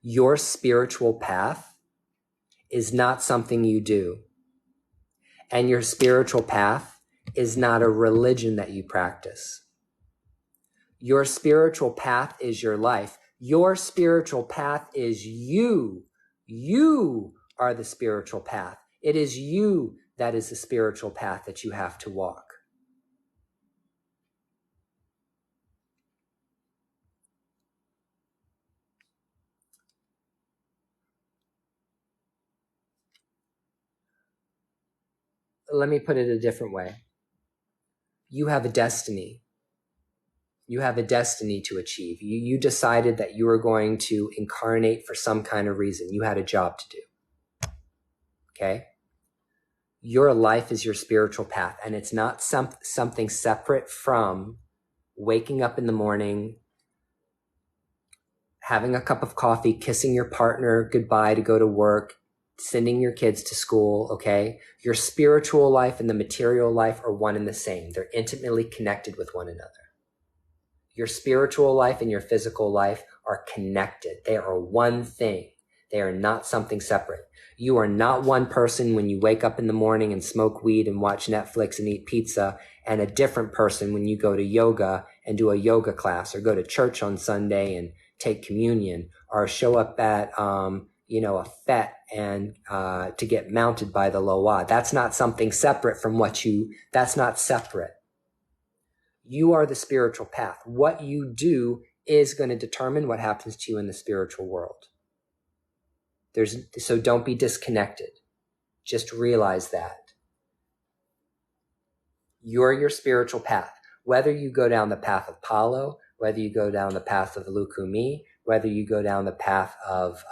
Your spiritual path is not something you do. And your spiritual path is not a religion that you practice. Your spiritual path is your life. Your spiritual path is you. You are the spiritual path. It is you that is the spiritual path that you have to walk. Let me put it a different way. You have a destiny. You have a destiny to achieve. You decided that you were going to incarnate for some kind of reason. You had a job to do. Okay? Your life is your spiritual path, and it's not something separate from waking up in the morning, having a cup of coffee, kissing your partner goodbye to go to work, sending your kids to school, okay? Your spiritual life and the material life are one and the same. They're intimately connected with one another. Your spiritual life and your physical life are connected. They are one thing. They are not something separate. You are not one person when you wake up in the morning and smoke weed and watch Netflix and eat pizza, and a different person when you go to yoga and do a yoga class, or go to church on Sunday and take communion, or show up at, a fete and to get mounted by the loa. That's not something separate from that's not separate. You are the spiritual path. What you do is going to determine what happens to you in the spiritual world. So don't be disconnected. Just realize that. You're your spiritual path. Whether you go down the path of Palo, whether you go down the path of Lukumi, whether you go down the path of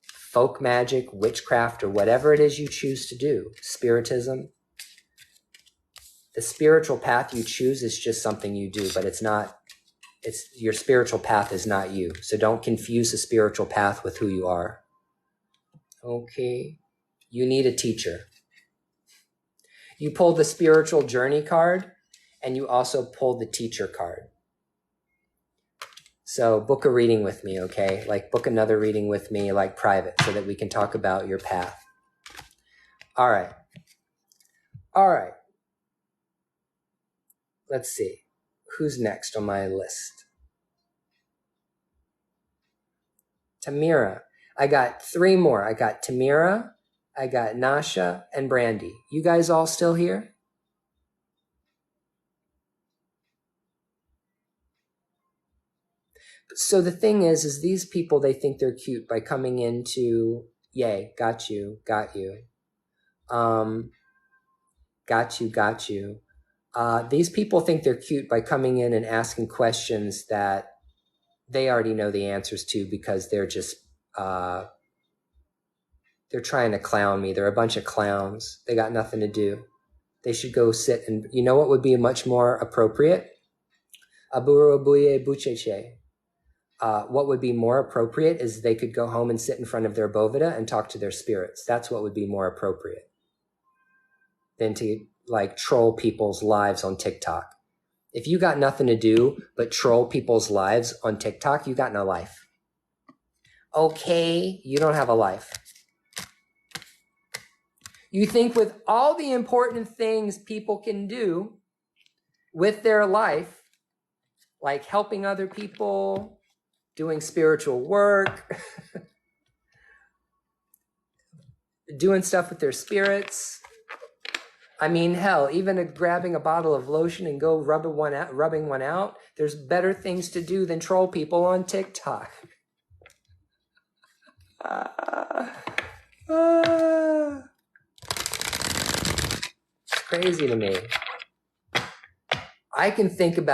folk magic, witchcraft, or whatever it is you choose to do, spiritism, the spiritual path you choose is just something you do, but your spiritual path is not you. So don't confuse the spiritual path with who you are. Okay. You need a teacher. You pulled the spiritual journey card, and you also pulled the teacher card. So book a reading with me, okay? Like book another reading with me, like private, so that we can talk about your path. All right. Let's see. Who's next on my list? Tamira. I got 3 more. I got Tamira, I got Nasha, and Brandy. You guys all still here? So the thing is these people, they think they're cute by coming into, yay, got you. Got you. These people think they're cute by coming in and asking questions that they already know the answers to, because they're just, they're trying to clown me. They're a bunch of clowns. They got nothing to do. They should go sit and, you know what would be much more appropriate? Aburo buye bucheche. What would be more appropriate is they could go home and sit in front of their Boveda and talk to their spirits. That's what would be more appropriate than to troll people's lives on TikTok. If you got nothing to do but troll people's lives on TikTok, you got no life. Okay, you don't have a life. You think with all the important things people can do with their life, like helping other people, doing spiritual work, doing stuff with their spirits. I mean, hell, even grabbing a bottle of lotion and go rubbing one out, there's better things to do than troll people on TikTok. It's crazy to me. I can think of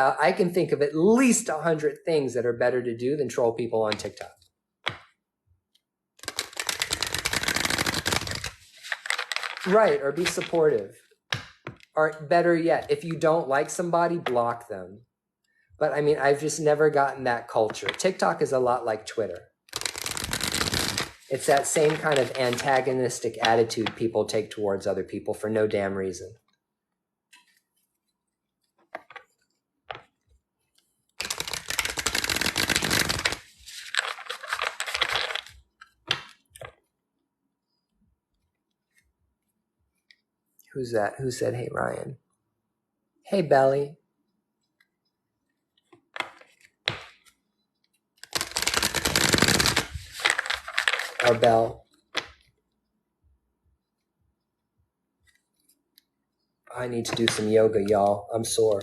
at least 100 things that are better to do than troll people on TikTok. Right, or be supportive. Or better yet, if you don't like somebody, block them. But I mean, I've just never gotten that culture. TikTok is a lot like Twitter. It's that same kind of antagonistic attitude people take towards other people for no damn reason. Who's that? Who said, hey, Ryan? Hey, Belly. Or Belle. I need to do some yoga, y'all. I'm sore.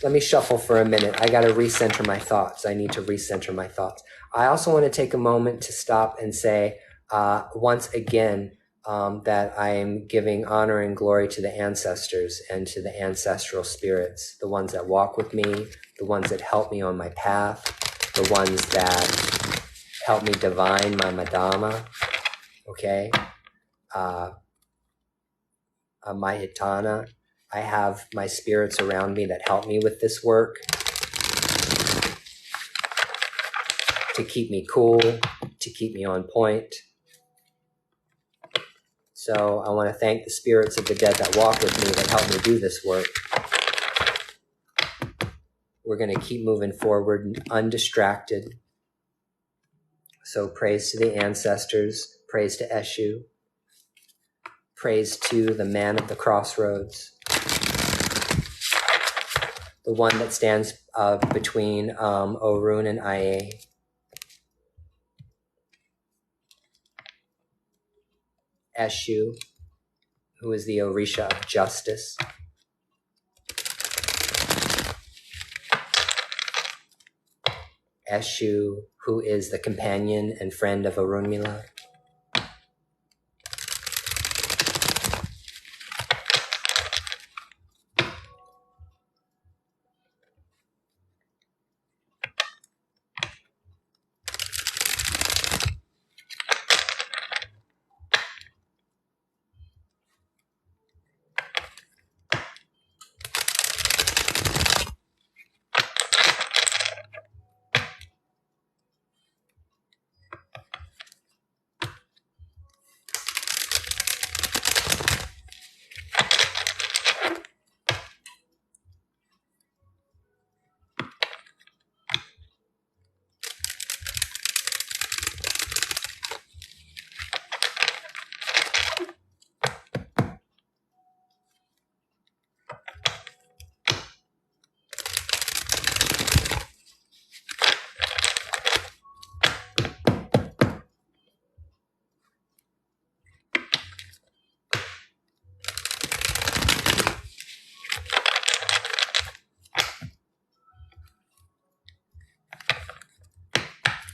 Let me shuffle for a minute. I got to recenter my thoughts. I need to recenter my thoughts. I also want to take a moment to stop and say, once again, that I am giving honor and glory to the ancestors and to the ancestral spirits, the ones that walk with me, the ones that help me on my path, the ones that help me divine my Madama, okay? My Hitana. I have my spirits around me that help me with this work, to keep me cool, to keep me on point. So I want to thank the spirits of the dead that walk with me, that help me do this work. We're going to keep moving forward undistracted. So praise to the ancestors, praise to Eshu, praise to the man of the crossroads, the one that stands between Orun and Aye. Eshu, who is the Orisha of justice. Eshu, who is the companion and friend of Orunmila.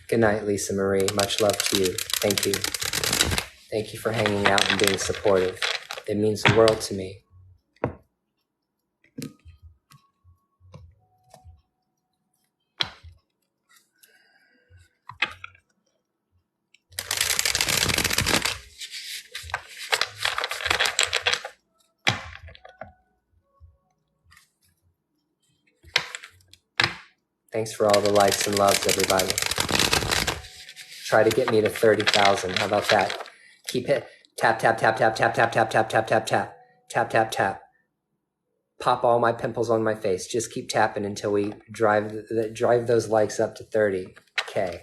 Good night, Lisa Marie. Much love to you. Thank you. Thank you for hanging out and being supportive. It means the world to me. Thanks for all the likes and loves, everybody. Try to get me to 30,000. How about that? Keep it. Tap, tap, tap, tap, tap, tap, tap, tap, tap, tap, tap. Tap, tap, tap. Pop all my pimples on my face. Just keep tapping until we drive those likes up to 30K.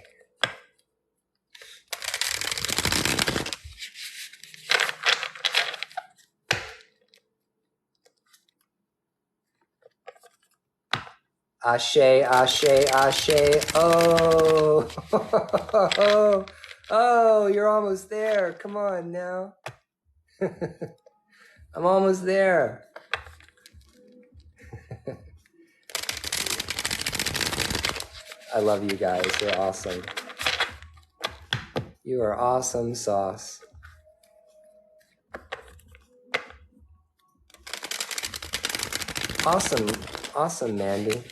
Ashe, ashe, ashe. Oh, oh, you're almost there. Come on now. I'm almost there. I love you guys. You're awesome. You are awesome sauce. Awesome. Awesome, Mandy.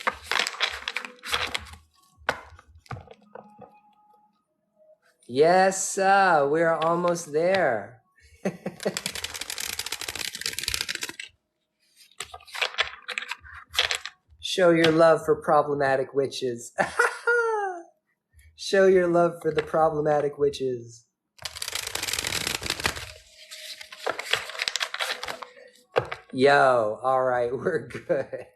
Yes, we're almost there. Show your love for problematic witches. Show your love for the problematic witches. Yo, all right, we're good.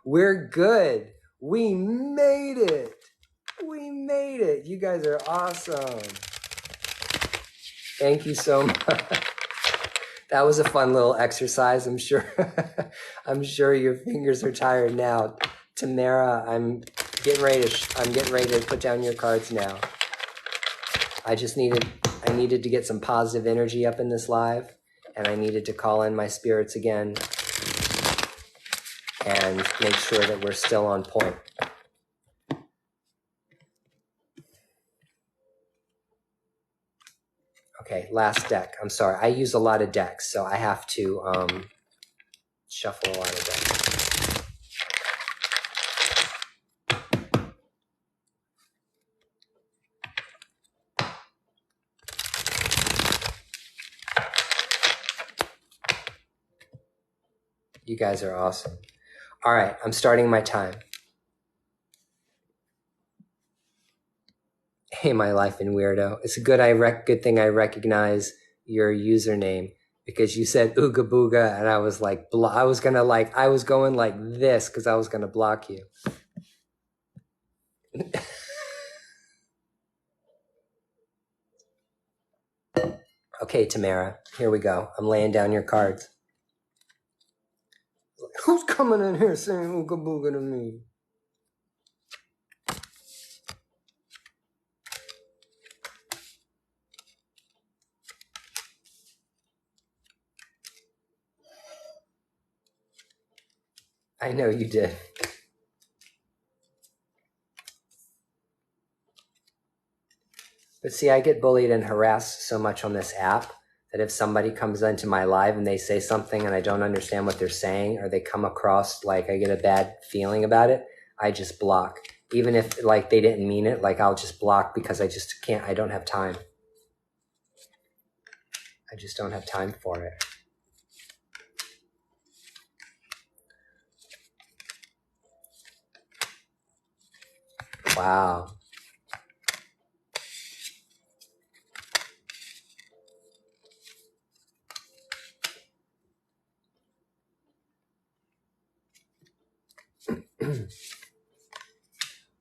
We're good. We made it. We made it. You guys are awesome. Thank you so much. That was a fun little exercise. I'm sure I'm sure your fingers are tired now. Tamara, I'm getting ready to put down your cards now. I needed to get some positive energy up in this live, and I needed to call in my spirits again and make sure that we're still on point. Okay, last deck. I'm sorry. I use a lot of decks, so I have to shuffle a lot of decks. You guys are awesome. All right, I'm starting my time. Hey, my life in weirdo. It's a good thing I recognize your username because you said ooga booga and I was like, I was going like this because I was gonna block you. Okay, Tamara, here we go. I'm laying down your cards. Who's coming in here saying ooga booga to me? I know you did. But see, I get bullied and harassed so much on this app that if somebody comes into my live and they say something and I don't understand what they're saying, or they come across like I get a bad feeling about it, I just block. Even if like they didn't mean it, like I'll just block because I just can't, I don't have time. I just don't have time for it. Wow.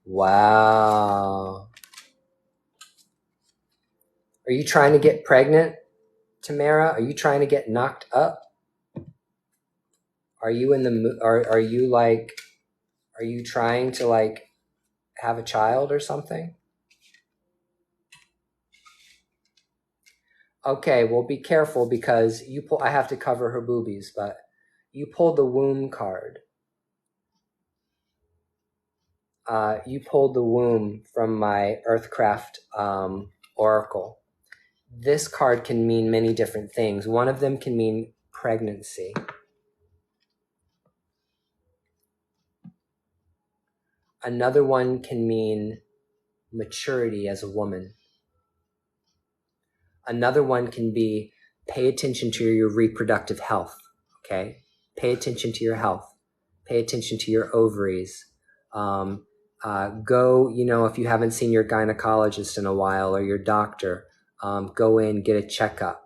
Wow. Are you trying to get pregnant, Tamara? Are you trying to get knocked up? Are you in the, are you like, are you trying to like have a child or something? Okay, well, be careful because you pull, I have to cover her boobies, but you pulled the womb card. You pulled the womb from my Earthcraft oracle. This card can mean many different things. One of them can mean pregnancy. Another one can mean maturity as a woman. Another one can be pay attention to your reproductive health, okay? Pay attention to your health. Pay attention to your ovaries. Go, if you haven't seen your gynecologist in a while or your doctor, go in, get a checkup,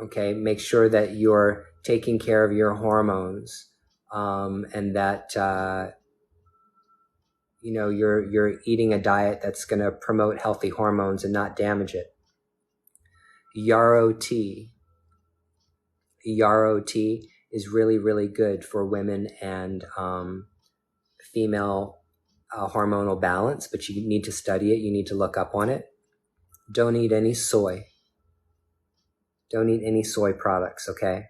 okay? Make sure that you're taking care of your hormones, and that, you're eating a diet that's going to promote healthy hormones and not damage it. Yarrow tea. Yarrow tea is really, really good for women and female hormonal balance, but you need to study it. You need to look up on it. Don't eat any soy. Don't eat any soy products, okay?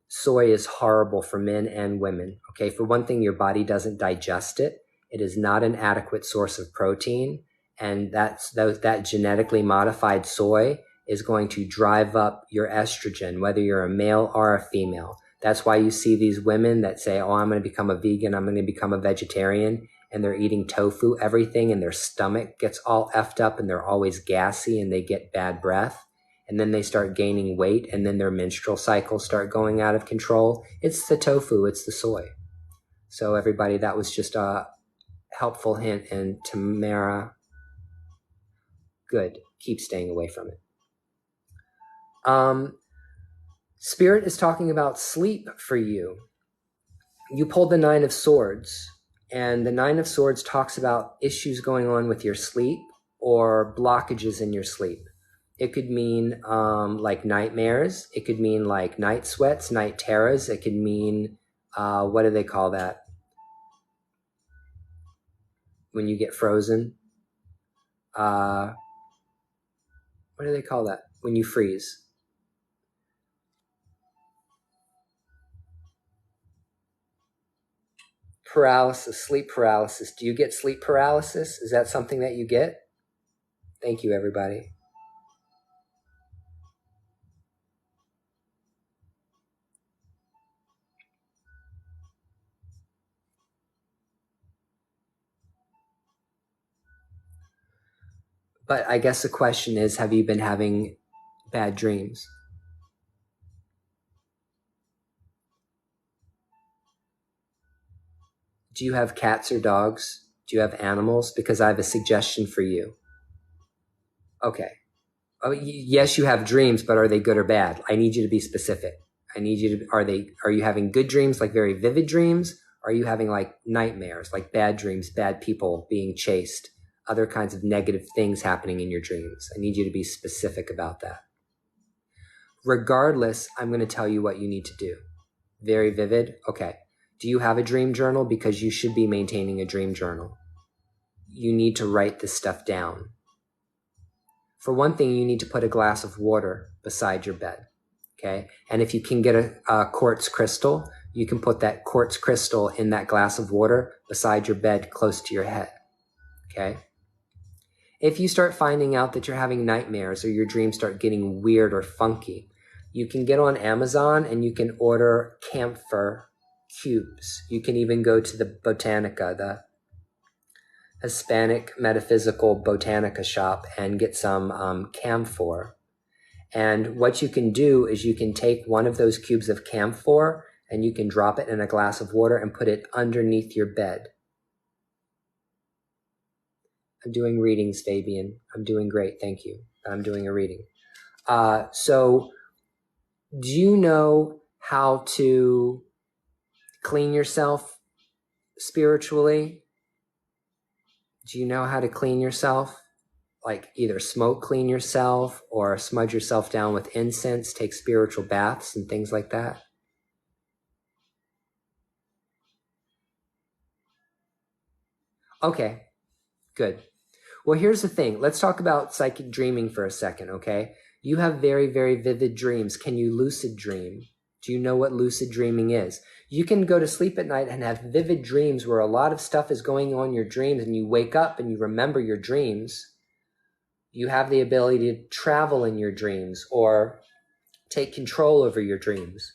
Soy is horrible for men and women, okay? For one thing, your body doesn't digest it. It is not an adequate source of protein, and that genetically modified soy is going to drive up your estrogen, whether you're a male or a female. That's why you see these women that say, oh, I'm going to become a vegan, I'm going to become a vegetarian, and they're eating tofu, everything, and their stomach gets all effed up, and they're always gassy, and they get bad breath, and then they start gaining weight, and then their menstrual cycles start going out of control. It's the tofu, it's the soy. So everybody, that was just a helpful hint, and Tamara, good. Keep staying away from it. Spirit is talking about sleep for you. You pulled the Nine of Swords, and the Nine of Swords talks about issues going on with your sleep or blockages in your sleep. It could mean like nightmares. It could mean like night sweats, night terrors. It could mean, what do they call that? When you get frozen? What do they call that? When you freeze? Paralysis, sleep paralysis. Do you get sleep paralysis? Is that something that you get? Thank you, everybody. But I guess the question is, have you been having bad dreams? Do you have cats or dogs Do you have animals? Because I have a suggestion for you. Okay. Oh, yes, you have dreams, but are they good or bad? I need you to be specific. I need you to, are you having good dreams, like very vivid dreams? Are you having like nightmares, like bad dreams, bad people being chased, other kinds of negative things happening in your dreams? I need you to be specific about that. Regardless, I'm going to tell you what you need to do. Very vivid. Okay. Do you have a dream journal? Because you should be maintaining a dream journal. You need to write this stuff down. For one thing, you need to put a glass of water beside your bed. Okay. And if you can get a quartz crystal, you can put that quartz crystal in that glass of water beside your bed close to your head. Okay. If you start finding out that you're having nightmares or your dreams start getting weird or funky, you can get on Amazon and you can order camphor cubes. You can even go to the Botanica, the Hispanic Metaphysical Botanica shop, and get some camphor. And what you can do is you can take one of those cubes of camphor and you can drop it in a glass of water and put it underneath your bed. I'm doing readings, Fabian. I'm doing great, thank you. I'm doing a reading. So do you know how to clean yourself spiritually? Do you know how to clean yourself? Like either smoke clean yourself or smudge yourself down with incense, take spiritual baths and things like that? Okay, good. Well, here's the thing. Let's talk about psychic dreaming for a second, okay? You have very, very vivid dreams. Can you lucid dream? Do you know what lucid dreaming is? You can go to sleep at night and have vivid dreams where a lot of stuff is going on in your dreams and you wake up and you remember your dreams. You have the ability to travel in your dreams or take control over your dreams.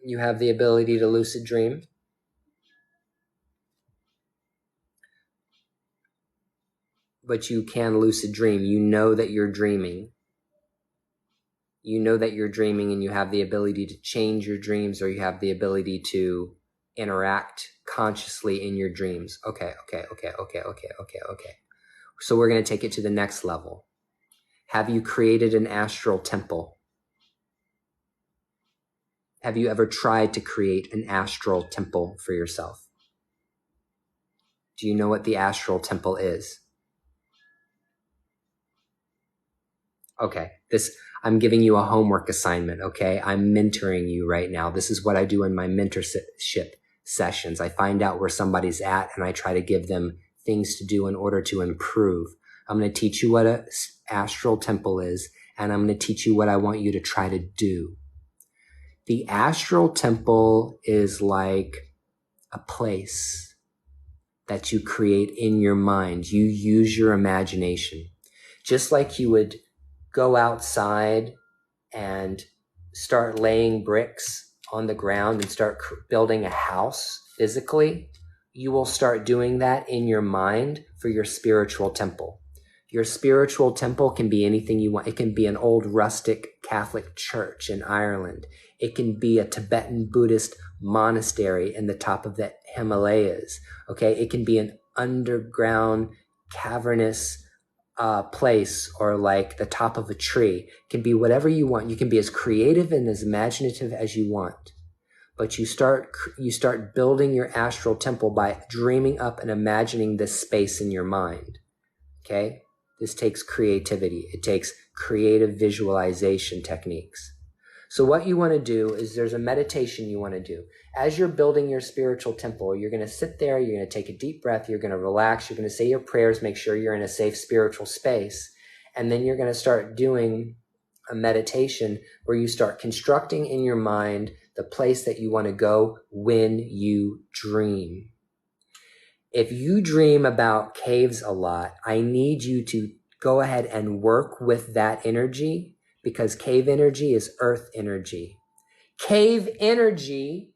You have the ability to lucid dream. But you can lucid dream. You know that you're dreaming. You know that you're dreaming and you have the ability to change your dreams, or you have the ability to interact consciously in your dreams. Okay. So we're going to take it to the next level. Have you created an astral temple? Have you ever tried to create an astral temple for yourself? Do you know what the astral temple is? Okay, I'm giving you a homework assignment, okay? I'm mentoring you right now. This is what I do in my mentorship sessions. I find out where somebody's at and I try to give them things to do in order to improve. I'm going to teach you what an astral temple is, and I'm going to teach you what I want you to try to do. The astral temple is like a place that you create in your mind. You use your imagination. Just like you would go outside and start laying bricks on the ground and start building a house physically, you will start doing that in your mind for your spiritual temple. Your spiritual temple can be anything you want. It can be an old rustic Catholic church in Ireland. It can be a Tibetan Buddhist monastery in the top of the Himalayas. Okay, it can be an underground cavernous place, or like the top of a tree. It can be whatever you want. You can be as creative and as imaginative as you want. But you start building your astral temple by dreaming up and imagining this space in your mind. Okay? This takes creativity. It takes creative visualization techniques. So what you want to do is there's a meditation you want to do. As you're building your spiritual temple, you're going to sit there, you're going to take a deep breath, you're going to relax, you're going to say your prayers, make sure you're in a safe spiritual space. And then you're going to start doing a meditation where you start constructing in your mind the place that you want to go when you dream. If you dream about caves a lot, I need you to go ahead and work with that energy, because cave energy is earth energy. Cave energy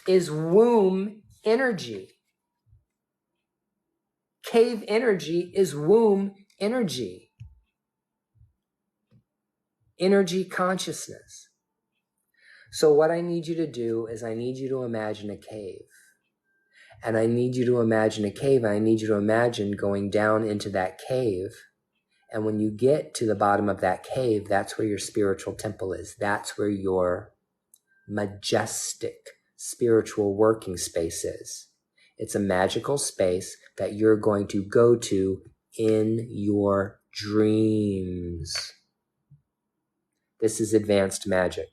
is womb energy. Cave energy is womb energy. Energy consciousness. So what I need you to do is I need you to imagine a cave. And I need you to imagine a cave. And I need you to imagine going down into that cave. And when you get to the bottom of that cave, that's where your spiritual temple is. That's where your majestic spiritual working space is. It's a magical space that you're going to go to in your dreams. This is advanced magic.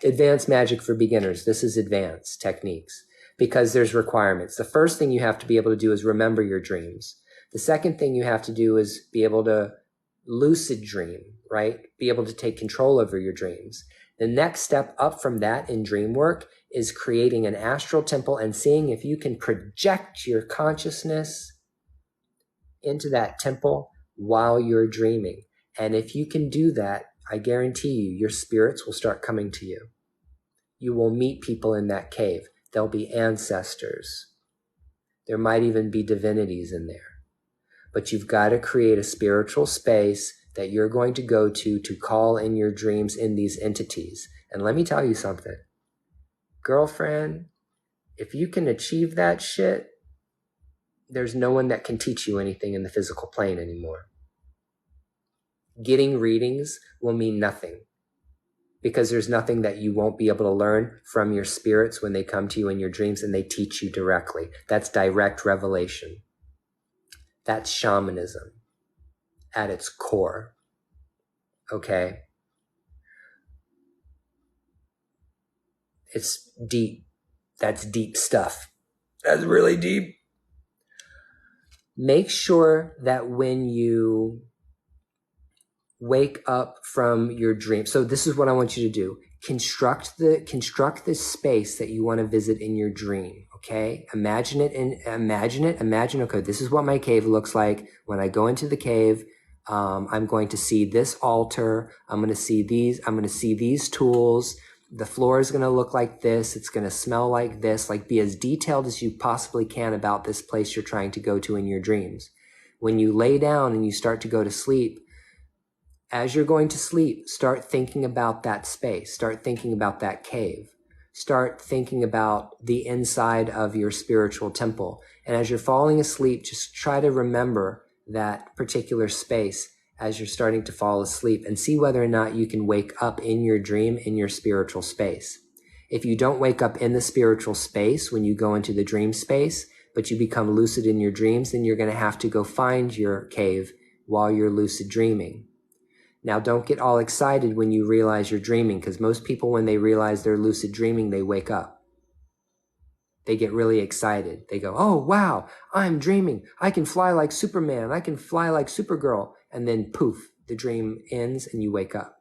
Advanced magic for beginners. This is advanced techniques because there's requirements. The first thing you have to be able to do is remember your dreams. The second thing you have to do is be able to lucid dream, right? Be able to take control over your dreams. The next step up from that in dream work is creating an astral temple and seeing if you can project your consciousness into that temple while you're dreaming. And if you can do that, I guarantee you, your spirits will start coming to you. You will meet people in that cave. There'll be ancestors. There might even be divinities in there. But you've got to create a spiritual space that you're going to go to call in your dreams in these entities. And let me tell you something. Girlfriend, if you can achieve that shit, there's no one that can teach you anything in the physical plane anymore. Getting readings will mean nothing because there's nothing that you won't be able to learn from your spirits when they come to you in your dreams and they teach you directly. That's direct revelation. That's shamanism at its core. Okay? It's deep. That's deep stuff. That's really deep. Make sure that when you wake up from your dream. So this is what I want you to do. Construct the space that you want to visit in your dream. Okay. Imagine, okay, this is what my cave looks like. When I go into the cave, I'm going to see this altar. I'm going to see these tools. The floor is going to look like this. It's going to smell like this. Like, be as detailed as you possibly can about this place you're trying to go to in your dreams. When you lay down and you start to go to sleep, as you're going to sleep, start thinking about that space. Start thinking about that cave. Start thinking about the inside of your spiritual temple. And as you're falling asleep, just try to remember that particular space as you're starting to fall asleep and see whether or not you can wake up in your dream in your spiritual space. If you don't wake up in the spiritual space when you go into the dream space, but you become lucid in your dreams, then you're going to have to go find your cave while you're lucid dreaming. Now, don't get all excited when you realize you're dreaming, because most people, when they realize they're lucid dreaming, they wake up. They get really excited. They go, oh, wow, I'm dreaming. I can fly like Superman. I can fly like Supergirl. And then poof, the dream ends and you wake up.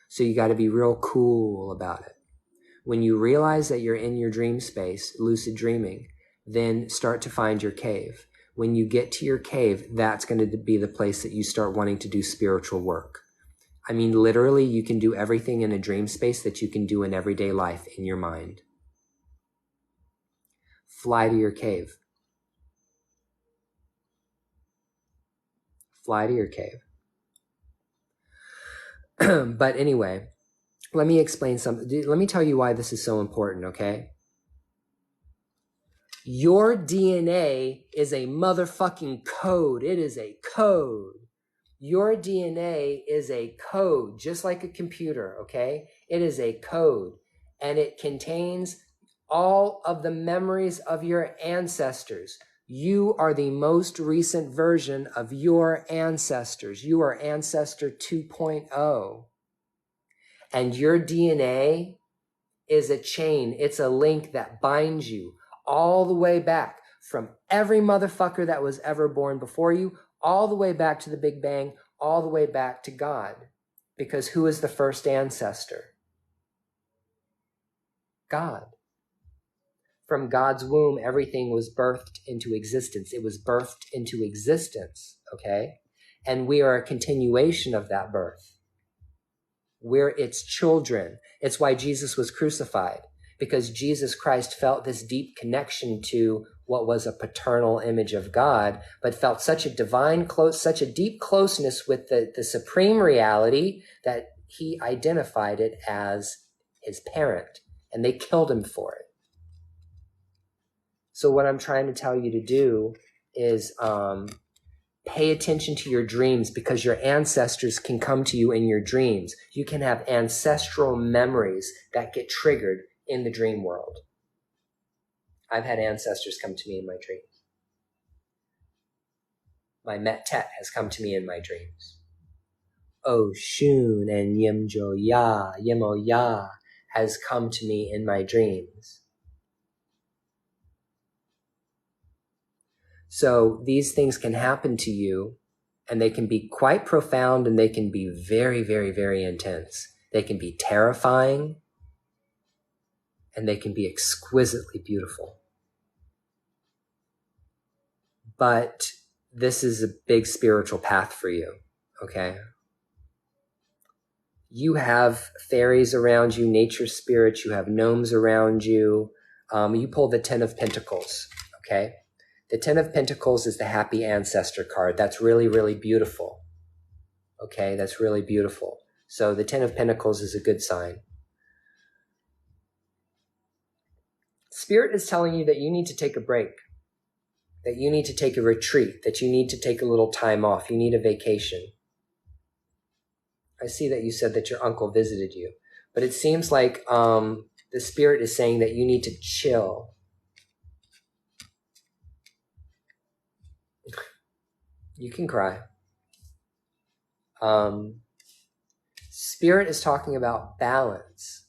So you got to be real cool about it. When you realize that you're in your dream space, lucid dreaming, then start to find your cave. When you get to your cave, that's going to be the place that you start wanting to do spiritual work. I mean, literally, you can do everything in a dream space that you can do in everyday life in your mind. Fly to your cave. Fly to your cave. But anyway, let me explain something. Let me tell you why this is so important, okay? Your DNA is a motherfucking code. It is a code. Your DNA is a code, just like a computer, okay? It is a code, and it contains all of the memories of your ancestors. You are the most recent version of your ancestors. You are Ancestor 2.0. And your DNA is a chain. It's a link that binds you all the way back from every motherfucker that was ever born before you, all the way back to the Big Bang, all the way back to God. Because who is the first ancestor? God. From God's womb, everything was birthed into existence. It was birthed into existence, okay? And we are a continuation of that birth. We're its children. It's why Jesus was crucified, because Jesus Christ felt this deep connection to what was a paternal image of God, but felt such a deep closeness with the supreme reality that he identified it as his parent, and they killed him for it. So what I'm trying to tell you to do is pay attention to your dreams, because your ancestors can come to you in your dreams. You can have ancestral memories that get triggered in the dream world. I've had ancestors come to me in my dreams. My Metet has come to me in my dreams. Oshun and Yemjo-ya, Yemo-ya has come to me in my dreams. So these things can happen to you, and they can be quite profound, and they can be very, very, very intense. They can be terrifying, and they can be exquisitely beautiful. But this is a big spiritual path for you, okay? You have fairies around you, nature spirits, you have gnomes around you. You pull the Ten of Pentacles, okay? The Ten of Pentacles is the happy ancestor card. That's really, really beautiful. Okay, that's really beautiful. So the Ten of Pentacles is a good sign. Spirit is telling you that you need to take a break, that you need to take a retreat, that you need to take a little time off. You need a vacation. I see that you said that your uncle visited you, but it seems like the Spirit is saying that you need to chill. You can cry. Spirit is talking about balance.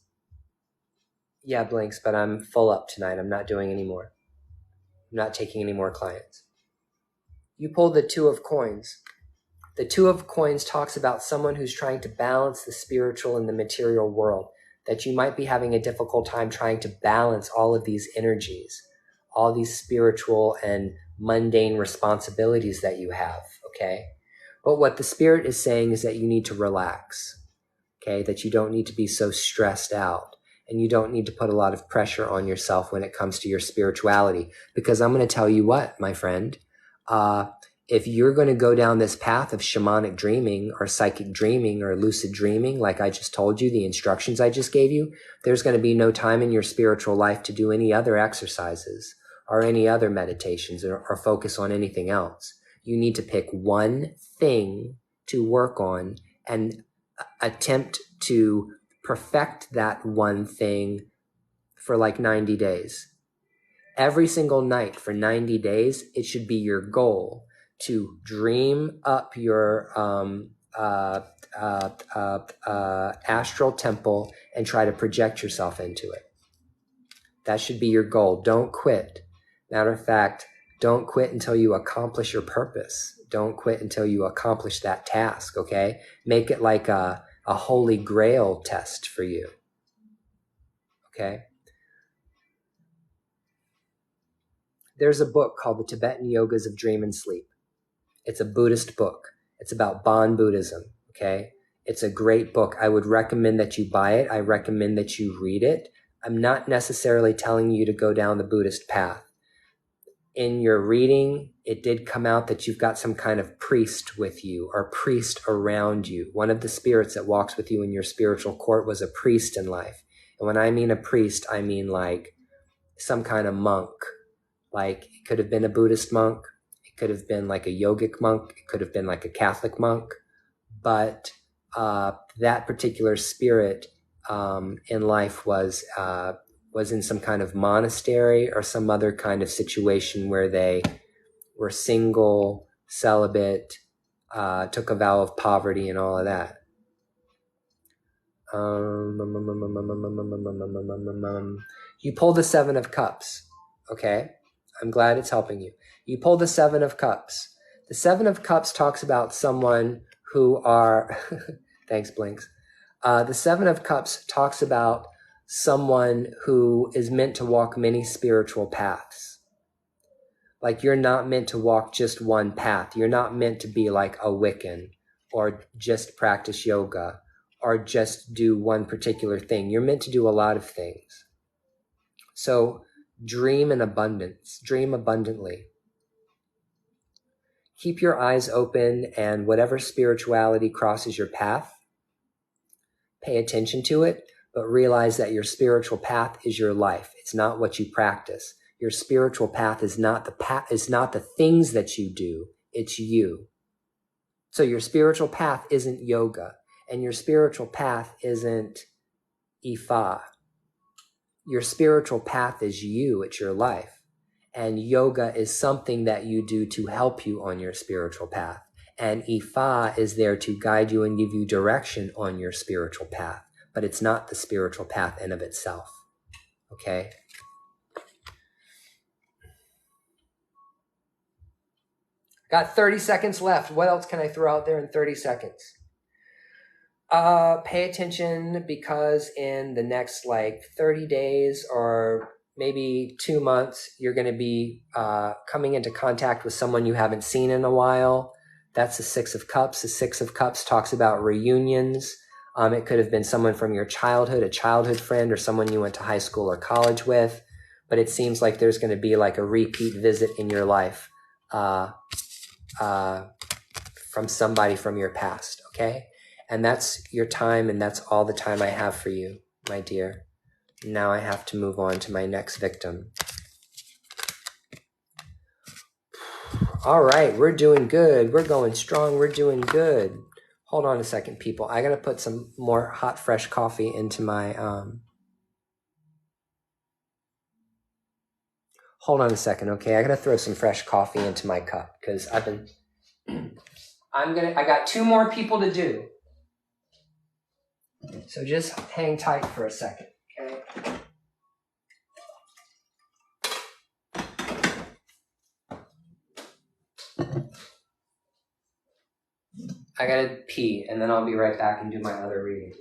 Yeah, Blinks, but I'm full up tonight. I'm not doing any more. I'm not taking any more clients. You pulled the Two of Coins. The Two of Coins talks about someone who's trying to balance the spiritual and the material world, that you might be having a difficult time trying to balance all of these energies, all these spiritual and mundane responsibilities that you have, okay? But what the Spirit is saying is that you need to relax, okay? That you don't need to be so stressed out, and you don't need to put a lot of pressure on yourself when it comes to your spirituality. Because I'm going to tell you what, my friend, if you're going to go down this path of shamanic dreaming or psychic dreaming or lucid dreaming, like I just told you, the instructions I just gave you, there's going to be no time in your spiritual life to do any other exercises or any other meditations or focus on anything else. You need to pick one thing to work on and attempt to perfect that one thing for like 90 days. Every single night for 90 days, it should be your goal to dream up your astral temple and try to project yourself into it. That should be your goal. Don't quit. Matter of fact, don't quit until you accomplish your purpose. Don't quit until you accomplish that task, okay? Make it like a holy grail test for you, okay? There's a book called The Tibetan Yogas of Dream and Sleep. It's a Buddhist book. It's about Bon Buddhism, okay? It's a great book. I would recommend that you buy it. I recommend that you read it. I'm not necessarily telling you to go down the Buddhist path. In your reading, it did come out that you've got some kind of priest with you or priest around you. One of the spirits that walks with you in your spiritual court was a priest in life. And when I mean a priest, I mean like some kind of monk. Like it could have been a Buddhist monk. It could have been like a yogic monk. It could have been like a Catholic monk. But that particular spirit in life was in some kind of monastery or some other kind of situation where they were single, celibate, took a vow of poverty and all of that. You pull the Seven of Cups, okay? I'm glad it's helping you. You pull the Seven of Cups. The Seven of Cups talks about someone who are, thanks Blinks. The Seven of Cups talks about someone who is meant to walk many spiritual paths. Like you're not meant to walk just one path. You're not meant to be like a Wiccan or just practice yoga or just do one particular thing. You're meant to do a lot of things. So dream in abundance, dream abundantly. Keep your eyes open, and whatever spirituality crosses your path, pay attention to it, but realize that your spiritual path is your life. It's not what you practice. Your spiritual path is not the things that you do. It's you. So your spiritual path isn't yoga, and your spiritual path isn't Ifa. Your spiritual path is you. It's your life. And yoga is something that you do to help you on your spiritual path. And Ifa is there to guide you and give you direction on your spiritual path. But it's not the spiritual path in of itself. Okay? Got 30 seconds left. What else can I throw out there in 30 seconds? Pay attention, because in the next 30 days or maybe 2 months, you're going to be coming into contact with someone you haven't seen in a while. That's the Six of Cups. The Six of Cups talks about reunions. It could have been someone from your childhood, a childhood friend, or someone you went to high school or college with. But it seems like there's going to be a repeat visit in your life from somebody from your past, okay? And that's your time, and that's all the time I have for you, my dear. Now I have to move on to my next victim. All right, we're doing good. We're going strong. We're doing good. Hold on a second, people. I got to put some more hot, fresh coffee into my... Hold on a second, okay? I got to throw some fresh coffee into my cup, because I've been... I got 2 more people to do. So just hang tight for a second, okay? I gotta pee, and then I'll be right back and do my other reading.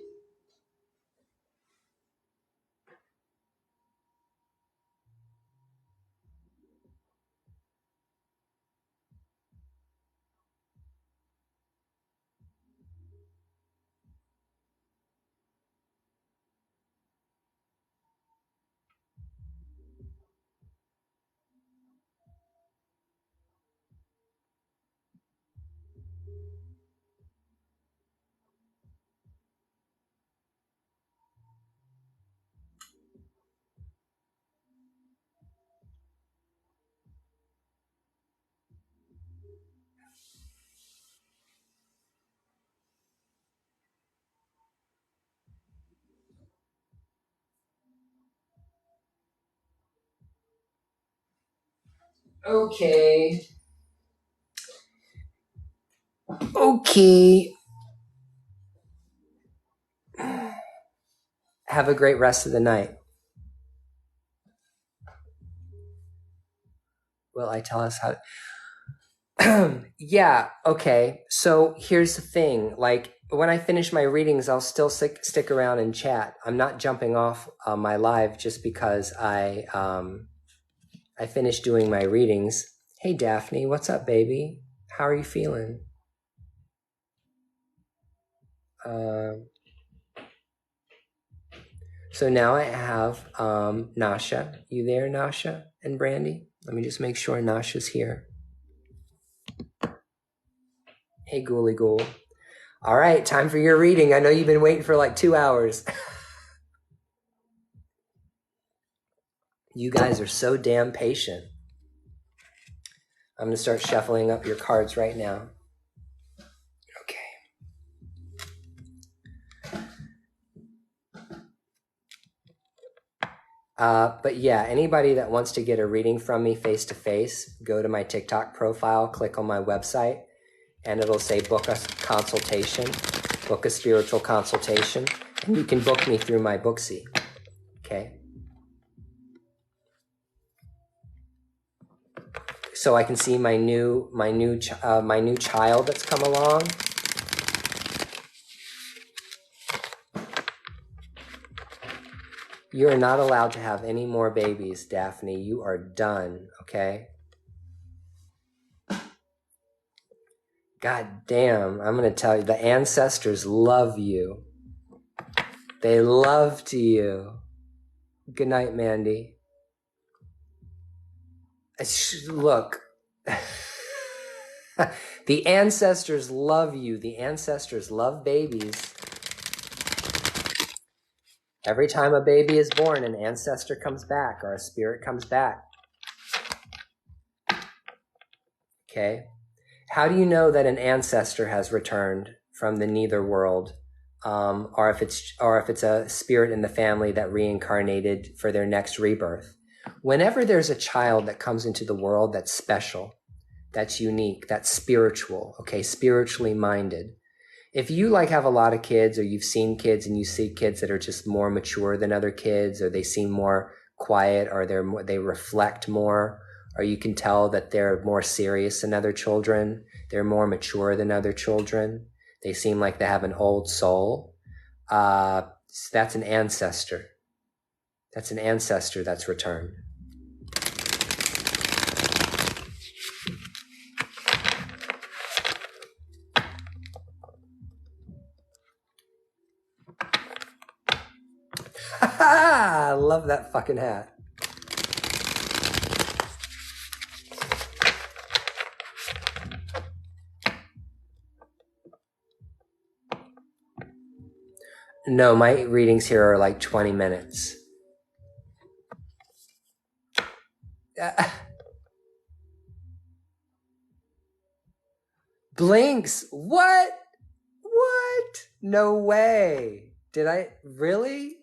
Okay. Have a great rest of the night. Will I tell us how to... Yeah, okay. So here's the thing. When I finish my readings, I'll still stick around and chat. I'm not jumping off my live just because I finished doing my readings. Hey, Daphne, what's up, baby? How are you feeling? So now I have Nasha. You there, Nasha and Brandy? Let me just make sure Nasha's here. Hey, Ghoulie Ghoul. All right, time for your reading. I know you've been waiting for 2 hours. You guys are so damn patient. I'm going to start shuffling up your cards right now. But yeah, anybody that wants to get a reading from me face to face, go to my TikTok profile, click on my website, and it'll say book a consultation, book a spiritual consultation, and you can book me through my Booksy. Okay. So I can see my new child that's come along. You are not allowed to have any more babies, Daphne. You are done, okay? God damn, I'm going to tell you, the ancestors love you. They loved you. Good night, Mandy. Look, the ancestors love you. The ancestors love babies. Every time a baby is born, an ancestor comes back or a spirit comes back. Okay? How do you know that an ancestor has returned from the nether world, or if it's a spirit in the family that reincarnated for their next rebirth? Whenever there's a child that comes into the world that's special, that's unique, that's spiritual, okay, spiritually minded. If you have a lot of kids, or you've seen kids and you see kids that are just more mature than other kids, or they seem more quiet, or they reflect more, or you can tell that they're more serious than other children, they're more mature than other children, they seem like they have an old soul, that's an ancestor. That's an ancestor that's returned. I love that fucking hat. No, my readings here are like 20 minutes. Blinks, what? What? No way. Did I really?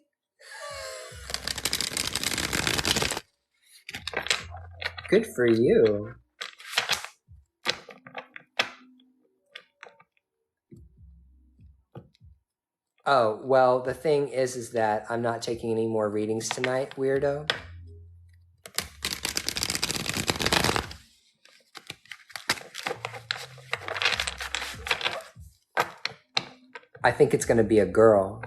Good for you. Oh, well, the thing is that I'm not taking any more readings tonight, weirdo. I think it's going to be a girl.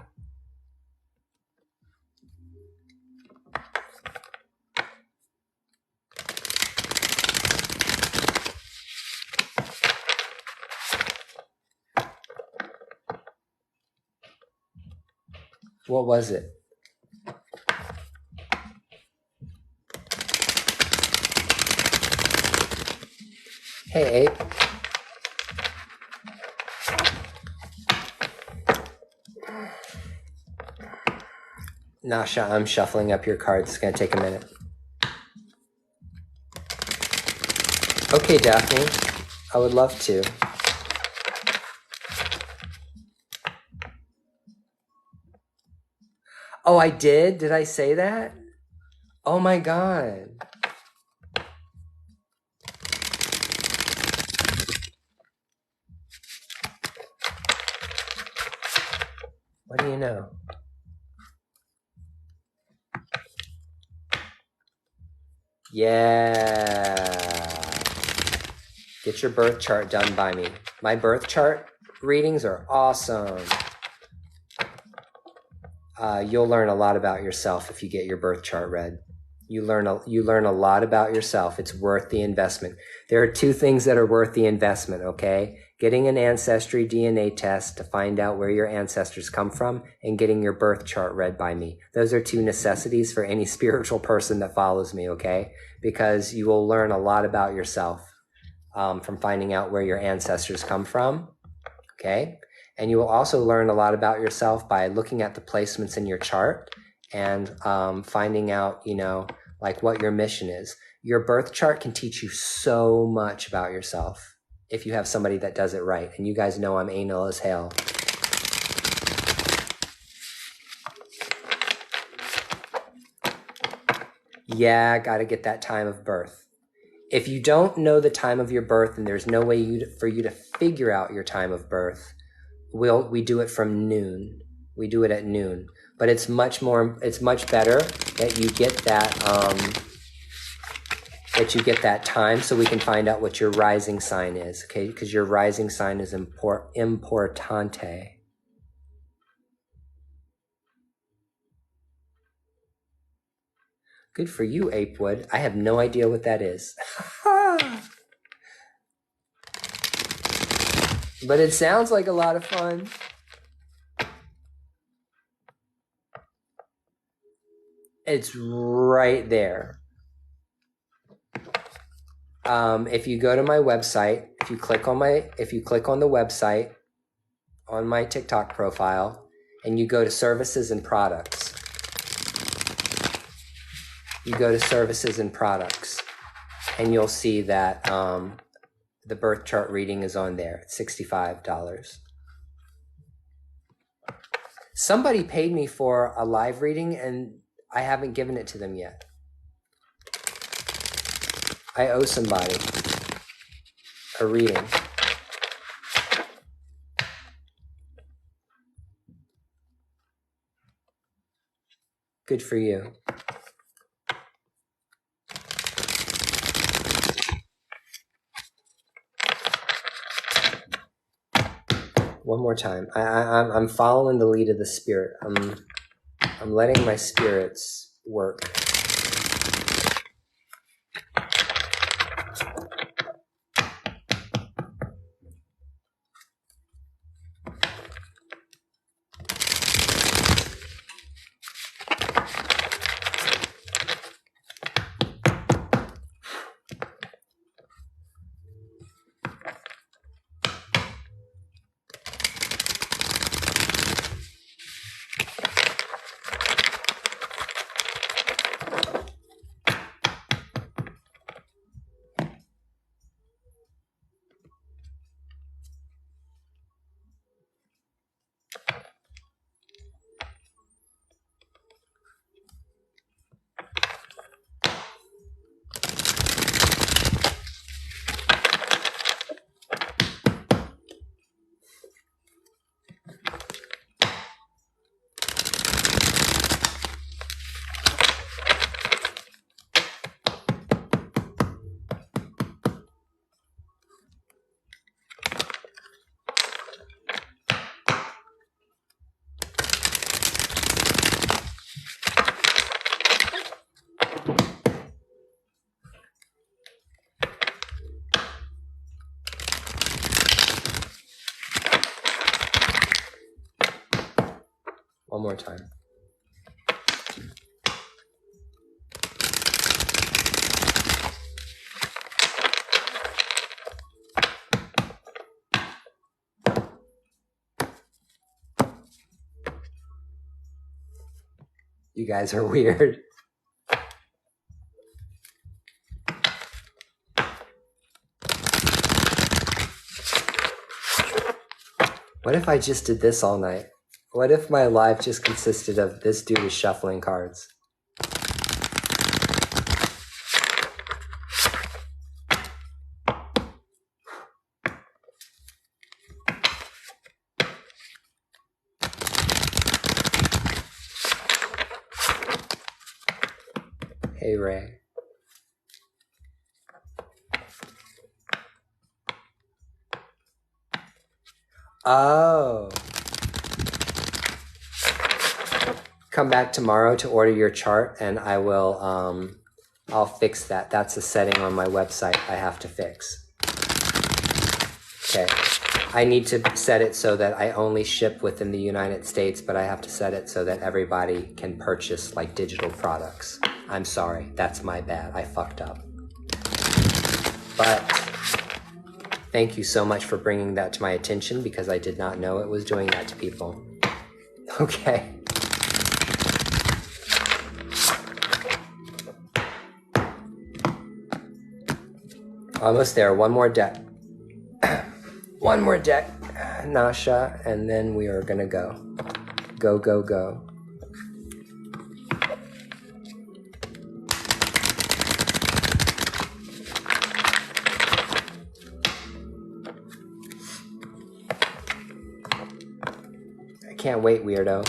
What was it? Hey, Ape. Nasha, I'm shuffling up your cards. It's going to take a minute. Okay, Daphne. I would love to. Oh, I did? Did I say that? Oh my God. What do you know? Yeah. Get your birth chart done by me. My birth chart readings are awesome. You'll learn a lot about yourself if you get your birth chart read. You learn a lot about yourself. It's worth the investment. There are two things that are worth the investment, okay? Getting an ancestry DNA test to find out where your ancestors come from, and getting your birth chart read by me. Those are two necessities for any spiritual person that follows me, okay? Because you will learn a lot about yourself from finding out where your ancestors come from, okay? And you will also learn a lot about yourself by looking at the placements in your chart and finding out, what your mission is. Your birth chart can teach you so much about yourself if you have somebody that does it right. And you guys know I'm anal as hell. Yeah, gotta get that time of birth. If you don't know the time of your birth, and there's no way for you to figure out your time of birth, we do it from noon. We do it at noon. But it's much better that you get that time so we can find out what your rising sign is, okay? Because your rising sign is importante. Good for you, Apewood. I have no idea what that is. But it sounds like a lot of fun. It's right there. If you go to my website, if you click on the website on my TikTok profile, and you go to services and products, you go to services and products, and you'll see that the birth chart reading is on there. It's $65. Somebody paid me for a live reading, and I haven't given it to them yet. I owe somebody a reading. Good for you. One more time. I'm following the lead of the spirit. I'm letting my spirits work. One more time. You guys are weird. What if I just did this all night? What if my life just consisted of this dude is shuffling cards? Hey, Ray. Oh. Come back tomorrow to order your chart, and I will, I'll fix that. That's a setting on my website I have to fix. Okay. I need to set it so that I only ship within the United States, but I have to set it so that everybody can purchase like digital products. I'm sorry. That's my bad. I fucked up. But thank you so much for bringing that to my attention, because I did not know it was doing that to people. Okay. Almost there. One more deck. One more deck, Nasha, and then we are gonna go. Go, go, go. I can't wait, weirdo.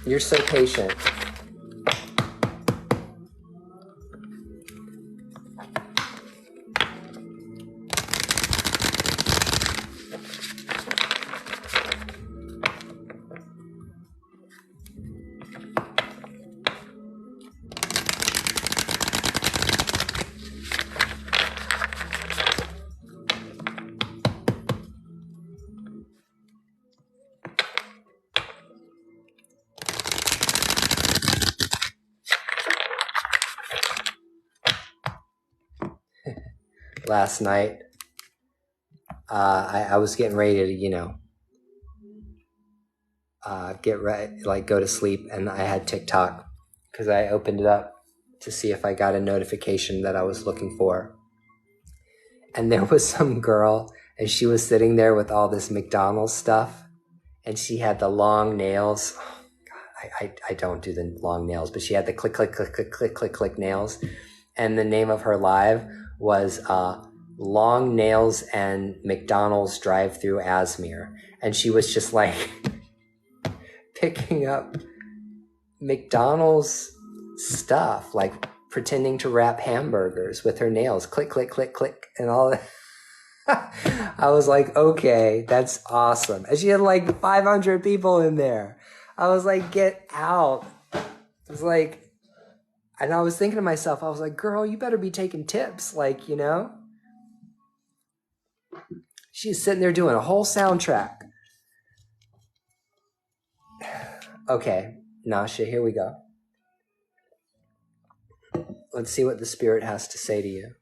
You're so patient. Last night, I was getting ready to, get ready, like go to sleep, and I had TikTok because I opened it up to see if I got a notification that I was looking for. And there was some girl, and she was sitting there with all this McDonald's stuff, and she had the long nails. Oh, God, I don't do the long nails, but she had the click, click, click, click, click, click, click nails. And the name of her live was Long Nails and McDonald's Drive-Through Asmere. And she was just like picking up McDonald's stuff, like pretending to wrap hamburgers with her nails. Click, click, click, click, and all that. I was like, okay, that's awesome. And she had like 500 people in there. I was like, get out. It was like, and I was thinking to myself, I was like, girl, you better be taking tips. Like, you know, she's sitting there doing a whole soundtrack. Okay, Nasha, here we go. Let's see what the Spirit has to say to you.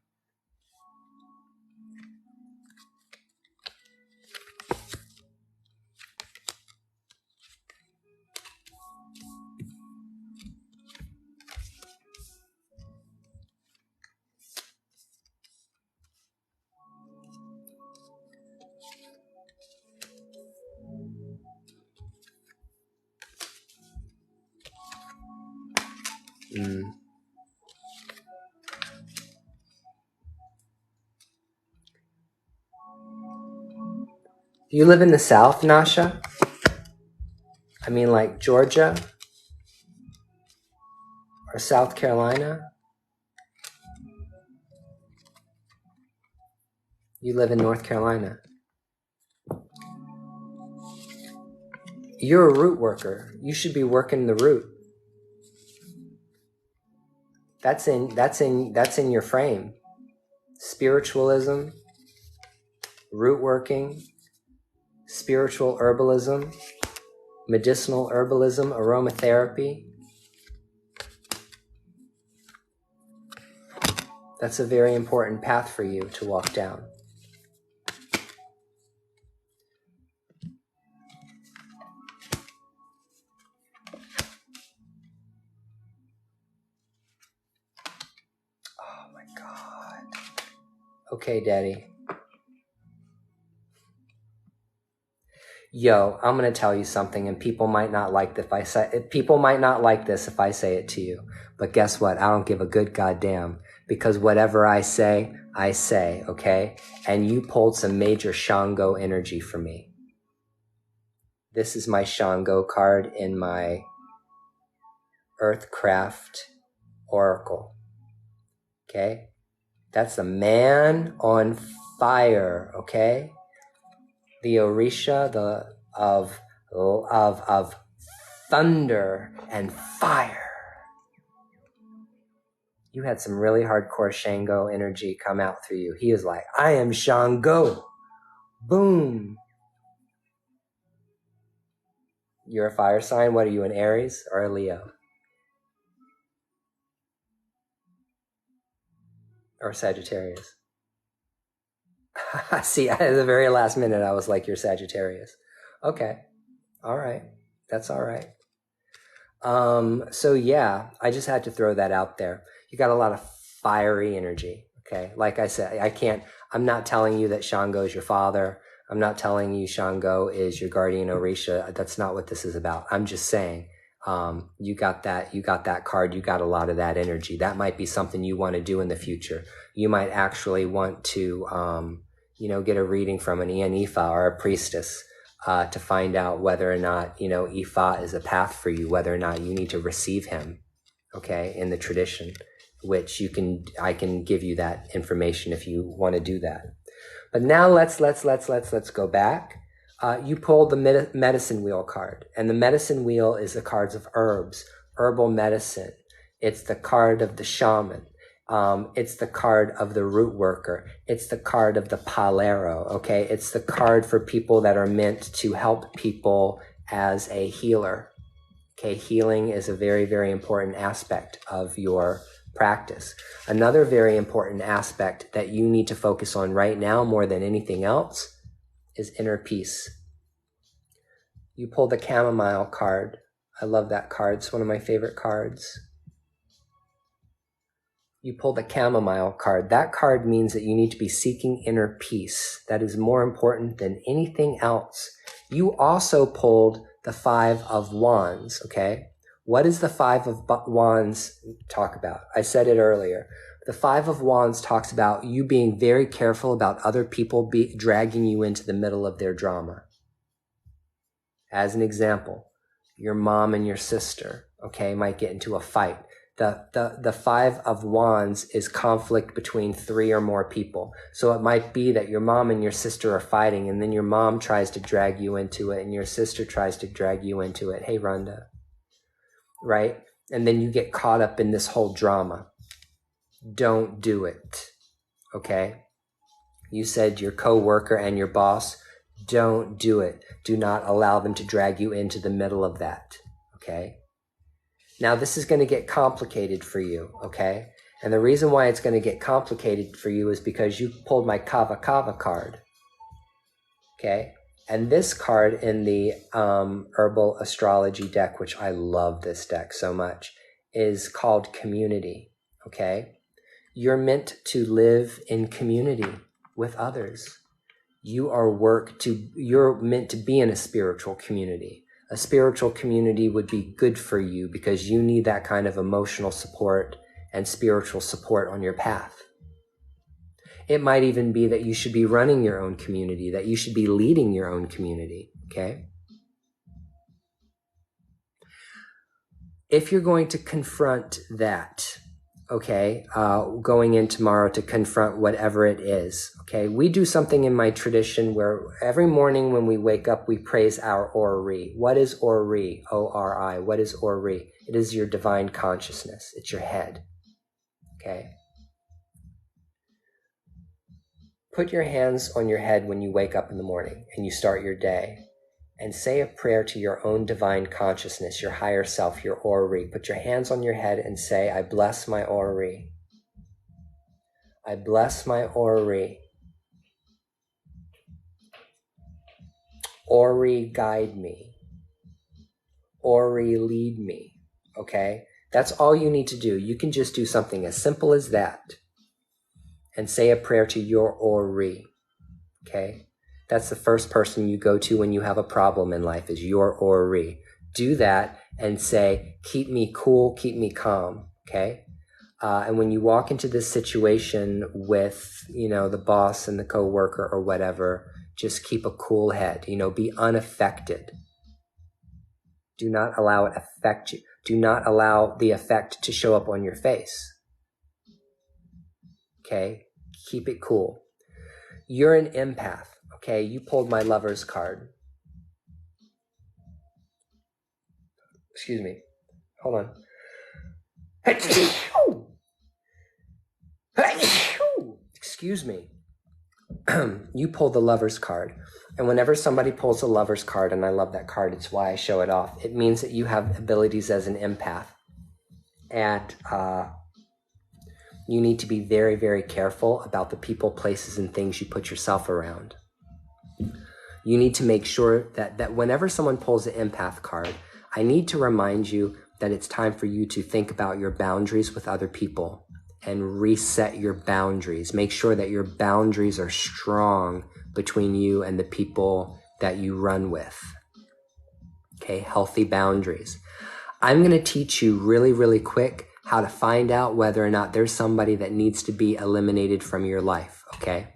Do you live in the South, Nasha? I mean, like Georgia or South Carolina? You live in North Carolina. You're a root worker. You should be working the root. That's in your frame. Spiritualism, root working, spiritual herbalism, medicinal herbalism, aromatherapy. That's a very important path for you to walk down. Oh my God. Okay, Daddy. Yo, I'm gonna tell you something, and people might not like this if I say it to you. But guess what? I don't give a good goddamn, because whatever I say, okay? And you pulled some major Shango energy for me. This is my Shango card in my Earthcraft Oracle. Okay? That's a man on fire, okay? The Orisha, of thunder and fire. You had some really hardcore Shango energy come out through you. He is like, I am Shango. Boom. You're a fire sign. What are you, an Aries or a Leo? Or Sagittarius? See, at the very last minute, I was like, you're Sagittarius. Okay. All right. That's all right. So yeah, I just had to throw that out there. You got a lot of fiery energy. Okay. Like I said, I'm not telling you that Shango is your father. I'm not telling you Shango is your guardian Orisha. That's not what this is about. I'm just saying, you got that card. You got a lot of that energy. That might be something you want to do in the future. You might actually want to, get a reading from an Ian Ifa or a priestess, to find out whether or not, Ifa is a path for you, whether or not you need to receive him, okay, in the tradition, which I can give you that information if you want to do that. But now let's go back. You pulled the medicine wheel card, and the medicine wheel is the cards of herbs, herbal medicine. It's the card of the shaman. It's the card of the root worker. It's the card of the palero, okay? It's the card for people that are meant to help people as a healer, okay? Healing is a very, very important aspect of your practice. Another very important aspect that you need to focus on right now more than anything else is inner peace. You pulled the chamomile card. I love that card. It's one of my favorite cards. You pulled the chamomile card. That card means that you need to be seeking inner peace. That is more important than anything else. You also pulled the 5 of Wands, okay? What does the 5 of Wands talk about? I said it earlier. The 5 of Wands talks about you being very careful about other people dragging you into the middle of their drama. As an example, your mom and your sister, okay, might get into a fight. The 5 of Wands is conflict between 3 or more people. So it might be that your mom and your sister are fighting, and then your mom tries to drag you into it, and your sister tries to drag you into it. Hey, Rhonda. Right? And then you get caught up in this whole drama. Don't do it. Okay? You said your coworker and your boss, don't do it. Do not allow them to drag you into the middle of that. Okay? Now, this is going to get complicated for you, okay? And the reason why it's going to get complicated for you is because you pulled my Kava Kava card, okay? And this card in the Herbal Astrology deck, which I love this deck so much, is called Community, okay? You're meant to live in community with others. You're meant to be in a spiritual community. A spiritual community would be good for you because you need that kind of emotional support and spiritual support on your path. It might even be that you should be running your own community, that you should be leading your own community, okay? If you're going to confront that, okay, going in tomorrow to confront whatever it is, okay? We do something in my tradition where every morning when we wake up, we praise our Ori. What is Ori? O-R-I. What is Ori? It is your divine consciousness. It's your head, okay? Put your hands on your head when you wake up in the morning and you start your day, and say a prayer to your own divine consciousness, your higher self, your Ori. Put your hands on your head and say, I bless my Ori. I bless my Ori. Ori, guide me. Ori, lead me. Okay? That's all you need to do. You can just do something as simple as that and say a prayer to your Ori. Okay? That's the first person you go to when you have a problem in life, is your Ori. Do that and say, keep me cool, keep me calm, okay? And when you walk into this situation with, the boss and the coworker or whatever, just keep a cool head, be unaffected. Do not allow it affect you. Do not allow the effect to show up on your face. Okay? Keep it cool. You're an empath. Okay, you pulled my Lover's card. Excuse me. Hold on. Excuse me. You pulled the Lover's card. And whenever somebody pulls the Lover's card, and I love that card, it's why I show it off, it means that you have abilities as an empath. And you need to be very, very careful about the people, places, and things you put yourself around. You need to make sure that whenever someone pulls the empath card, I need to remind you that it's time for you to think about your boundaries with other people and reset your boundaries. Make sure that your boundaries are strong between you and the people that you run with. Okay, healthy boundaries. I'm going to teach you really, really quick how to find out whether or not there's somebody that needs to be eliminated from your life, okay?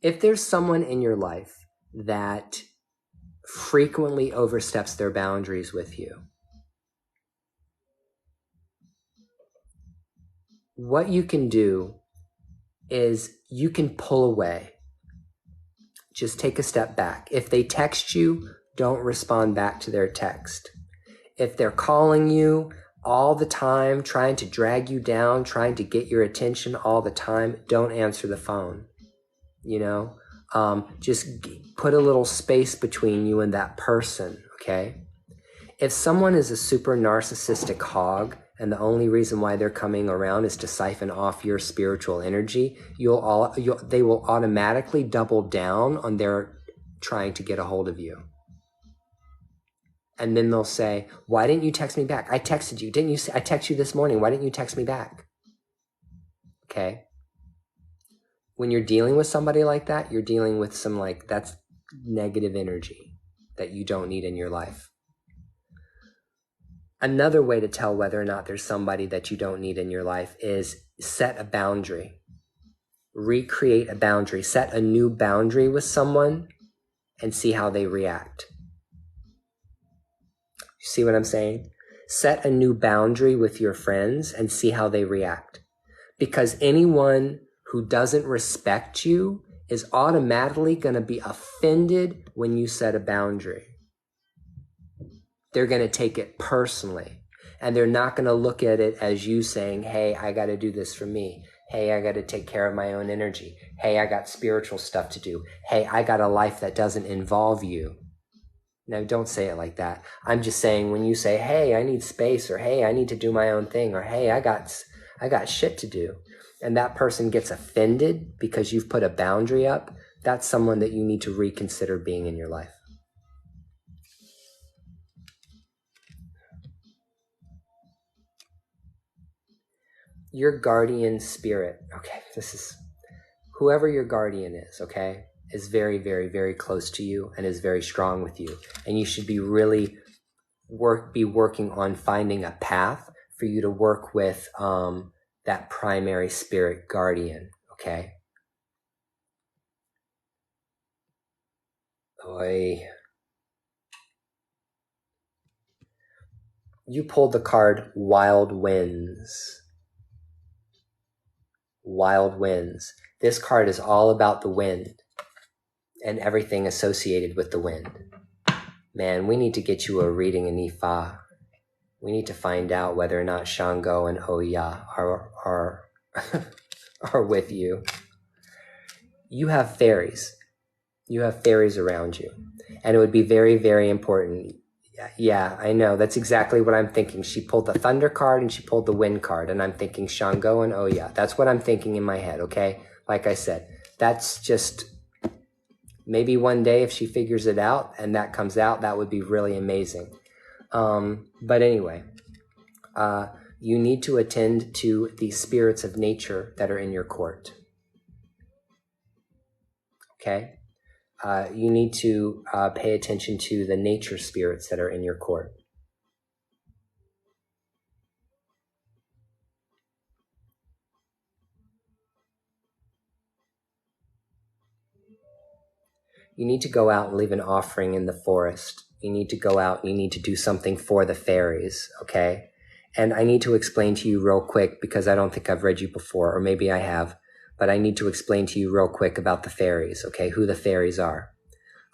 If there's someone in your life that frequently oversteps their boundaries with you, what you can do is you can pull away. Just take a step back. If they text you, don't respond back to their text. If they're calling you all the time, trying to drag you down, trying to get your attention all the time, don't answer the phone. Just put a little space between you and that person, okay? If someone is a super narcissistic hog and the only reason why they're coming around is to siphon off your spiritual energy, they will automatically double down on their trying to get a hold of you. And then they'll say, why didn't you text me back? I texted you. Didn't you say I texted you this morning? Why didn't you text me back? Okay. When you're dealing with somebody like that, you're dealing with some that's negative energy that you don't need in your life. Another way to tell whether or not there's somebody that you don't need in your life is set a boundary. Recreate a boundary. Set a new boundary with someone and see how they react. You see what I'm saying? Set a new boundary with your friends and see how they react. Because anyone who doesn't respect you is automatically going to be offended when you set a boundary. They're going to take it personally. And they're not going to look at it as you saying, hey, I got to do this for me. Hey, I got to take care of my own energy. Hey, I got spiritual stuff to do. Hey, I got a life that doesn't involve you. Now, don't say it like that. I'm just saying when you say, hey, I need space, or hey, I need to do my own thing, or hey, I got shit to do, and that person gets offended because you've put a boundary up, that's someone that you need to reconsider being in your life. Your guardian spirit, okay, this is whoever your guardian is, okay, is very, very, very close to you and is very strong with you. And you should be really working on finding a path for you to work with that primary spirit guardian, okay? Oy. You pulled the card Wild Winds. Wild winds. This card is all about the wind and everything associated with the wind. Man, we need to get you a reading in Ifa. We need to find out whether or not Shango and Oya are with you. You have fairies. You have fairies around you. And it would be very, very important. Yeah, I know. That's exactly what I'm thinking. She pulled the thunder card and she pulled the wind card. And I'm thinking Shango and Oya. That's what I'm thinking in my head, okay? Like I said, that's just maybe one day if she figures it out and that comes out, that would be really amazing. But anyway, you need to attend to the spirits of nature that are in your court. Okay? You need to pay attention to the nature spirits that are in your court. You need to go out and leave an offering in the forest. You need to go out and you need to do something for the fairies, okay? And I need to explain to you real quick, because I don't think I've read you before, or maybe I have, but I need to explain to you real quick about the fairies, okay? Who the fairies are.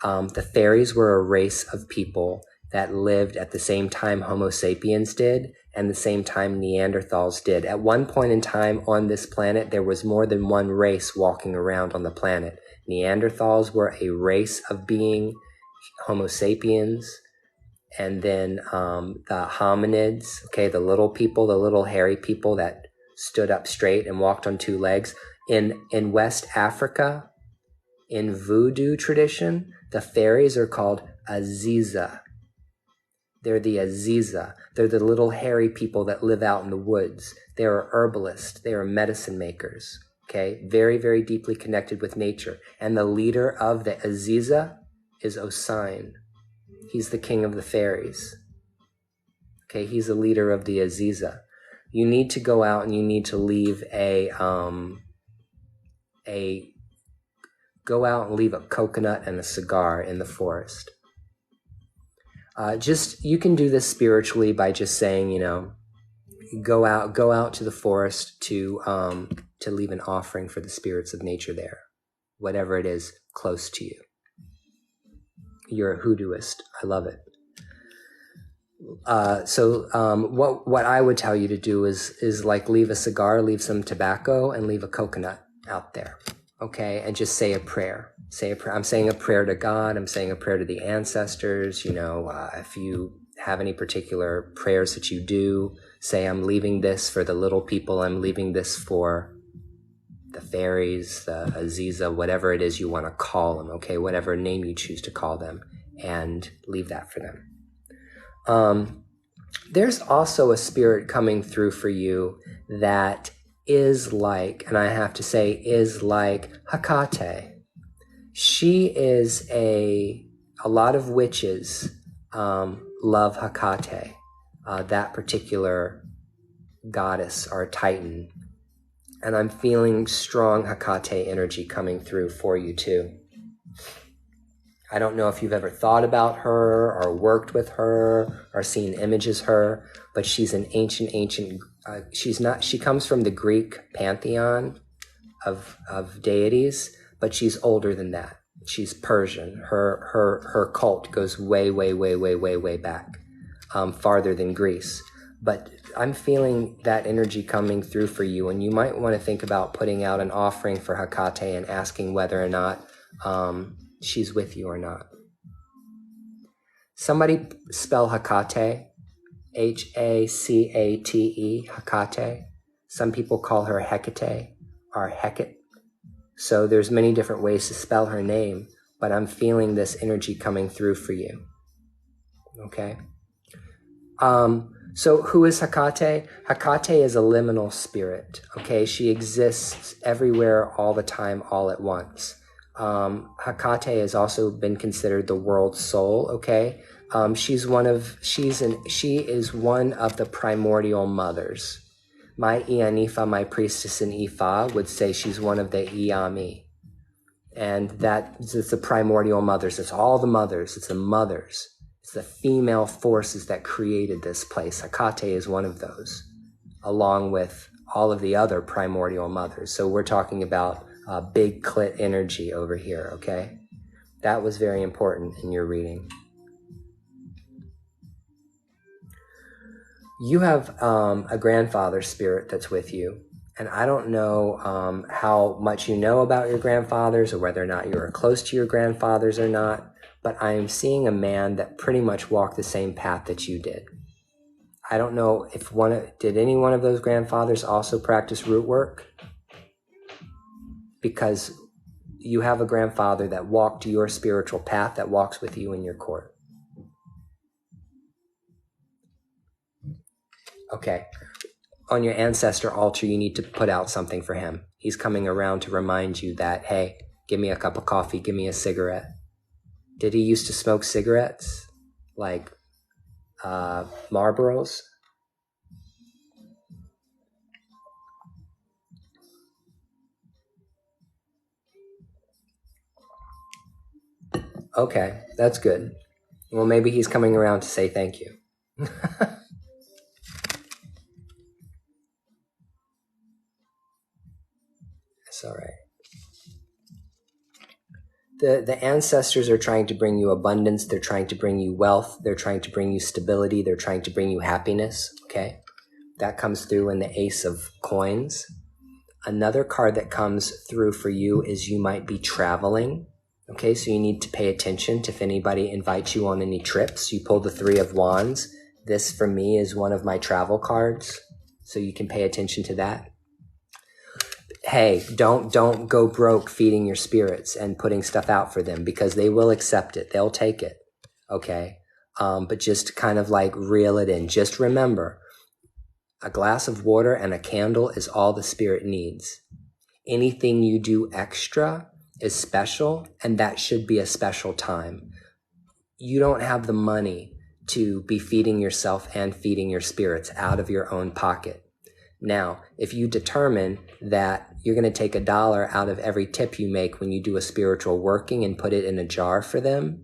The fairies were a race of people that lived at the same time Homo sapiens did and the same time Neanderthals did. At one point in time on this planet, there was more than one race walking around on the planet. Neanderthals were a race of being, Homo sapiens, and then the hominids, okay, the little people, the little hairy people that stood up straight and walked on two legs. In West Africa, in voodoo tradition, the fairies are called Aziza. They're the Aziza. They're the little hairy people that live out in the woods. They are herbalists. They are medicine makers. Okay, very, very deeply connected with nature. And the leader of the Aziza is Osine. He's the king of the fairies. Okay, he's the leader of the Aziza. You need to go out and you need to leave go out and leave a coconut and a cigar in the forest. You can do this spiritually by just saying, go out to the forest to leave an offering for the spirits of nature there, whatever it is close to you. You're a hoodooist. I love it. What I would tell you to do is like leave a cigar, leave some tobacco, and leave a coconut out there. Okay, and just say a prayer. Say a prayer. I'm saying a prayer to God. I'm saying a prayer to the ancestors. If you have any particular prayers that you do, say, I'm leaving this for the little people. I'm leaving this for the fairies, the Aziza, whatever it is you want to call them, okay, whatever name you choose to call them, and leave that for them. There's also a spirit coming through for you that is like, and I have to say, is like Hecate. She is a lot of witches love Hecate, that particular goddess or titan. And I'm feeling strong Hecate energy coming through for you too. I don't know if you've ever thought about her or worked with her or seen images of her, but she's an ancient, she comes from the Greek pantheon of deities, but she's older than that. She's Persian. Her cult goes way back, farther than Greece. But I'm feeling that energy coming through for you, and you might want to think about putting out an offering for Hecate and asking whether or not she's with you or not. Somebody spell Hecate, Hacate, Hecate. Some people call her Hecate or Hecate. So there's many different ways to spell her name, but I'm feeling this energy coming through for you. Okay? So who is Hecate? Hecate is a liminal spirit, okay? She exists everywhere, all the time, all at once. Hecate has also been considered the world's soul, okay? She is one of the primordial mothers. My Ianifa, my priestess in Ifa, would say she's one of the Iami. And it's the primordial mothers. It's all the mothers. It's the mothers. It's the female forces that created this place. Hecate is one of those, along with all of the other primordial mothers. So we're talking about big clit energy over here, okay? That was very important in your reading. You have a grandfather spirit that's with you. And I don't know how much you know about your grandfathers or whether or not you are close to your grandfathers or not, but I am seeing a man that pretty much walked the same path that you did. I don't know if did any one of those grandfathers also practice root work? Because you have a grandfather that walked your spiritual path, that walks with you in your court. Okay. On your ancestor altar, you need to put out something for him. He's coming around to remind you that, hey, give me a cup of coffee, give me a cigarette. Did he used to smoke cigarettes? Like Marlboros? Okay, that's good. Well, maybe he's coming around to say thank you. It's all right. The ancestors are trying to bring you abundance. They're trying to bring you wealth. They're trying to bring you stability. They're trying to bring you happiness. Okay. That comes through in the Ace of Coins. Another card that comes through for you is you might be traveling. Okay. So you need to pay attention to if anybody invites you on any trips. You pull the Three of Wands. This for me is one of my travel cards. So you can pay attention to that. Hey, don't go broke feeding your spirits and putting stuff out for them, because they will accept it. They'll take it. Okay. But just kind of like reel it in. Just remember, a glass of water and a candle is all the spirit needs. Anything you do extra is special, and that should be a special time. You don't have the money to be feeding yourself and feeding your spirits out of your own pocket. Now, if you determine that you're going to take $1 out of every tip you make when you do a spiritual working and put it in a jar for them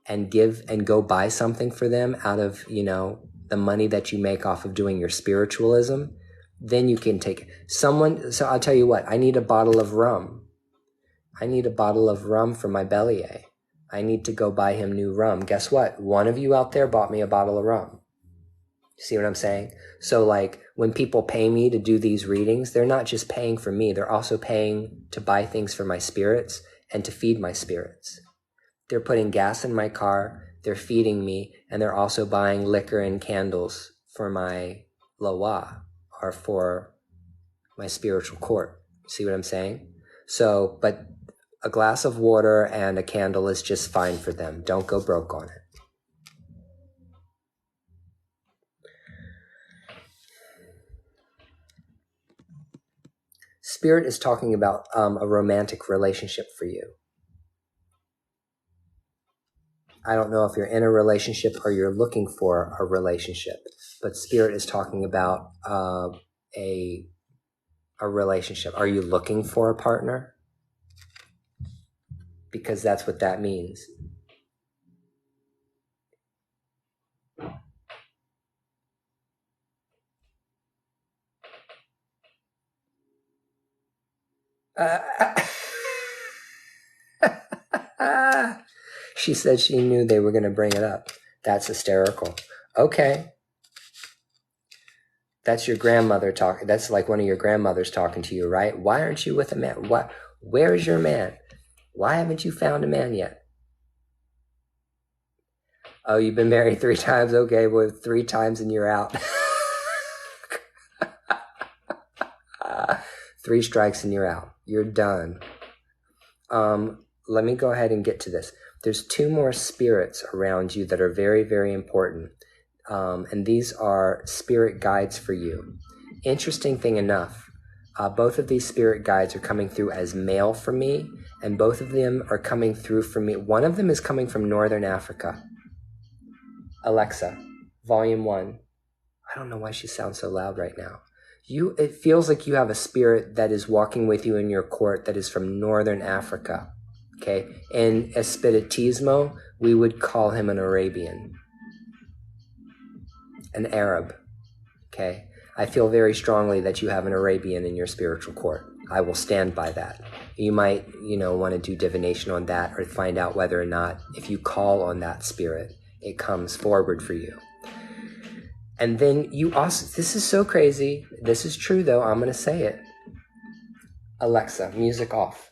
and give and go buy something for them out of, the money that you make off of doing your spiritualism, then you can take so I'll tell you what, I need a bottle of rum. I need a bottle of rum for my Bellier. I need to go buy him new rum. Guess what? One of you out there bought me a bottle of rum. See what I'm saying? So like when people pay me to do these readings, they're not just paying for me. They're also paying to buy things for my spirits and to feed my spirits. They're putting gas in my car. They're feeding me. And they're also buying liquor and candles for my Loa or for my spiritual court. See what I'm saying? So, but a glass of water and a candle is just fine for them. Don't go broke on it. Spirit is talking about a romantic relationship for you. I don't know if you're in a relationship or you're looking for a relationship, but Spirit is talking about a relationship. Are you looking for a partner? Because that's what that means. She said she knew they were going to bring it up. That's hysterical. Okay. That's your grandmother talking. That's like one of your grandmothers talking to you, right? Why aren't you with a man? Where is your man? Why haven't you found a man yet? Oh, you've been married 3 times? Okay, well, 3 times and you're out. 3 strikes and you're out. You're done. Let me go ahead and get to this. There's 2 more spirits around you that are very, very important. And these are spirit guides for you. Interesting thing enough, both of these spirit guides are coming through as male for me, and both of them are coming through for me. One of them is coming from Northern Africa. Alexa, volume 1. I don't know why she sounds so loud right now. It feels like you have a spirit that is walking with you in your court that is from Northern Africa. Okay, in Espiritismo, we would call him an Arabian, an Arab. Okay, I feel very strongly that you have an Arabian in your spiritual court. I will stand by that. You might, want to do divination on that or find out whether or not, if you call on that spirit, it comes forward for you. And then you also, this is so crazy. This is true though. I'm going to say it. Alexa, music off.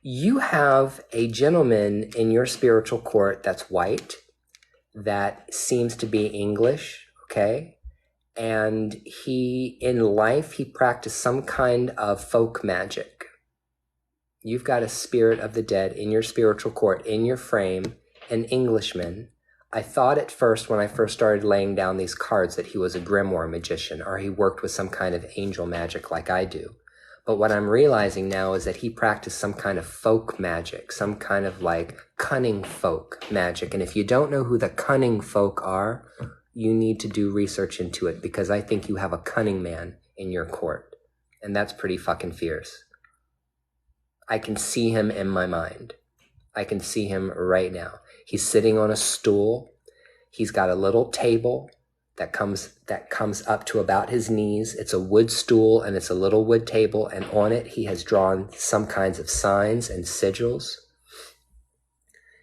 You have a gentleman in your spiritual court that's white, that seems to be English, okay? And in life, he practiced some kind of folk magic. You've got a spirit of the dead in your spiritual court, in your frame, an Englishman. I thought at first, when I first started laying down these cards, that he was a grimoire magician, or he worked with some kind of angel magic like I do. But what I'm realizing now is that he practiced some kind of folk magic, some kind of like cunning folk magic. And if you don't know who the cunning folk are, you need to do research into it, because I think you have a cunning man in your court. And that's pretty fucking fierce. I can see him in my mind. I can see him right now. He's sitting on a stool. He's got a little table that comes up to about his knees. It's a wood stool and it's a little wood table, and on it he has drawn some kinds of signs and sigils.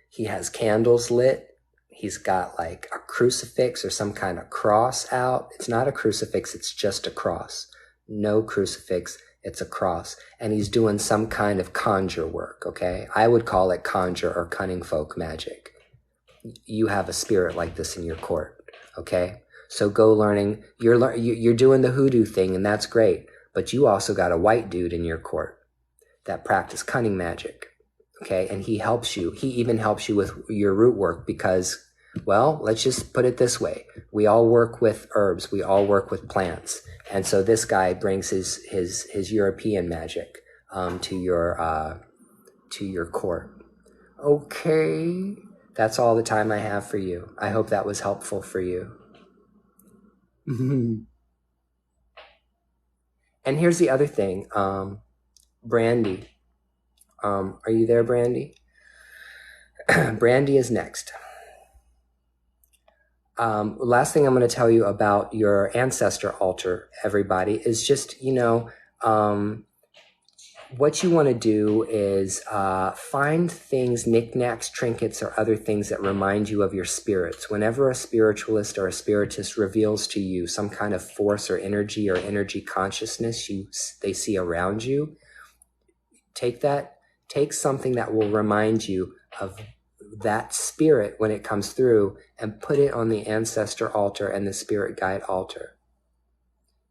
He has candles lit. He's got like a crucifix or some kind of cross out. It's not a crucifix, it's just a cross. No crucifix, it's a cross. And he's doing some kind of conjure work, okay? I would call it conjure or cunning folk magic. You have a spirit like this in your court, okay? So go learning. You're doing the hoodoo thing, and that's great. But you also got a white dude in your court that practice cunning magic, okay? And he helps you. He even helps you with your root work because, well, let's just put it this way. We all work with herbs. We all work with plants. And so this guy brings his European magic to your court. Okay. That's all the time I have for you. I hope that was helpful for you. And here's the other thing. Brandy. Are you there, Brandy? Brandy is next. Last thing I'm going to tell you about your ancestor altar, everybody, is just, what you want to do is find things, knickknacks, trinkets, or other things that remind you of your spirits. Whenever a spiritualist or a spiritist reveals to you some kind of force or energy consciousness they see around you, take something that will remind you of that spirit when it comes through and put it on the ancestor altar and the spirit guide altar.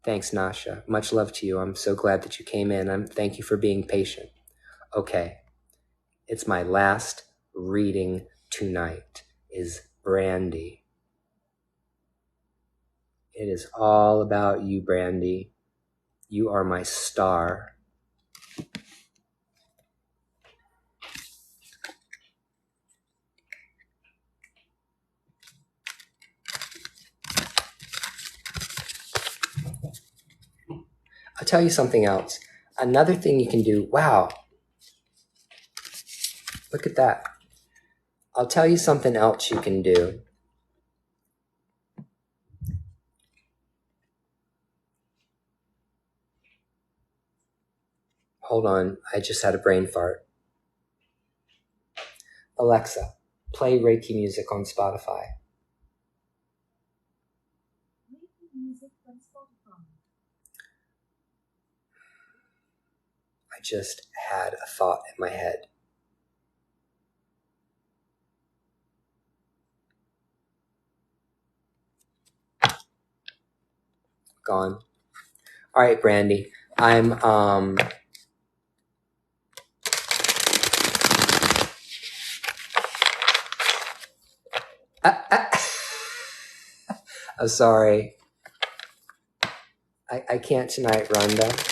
Thanks, Nasha. Much love to you. I'm so glad that you came in. Thank you for being patient. Okay, it's my last reading tonight is Brandy. It is all about you, Brandy. You are my star. I'll tell you something else. Another thing you can do, wow, look at that. I'll tell you something else you can do. Hold on, I just had a brain fart. Alexa, play Reiki music on Spotify. Reiki music from Spotify. I just had a thought in my head. Gone. All right, Brandy. I'm I'm sorry. I can't tonight, Rhonda.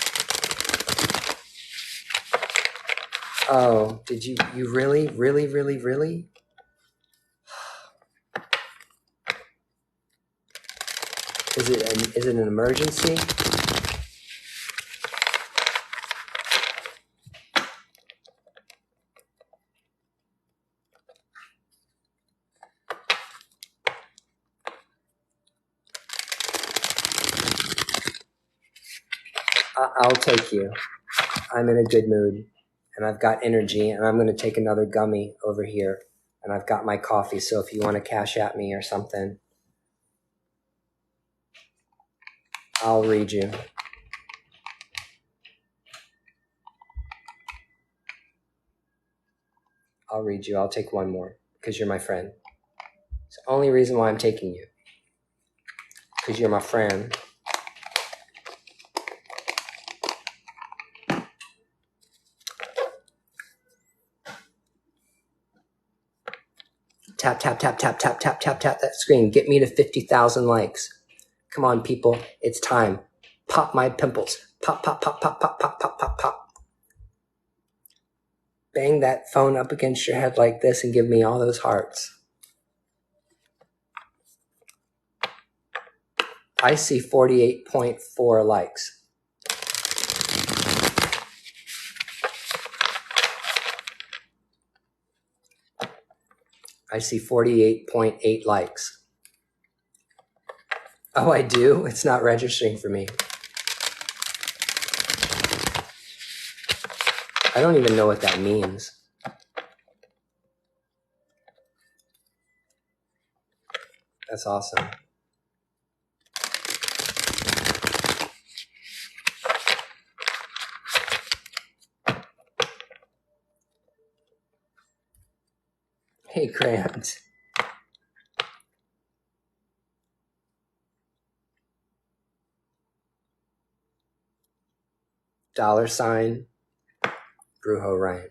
Oh, did you really? Is it an emergency? I'll take you. I'm in a good mood and I've got energy and I'm going to take another gummy over here and I've got my coffee. So if you want to cash at me or something, I'll read you. I'll read you. I'll take one more because you're my friend. It's the only reason why I'm taking you. Because you're my friend. Tap, tap, tap, tap, tap, tap, tap, tap that screen. Get me to 50,000 likes. Come on, people. It's time. Pop my pimples. Pop, pop, pop, pop, pop, pop, pop, pop, pop. Bang that phone up against your head like this and give me all those hearts. I see 48.4 likes. I see 48.8 likes. Oh, I do? It's not registering for me. I don't even know what that means. That's awesome. Hey, Grant. $, Brujo Ryan.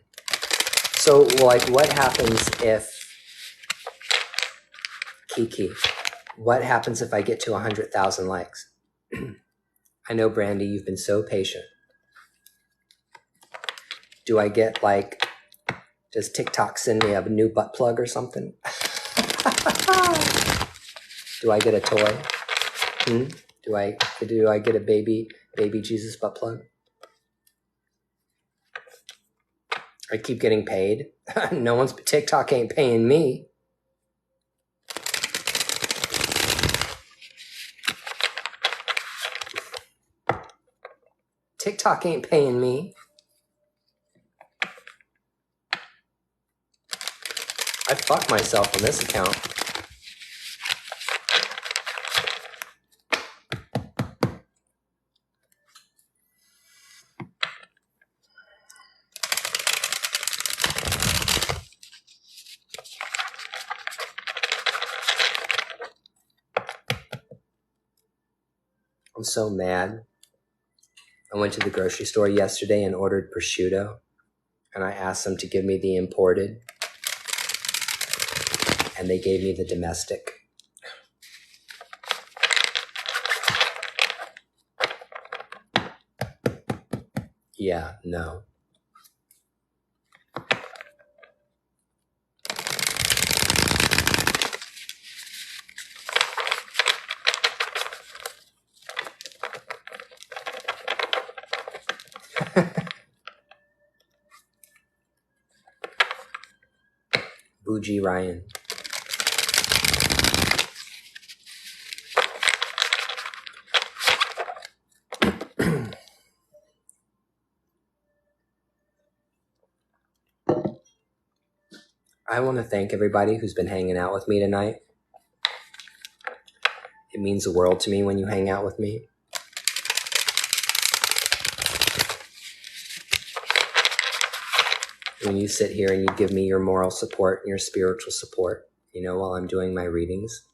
So, like, what happens if, Kiki, what happens if I get to 100,000 likes? I know, Brandy, you've been so patient. Do I get, like, does TikTok send me a new butt plug or something? Do I get a toy? Do I get a baby Jesus butt plug? I keep getting paid. TikTok ain't paying me. TikTok ain't paying me. I fucked myself on this account. I'm so mad. I went to the grocery store yesterday and ordered prosciutto, and I asked them to give me the imported, and they gave me the domestic. Yeah, no. Bougie Ryan. I want to thank everybody who's been hanging out with me tonight. It means the world to me when you hang out with me. When you sit here and you give me your moral support and your spiritual support, while I'm doing my readings.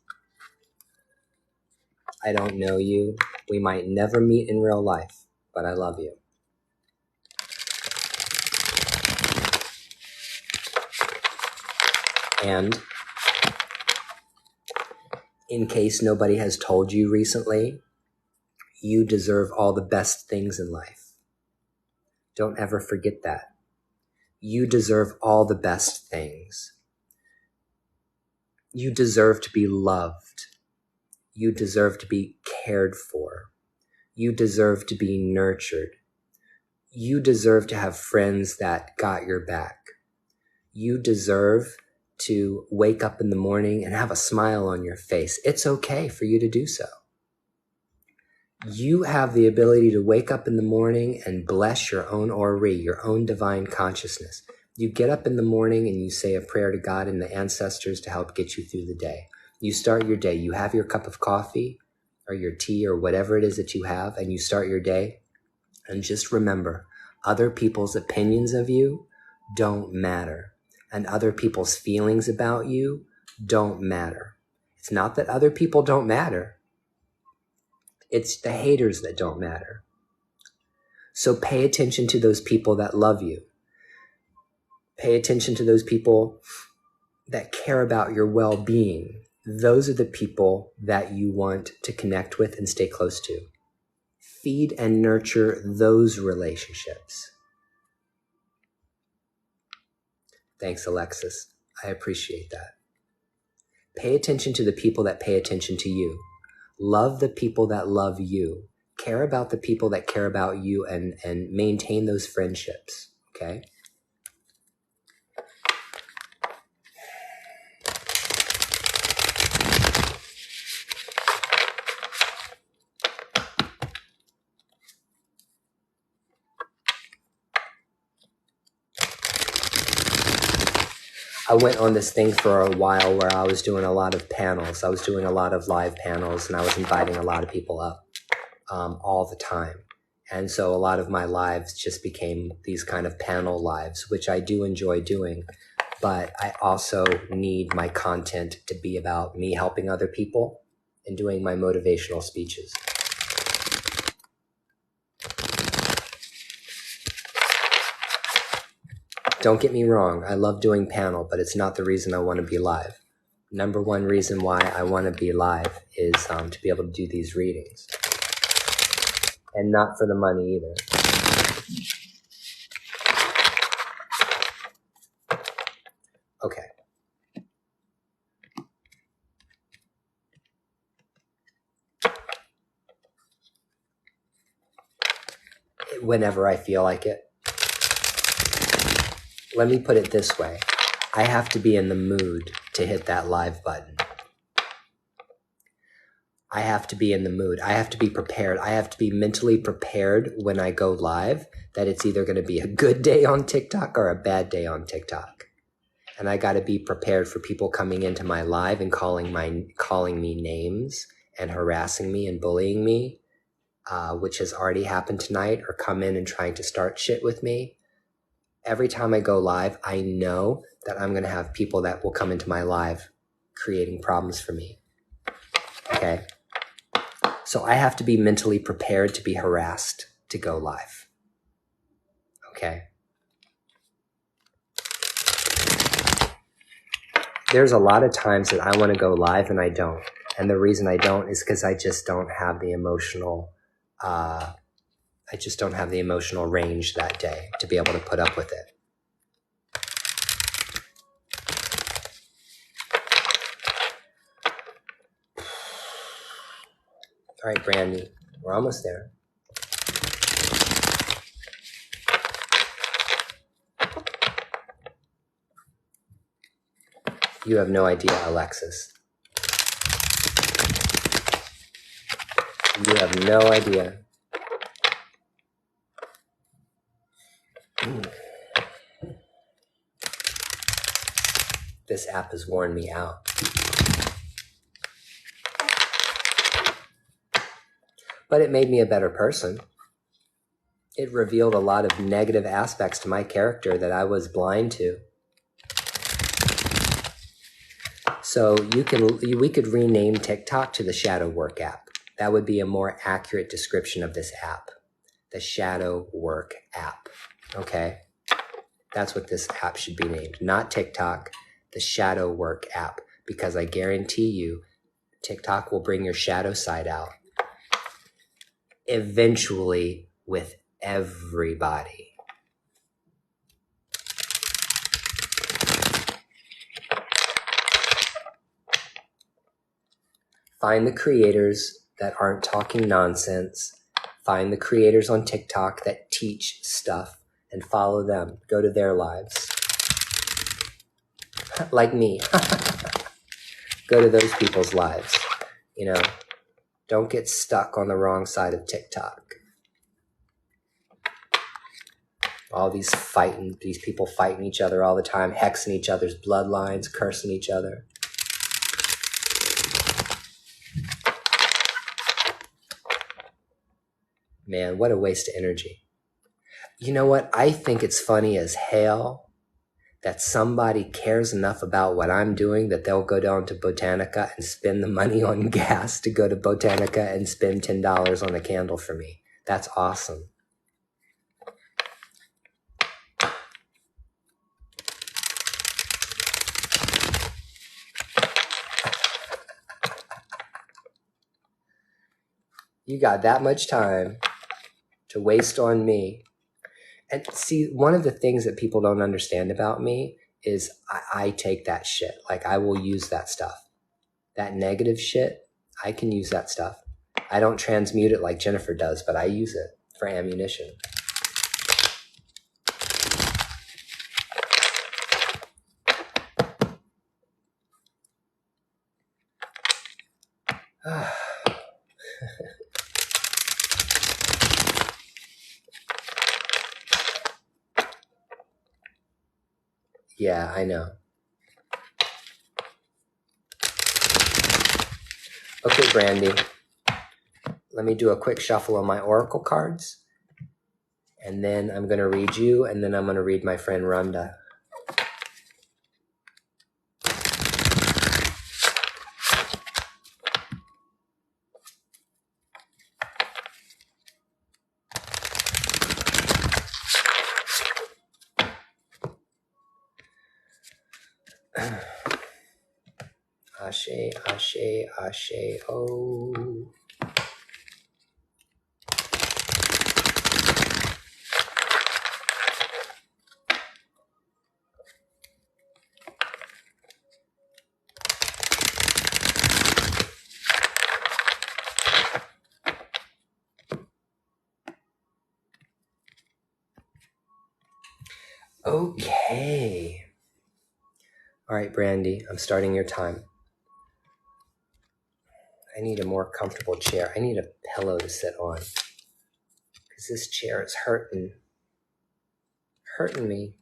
I don't know you. We might never meet in real life, but I love you. And in case nobody has told you recently, you deserve all the best things in life. Don't ever forget that. You deserve all the best things. You deserve to be loved. You deserve to be cared for. You deserve to be nurtured. You deserve to have friends that got your back. You deserve to wake up in the morning and have a smile on your face. It's okay for you to do so. You have the ability to wake up in the morning and bless your own Ori, your own divine consciousness. You get up in the morning and you say a prayer to God and the ancestors to help get you through the day. You start your day. You have your cup of coffee or your tea or whatever it is that you have, and you start your day. And just remember, other people's opinions of you don't matter. And other people's feelings about you don't matter. It's not that other people don't matter. It's the haters that don't matter. So pay attention to those people that love you. Pay attention to those people that care about your well-being. Those are the people that you want to connect with and stay close to. Feed and nurture those relationships. Thanks, Alexis. I appreciate that. Pay attention to the people that pay attention to you. Love the people that love you. Care about the people that care about you, and maintain those friendships, okay? I went on this thing for a while where I was doing a lot of panels. I was doing a lot of live panels, and I was inviting a lot of people up all the time. And so a lot of my lives just became these kind of panel lives, which I do enjoy doing. But I also need my content to be about me helping other people and doing my motivational speeches. Don't get me wrong, I love doing panel, but it's not the reason I want to be live. Number one reason why I want to be live is to be able to do these readings. And not for the money either. Okay. Whenever I feel like it. Let me put it this way. I have to be in the mood to hit that live button. I have to be in the mood. I have to be prepared. I have to be mentally prepared when I go live that it's either going to be a good day on TikTok or a bad day on TikTok. And I got to be prepared for people coming into my live and calling me names and harassing me and bullying me, which has already happened tonight, or come in and trying to start shit with me. Every time I go live, I know that I'm going to have people that will come into my live creating problems for me. Okay? So I have to be mentally prepared to be harassed to go live. Okay. There's a lot of times that I want to go live and I don't. And the reason I don't is because I just don't have the emotional, range that day to be able to put up with it. All right, Brandy, we're almost there. You have no idea, Alexis. You have no idea. This app has worn me out. But it made me a better person. It revealed a lot of negative aspects to my character that I was blind to. So we could rename TikTok to the Shadow Work app. That would be a more accurate description of this app. The Shadow Work app. Okay? That's what this app should be named. Not TikTok, the Shadow Work app. Because I guarantee you, TikTok will bring your shadow side out. Eventually, with everybody. Find the creators that aren't talking nonsense. Find the creators on TikTok that teach stuff and follow them. Go to their lives. Like me. Go to those people's lives. You know, don't get stuck on the wrong side of TikTok. All these people fighting each other all the time, hexing each other's bloodlines, cursing each other. Man, what a waste of energy. You know what? I think it's funny as hell that somebody cares enough about what I'm doing that they'll go down to Botanica and spend the money on gas to go to Botanica and spend $10 on a candle for me. That's awesome. You got that much time to waste on me. And see, one of the things that people don't understand about me is I take that shit. Like, I will use that stuff. That negative shit, I can use that stuff. I don't transmute it like Jennifer does, but I use it for ammunition. Yeah, I know. Okay, Brandy. Let me do a quick shuffle on my oracle cards. And then I'm going to read you, and then I'm going to read my friend Rhonda. Ashe, ashe, ashe, oh. Okay. All right, Brandy, I'm starting your time. I need a more comfortable chair. I need a pillow to sit on. Because this chair is hurting me.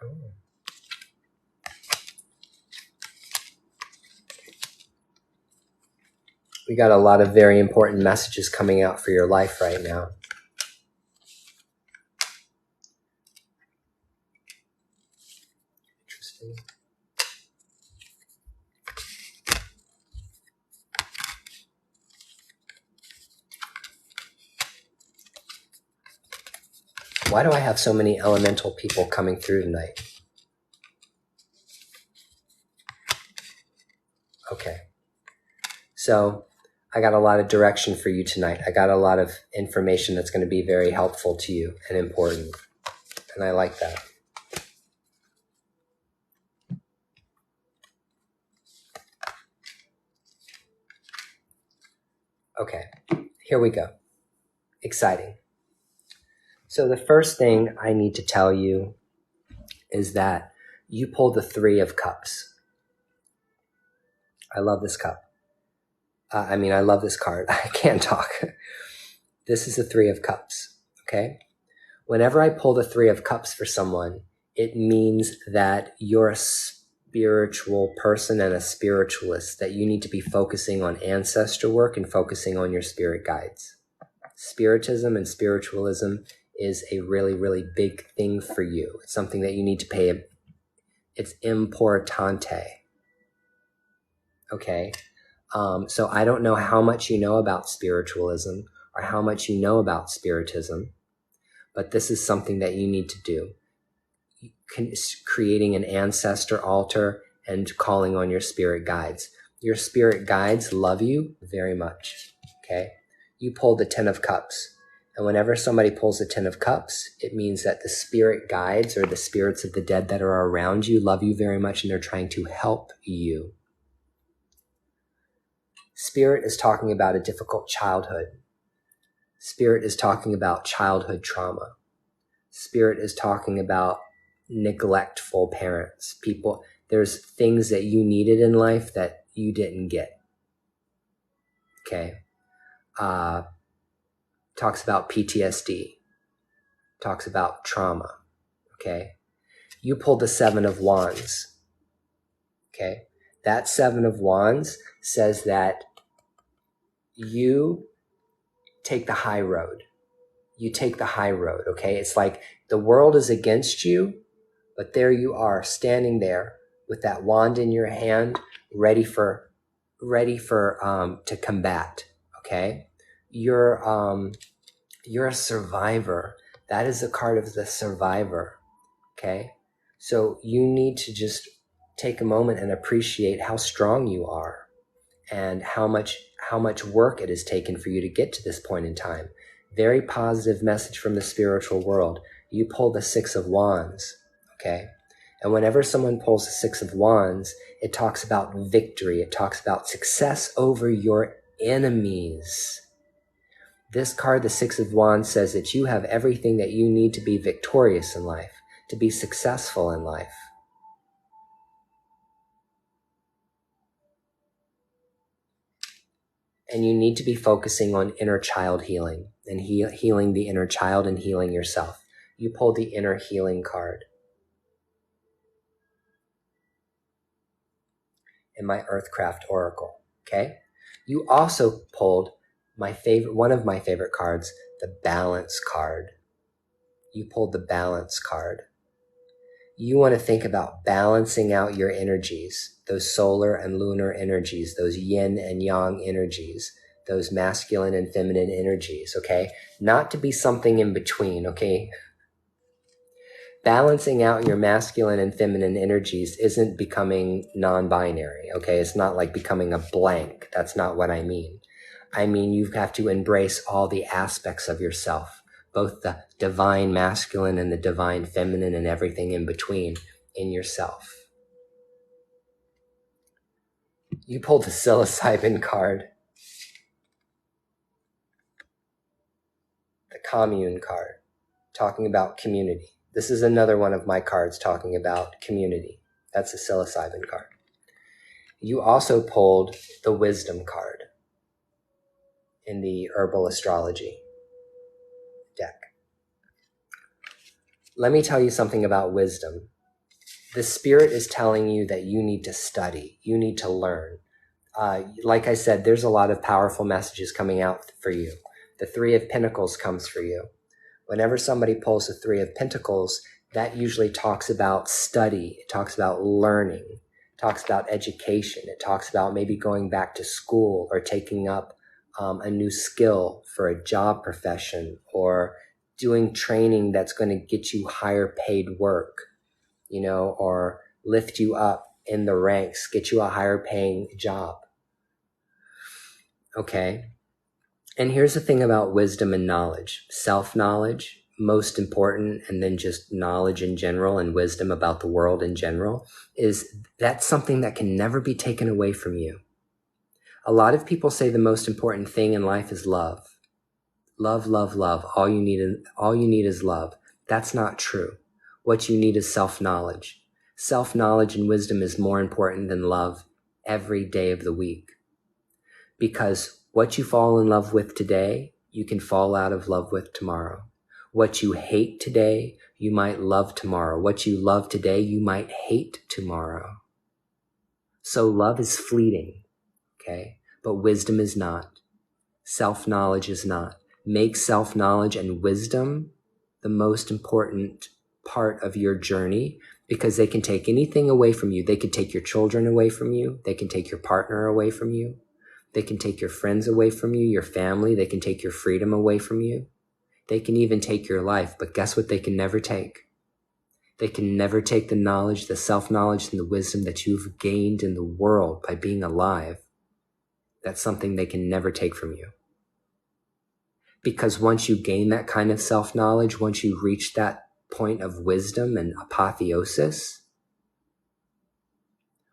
Oh. We got a lot of very important messages coming out for your life right now. Interesting. Why do I have so many elemental people coming through tonight? Okay. So I got a lot of direction for you tonight. I got a lot of information that's going to be very helpful to you and important. And I like that. Okay, here we go. Exciting. So the first thing I need to tell you is that you pulled the 3 of Cups. I love this cup. I love this card. I can't talk. This is the 3 of Cups, okay? Whenever I pull the 3 of Cups for someone, it means that you're a spiritual person and a spiritualist, that you need to be focusing on ancestor work and focusing on your spirit guides. Spiritism and spiritualism is a really, really big thing for you. It's something that you need to pay. It's importante. Okay? So I don't know how much you know about spiritualism or how much you know about spiritism, but this is something that you need to do. Creating an ancestor altar and calling on your spirit guides. Your spirit guides love you very much. Okay? You pulled the 10 of Cups. And whenever somebody pulls the 10 of Cups, it means that the spirit guides or the spirits of the dead that are around you love you very much and they're trying to help you. Spirit is talking about a difficult childhood. Spirit is talking about childhood trauma. Spirit is talking about neglectful parents. People, there's things that you needed in life that you didn't get. Okay. Talks about PTSD. Talks about trauma. Okay. You pulled the 7 of Wands. Okay. That 7 of Wands says that you take the high road. You take the high road. Okay. It's like the world is against you, but there you are standing there with that wand in your hand, ready for to combat. Okay. You're a survivor. That is a card of the survivor. Okay. So you need to just take a moment and appreciate how strong you are and how much work it has taken for you to get to this point in time. Very positive message from the spiritual world. You pull the 6 of Wands. Okay. And whenever someone pulls the 6 of Wands, it talks about victory. It talks about success over your enemies. This card, the 6 of Wands, says that you have everything that you need to be victorious in life, to be successful in life. And you need to be focusing on inner child healing and healing the inner child and healing yourself. You pulled the inner healing card in my Earthcraft Oracle. Okay. You also pulled one of my favorite cards, the Balance card. You pulled the Balance card. You want to think about balancing out your energies, those solar and lunar energies, those yin and yang energies, those masculine and feminine energies, okay? Not to be something in between, okay? Balancing out your masculine and feminine energies isn't becoming non-binary, okay? It's not like becoming a blank. That's not what I mean. I mean, you have to embrace all the aspects of yourself, both the divine masculine and the divine feminine and everything in between in yourself. You pulled the psilocybin card, the commune card, talking about community. This is another one of my cards talking about community. That's a psilocybin card. You also pulled the wisdom card in the herbal astrology deck. Let me tell you something about wisdom. The spirit is telling you that you need to study, you need to learn. Like I said, there's a lot of powerful messages coming out for you. The Three of Pentacles comes for you. Whenever somebody pulls the Three of Pentacles, that usually talks about study. It talks about learning. It talks about education. It talks about maybe going back to school or taking up a new skill for a job profession, or doing training that's going to get you higher paid work, or lift you up in the ranks, get you a higher paying job. Okay. And here's the thing about wisdom and knowledge. Self-knowledge, most important, and then just knowledge in general and wisdom about the world in general, is that's something that can never be taken away from you. A lot of people say the most important thing in life is love. Love, love, love. All you need is love. That's not true. What you need is self-knowledge. Self-knowledge and wisdom is more important than love every day of the week. Because what you fall in love with today, you can fall out of love with tomorrow. What you hate today, you might love tomorrow. What you love today, you might hate tomorrow. So love is fleeting, okay? But wisdom is not. Self-knowledge is not. Make self-knowledge and wisdom the most important part of your journey, because they can take anything away from you. They can take your children away from you. They can take your partner away from you. They can take your friends away from you, your family. They can take your freedom away from you. They can even take your life. But guess what they can never take? They can never take the knowledge, the self-knowledge, and the wisdom that you've gained in the world by being alive. That's something they can never take from you. Because once you gain that kind of self-knowledge, once you reach that point of wisdom and apotheosis,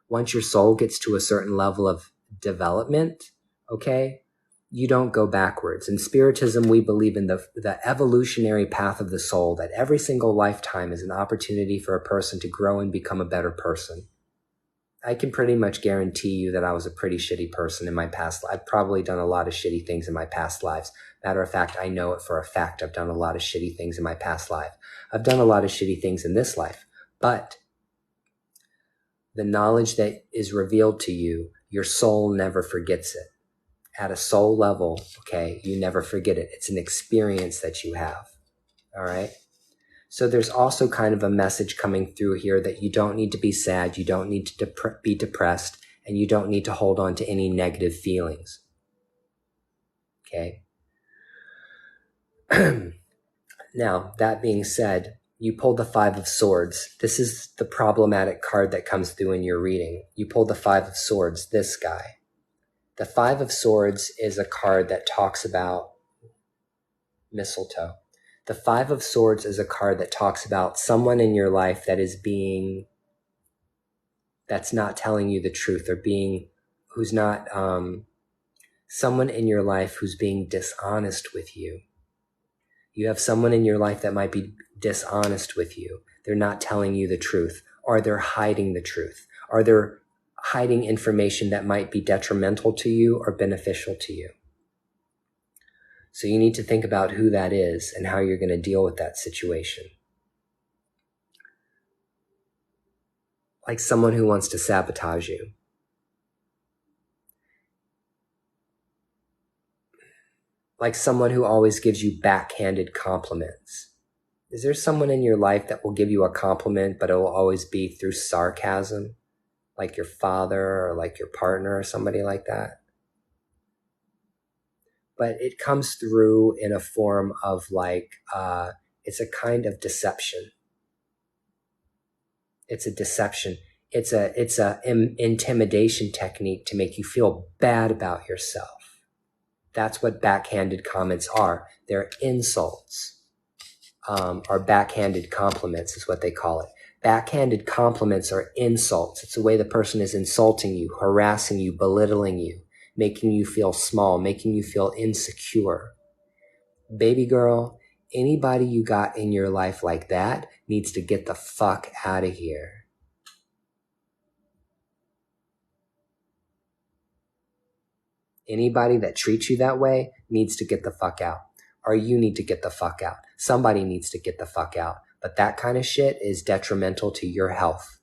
once your soul gets to a certain level of development, okay, you don't go backwards. In Spiritism, we believe in the evolutionary path of the soul, that every single lifetime is an opportunity for a person to grow and become a better person. I can pretty much guarantee you that I was a pretty shitty person in my past life. I've probably done a lot of shitty things in my past lives. Matter of fact, I know it for a fact. I've done a lot of shitty things in my past life. I've done a lot of shitty things in this life. But the knowledge that is revealed to you, your soul never forgets it. At a soul level, okay, you never forget it. It's an experience that you have. All right? So there's also kind of a message coming through here that you don't need to be sad, you don't need to be depressed, and you don't need to hold on to any negative feelings. Okay? Now, that being said, you pulled the Five of Swords. This is the problematic card that comes through in your reading. You pulled the Five of Swords, this guy. The Five of Swords is a card that talks about mistletoe. The Five of Swords is a card that talks about someone in your life that's not telling you the truth, or who's not, someone in your life who's being dishonest with you. You have someone in your life that might be dishonest with you. They're not telling you the truth, or they're hiding the truth, or they're hiding information that might be detrimental to you or beneficial to you. So you need to think about who that is and how you're going to deal with that situation. Like someone who wants to sabotage you. Like someone who always gives you backhanded compliments. Is there someone in your life that will give you a compliment, but it will always be through sarcasm? Like your father, or like your partner, or somebody like that? But it comes through in a form of it's a kind of deception. It's a deception. It's a intimidation technique to make you feel bad about yourself. That's what backhanded comments are. They're insults, or backhanded compliments is what they call it. Backhanded compliments are insults. It's the way the person is insulting you, harassing you, belittling you, making you feel small, making you feel insecure. Baby girl, anybody you got in your life like that needs to get the fuck out of here. Anybody that treats you that way needs to get the fuck out. Or you need to get the fuck out. Somebody needs to get the fuck out. But that kind of shit is detrimental to your health.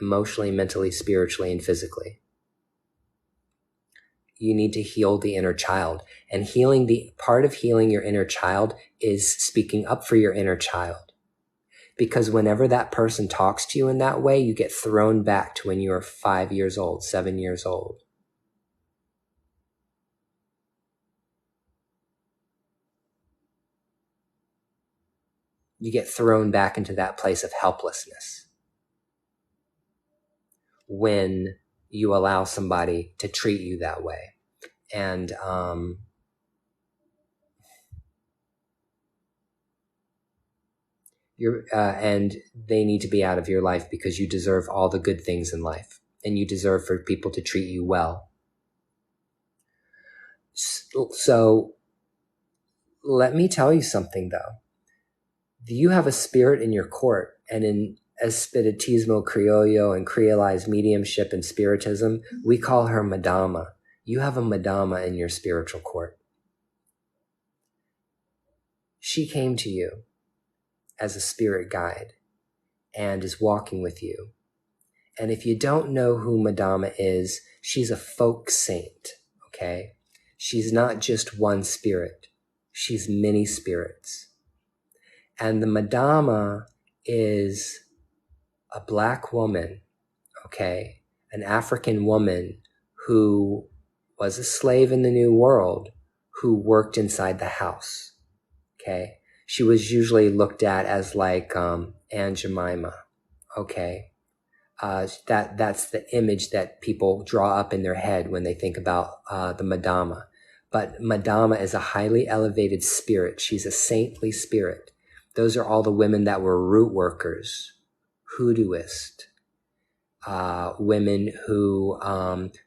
Emotionally, mentally, spiritually, and physically. you need to heal the inner child. And part of healing your inner child is speaking up for your inner child. Because whenever that person talks to you in that way, you get thrown back to when you were 5 years old, 7 years old. You get thrown back into that place of helplessness when you allow somebody to treat you that way. And and they need to be out of your life because you deserve all the good things in life, and you deserve for people to treat you well. So let me tell you something, though. You have a spirit in your court, and in Espiritismo Criollo and Creolized mediumship and spiritism, we call her Madama. You have a Madama in your spiritual court. She came to you as a spirit guide and is walking with you. And if you don't know who Madama is, she's a folk saint, okay? She's not just one spirit. She's many spirits. And the Madama is a black woman, okay? An African woman who was a slave in the New World, who worked inside the house, okay? She was usually looked at as like Aunt Jemima, okay? That's the image that people draw up in their head when they think about the Madama. But Madama is a highly elevated spirit. She's a saintly spirit. Those are all the women that were root workers, hoodooist, women who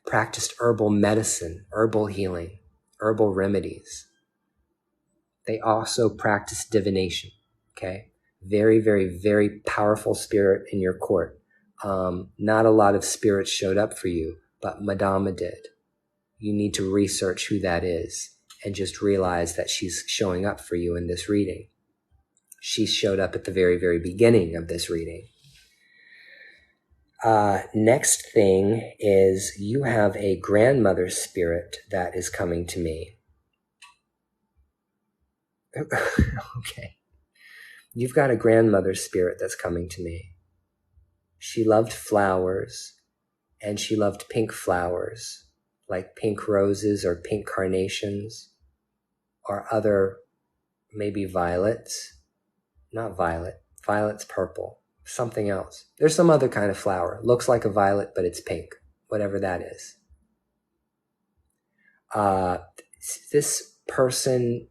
practiced herbal medicine, herbal healing, herbal remedies. They also practiced divination, okay? Very, very, very powerful spirit in your court. Not a lot of spirits showed up for you, but Madama did. You need to research who that is and just realize that she's showing up for you in this reading. She showed up at the very, very beginning of this reading. Next thing is you have a grandmother spirit that is coming to me. Okay. You've got a grandmother spirit that's coming to me. She loved flowers, and she loved pink flowers, like pink roses or pink carnations, or other, maybe violets. Not violet. Violet's purple. Something else. There's some other kind of flower. Looks like a violet, but it's pink. Whatever that is. This person,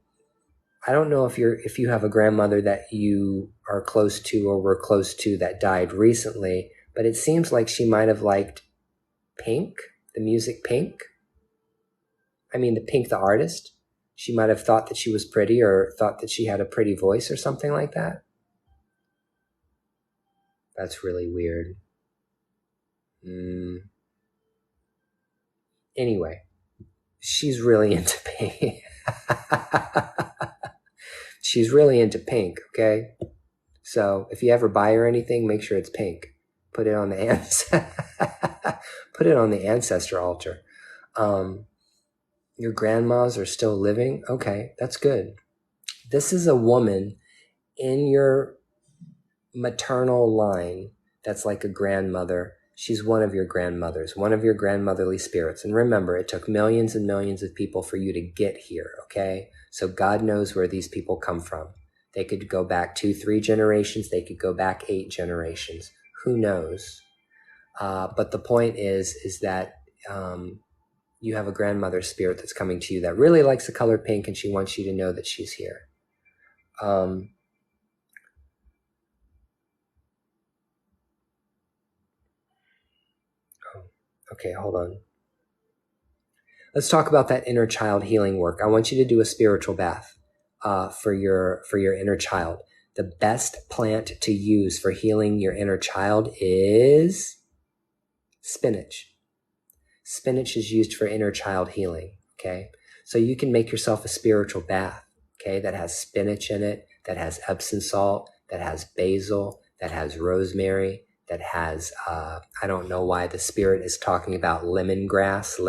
I don't know if you have a grandmother that you are close to or were close to that died recently, but it seems like she might have liked Pink, the music Pink. I mean, the Pink, the artist. She might have thought that she was pretty or thought that she had a pretty voice or something like that. That's really weird. Anyway, she's really into Pink. She's really into pink, okay? So if you ever buy her anything, make sure it's pink. Put it on the ancestor altar. Your grandmas are still living? Okay, that's good. This is a woman in your maternal line that's like a grandmother. She's one of your grandmothers, one of your grandmotherly spirits. And remember, it took millions and millions of people for you to get here, okay? So God knows where these people come from. They could go back 2-3 generations. They could go back 8 generations. Who knows? But the point is that you have a grandmother spirit that's coming to you that really likes the color pink, and she wants you to know that she's here. Okay, hold on. Let's talk about that inner child healing work. I want you to do a spiritual bath for your inner child. The best plant to use for healing your inner child is spinach. Spinach is used for inner child healing, okay? So you can make yourself a spiritual bath, okay, that has spinach in it, that has Epsom salt, that has basil, that has rosemary, that has, I don't know why the spirit is talking about lemongrass.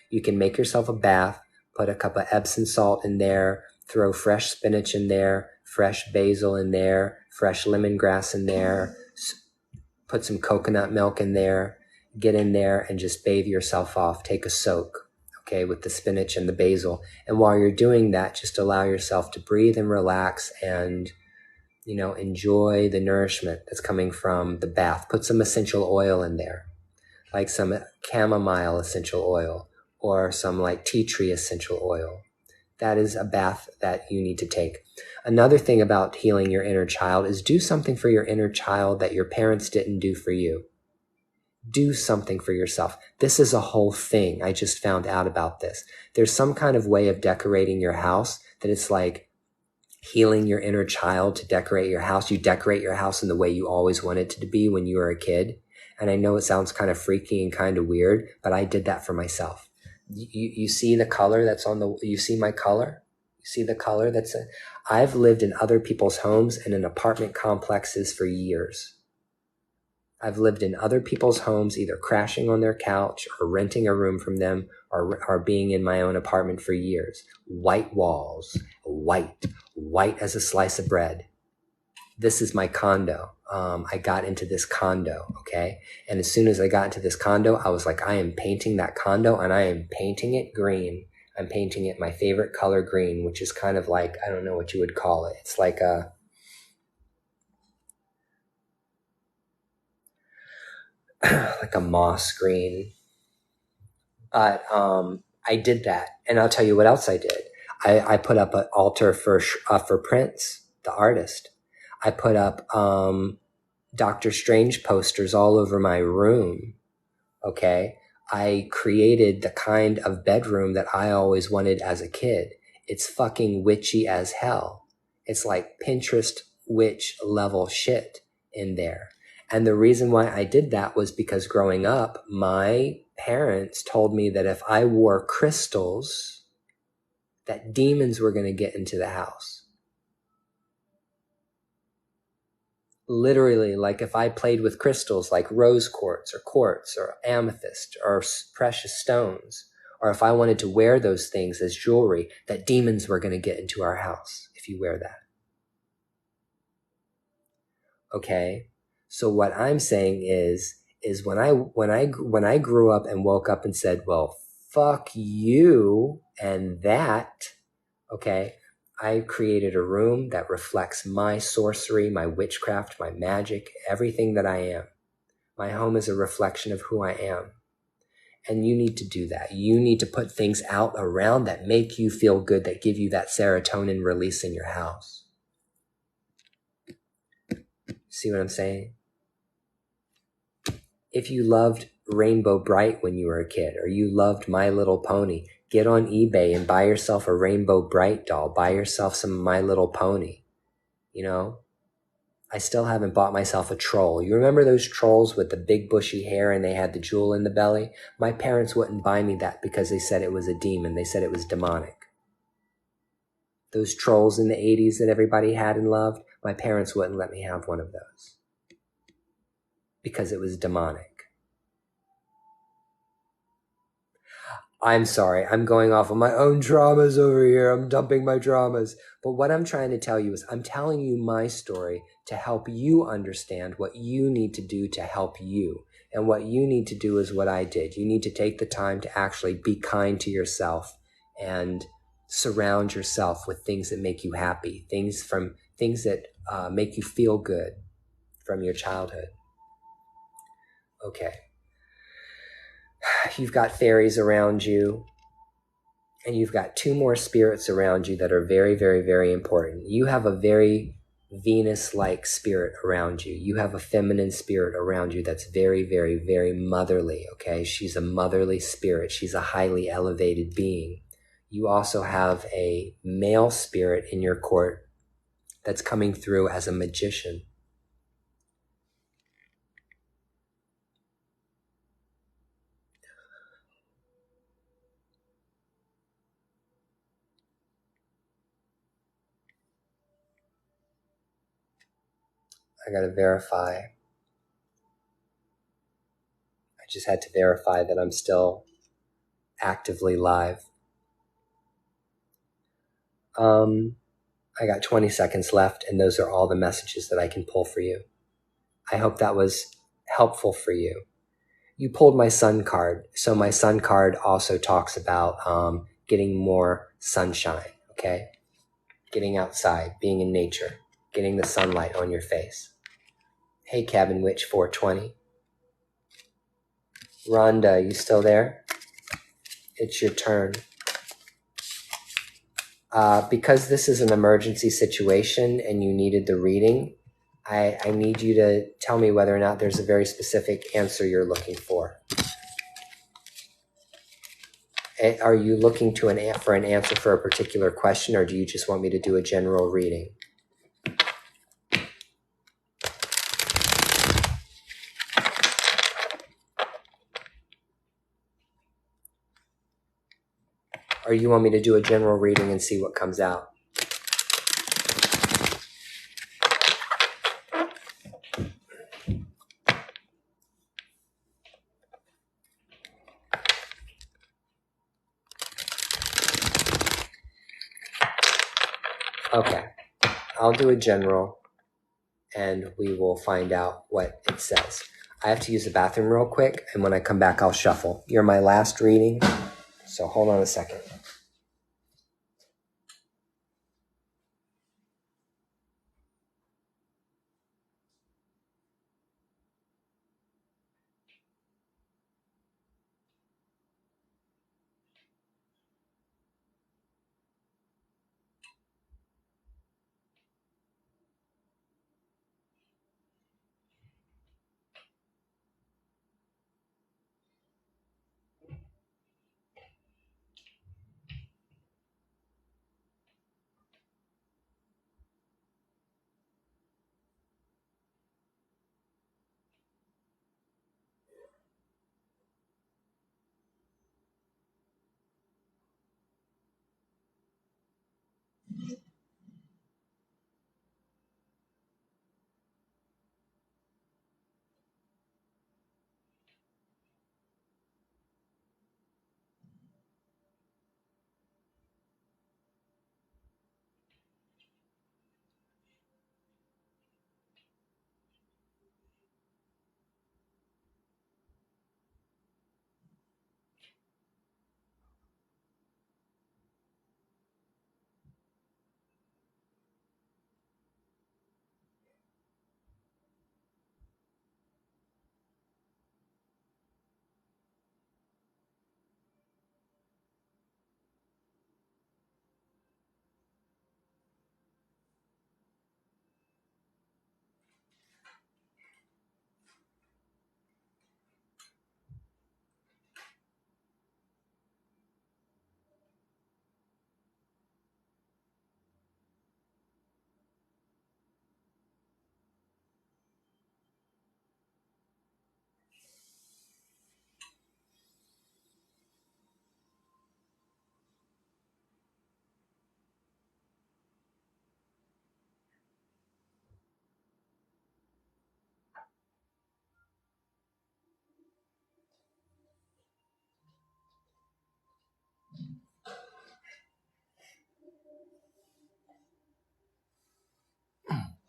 You can make yourself a bath, put a cup of Epsom salt in there, throw fresh spinach in there, fresh basil in there, fresh lemongrass in there, put some coconut milk in there, get in there and just bathe yourself off. Take a soak, okay, with the spinach and the basil. And while you're doing that, just allow yourself to breathe and relax and, enjoy the nourishment that's coming from the bath. Put some essential oil in there, like some chamomile essential oil or some like tea tree essential oil. That is a bath that you need to take. Another thing about healing your inner child is do something for your inner child that your parents didn't do for you. Do something for yourself. This is a whole thing. I just found out about this. There's some kind of way of decorating your house that it's like healing your inner child to decorate your house. You decorate your house in the way you always wanted it to be when you were a kid. And I know it sounds kind of freaky and kind of weird, but I did that for myself. You see the color that's you see my color? You see the color I've lived in other people's homes and in apartment complexes for years. I've lived in other people's homes, either crashing on their couch or renting a room from them or being in my own apartment for years. White walls, white as a slice of bread. This is my condo. I got into this condo, okay? And as soon as I got into this condo, I was like, I am painting that condo and I am painting it green. I'm painting it my favorite color green, which is kind of like, I don't know what you would call it. It's like a moss green. But I did that. And I'll tell you what else I did. I put up an altar for Prince, the artist. I put up Doctor Strange posters all over my room. Okay. I created the kind of bedroom that I always wanted as a kid. It's fucking witchy as hell. It's like Pinterest witch level shit in there. And the reason why I did that was because growing up, my parents told me that if I wore crystals, that demons were going to get into the house. Literally, like if I played with crystals like rose quartz or amethyst or precious stones, or if I wanted to wear those things as jewelry, that demons were going to get into our house if you wear that. Okay? So what I'm saying is when I grew up and woke up and said, well, fuck you and that, okay, I created a room that reflects my sorcery, my witchcraft, my magic, everything that I am. My home is a reflection of who I am. And you need to do that. You need to put things out around that make you feel good, that give you that serotonin release in your house. See what I'm saying? If you loved Rainbow Bright when you were a kid, or you loved My Little Pony, get on eBay and buy yourself a Rainbow Bright doll. Buy yourself some My Little Pony. I still haven't bought myself a troll. You remember those trolls with the big bushy hair and they had the jewel in the belly? My parents wouldn't buy me that because they said it was a demon. They said it was demonic. Those trolls in the 80s that everybody had and loved, my parents wouldn't let me have one of those because it was demonic. I'm sorry, I'm going off on my own dramas over here. I'm dumping my dramas. But what I'm trying to tell you is I'm telling you my story to help you understand what you need to do to help you. And what you need to do is what I did. You need to take the time to actually be kind to yourself and surround yourself with things that make you happy, things that make you feel good from your childhood. Okay. You've got fairies around you, and you've got two more spirits around you that are very, very, very important. You have a very Venus-like spirit around you. You have a feminine spirit around you that's very, very, very motherly, okay? She's a motherly spirit. She's a highly elevated being. You also have a male spirit in your court that's coming through as a magician. I gotta verify. I just had to verify that I'm still actively live. I got 20 seconds left, and those are all the messages that I can pull for you. I hope that was helpful for you. You pulled my sun card. So my sun card also talks about getting more sunshine, okay? Getting outside, being in nature, getting the sunlight on your face. Hey, Cabin Witch 420. Rhonda, you still there? It's your turn. Because this is an emergency situation and you needed the reading, I need you to tell me whether or not there's a very specific answer you're looking for. Are you looking for an answer for a particular question, or do you just want me to do a general reading? Or you want me to do a general reading and see what comes out? Okay, I'll do a general and we will find out what it says. I have to use the bathroom real quick, and when I come back, I'll shuffle. You're my last reading, so hold on a second.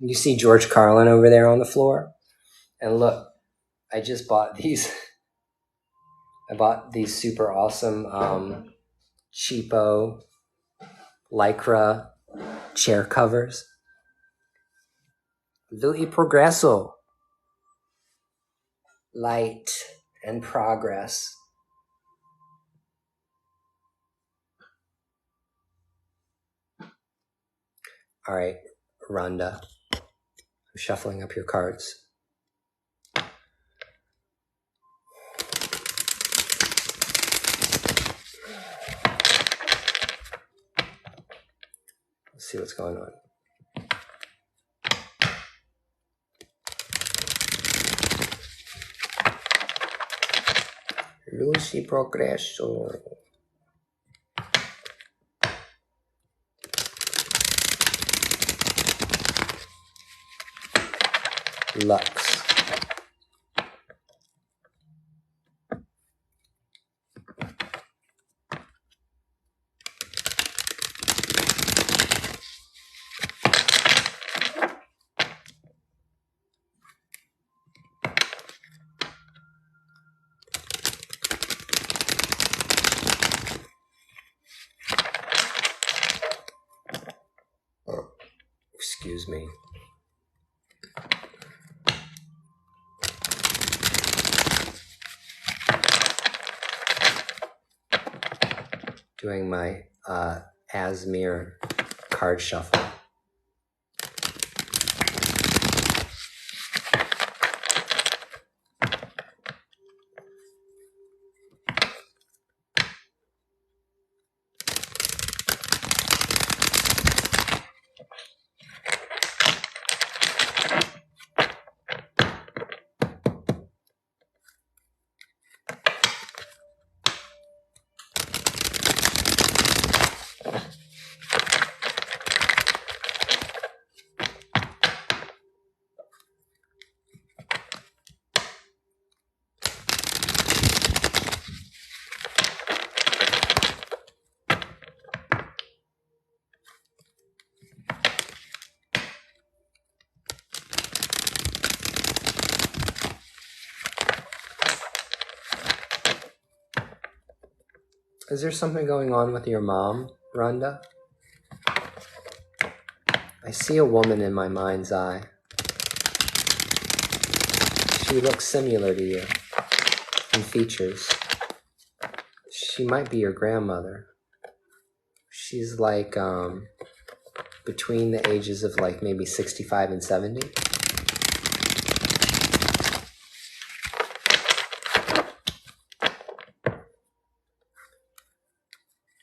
You see George Carlin over there on the floor? And look, I just bought these. I bought these super awesome cheapo Lycra chair covers. Louis Progresso. Light and progress. All right, Rhonda. I'm shuffling up your cards. Let's see what's going on. Lucy Progresso. Lux. excuse me. Doing my Asmir card shuffle. Is there something going on with your mom, Rhonda? I see a woman in my mind's eye. She looks similar to you in features. She might be your grandmother. She's like between the ages of like maybe 65 and 70.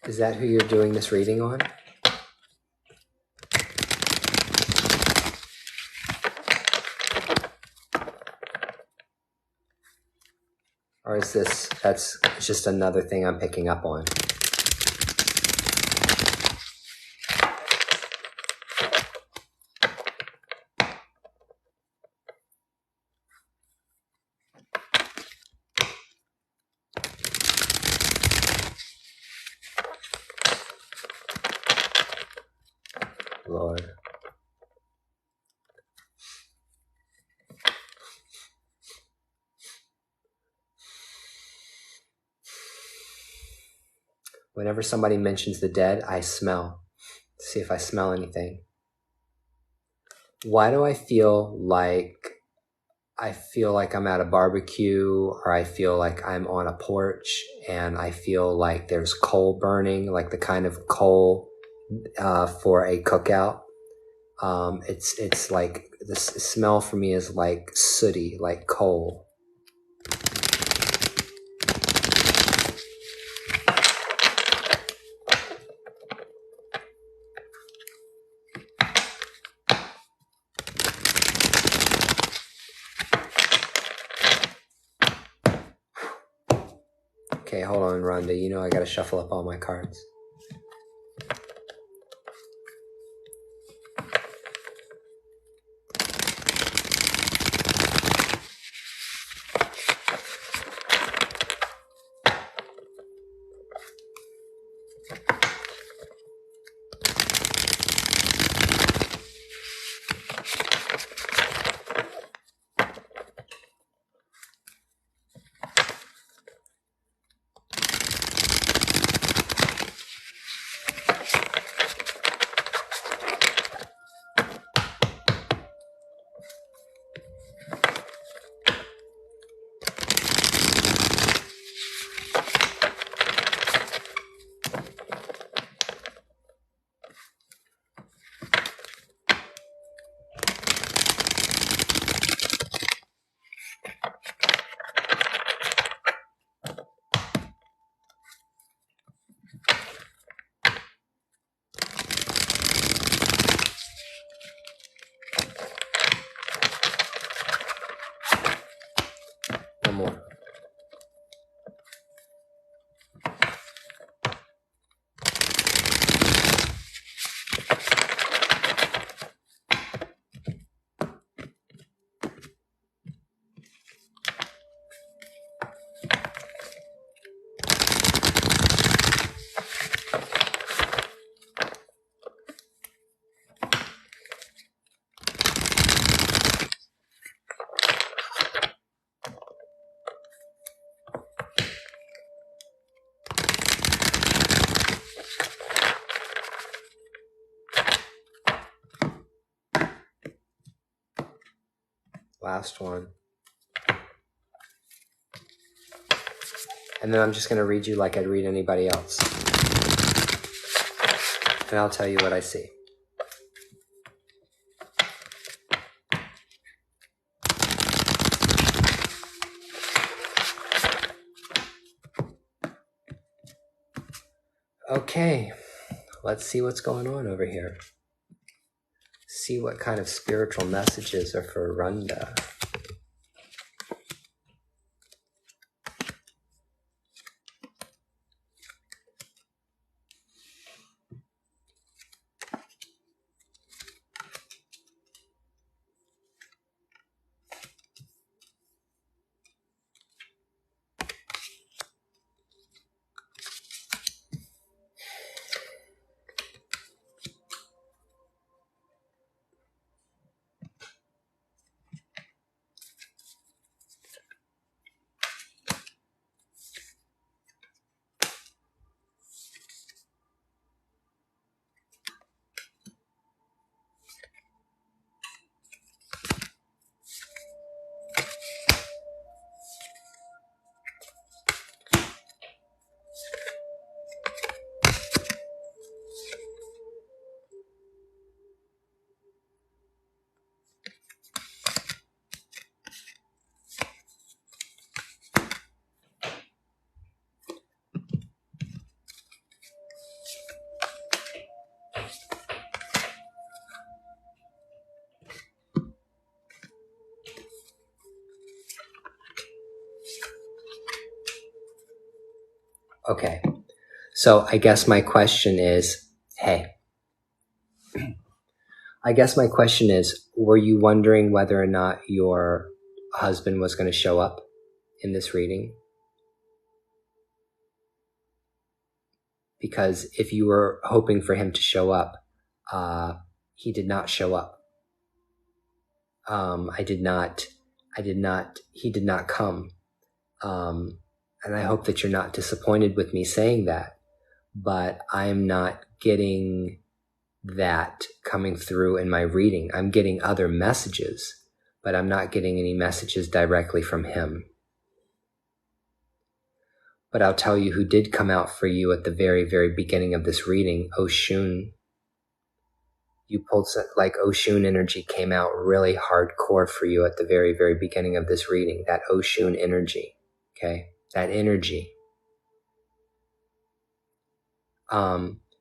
Is that who you're doing this reading on? Or is that's just another thing I'm picking up on? Lord. Whenever somebody mentions the dead, I smell. See if I smell anything. Why do I feel like I'm at a barbecue, or I feel like I'm on a porch and I feel like there's coal burning, like the kind of coal for a cookout? It's like the smell for me is like sooty, like coal. Okay, hold on, Rhonda. You know I gotta shuffle up all my cards. One more. last one. And then I'm just going to read you like I'd read anybody else. And I'll tell you what I see. Okay, let's see what's going on over here. See what kind of spiritual messages are for Runda. Okay, so I guess my question is, were you wondering whether or not your husband was going to show up in this reading? Because if you were hoping for him to show up, he did not show up. He did not come. And I hope that you're not disappointed with me saying that, but I'm not getting that coming through in my reading. I'm getting other messages, but I'm not getting any messages directly from him. But I'll tell you who did come out for you at the very, very beginning of this reading, Oshun. You pulled, like Oshun energy came out really hardcore for you at the very, very beginning of this reading, that Oshun energy, okay? That energy.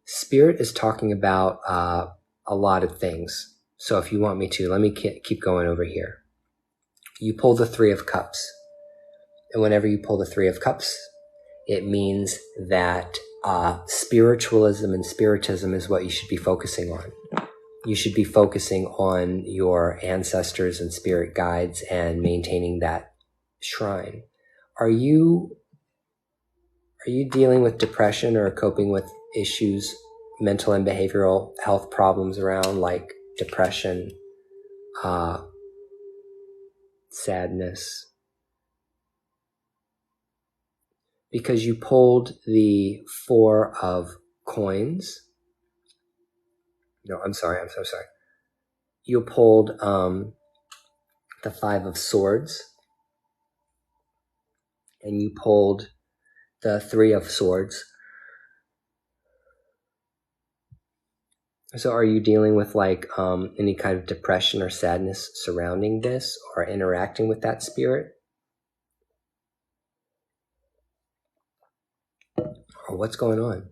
Spirit is talking about a lot of things. So if you want me to, let me keep going over here. You pull the Three of Cups. And whenever you pull the Three of Cups, it means that spiritualism and spiritism is what you should be focusing on. You should be focusing on your ancestors and spirit guides and maintaining that shrine. Are you dealing with depression or coping with issues, mental and behavioral health problems around like depression, sadness? Because you pulled the Four of Coins. No, I'm sorry. I'm so sorry. You pulled the Five of Swords. And you pulled the Three of Swords. So are you dealing with like any kind of depression or sadness surrounding this or interacting with that spirit? Or what's going on?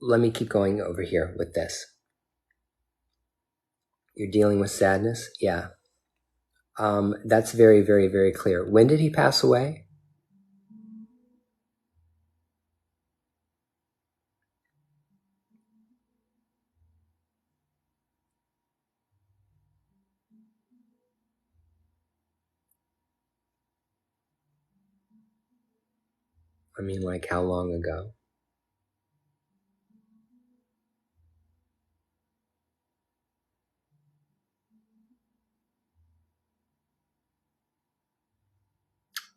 Let me keep going over here with this. You're dealing with sadness? Yeah. That's very, very, very clear. When did he pass away? I mean, like how long ago?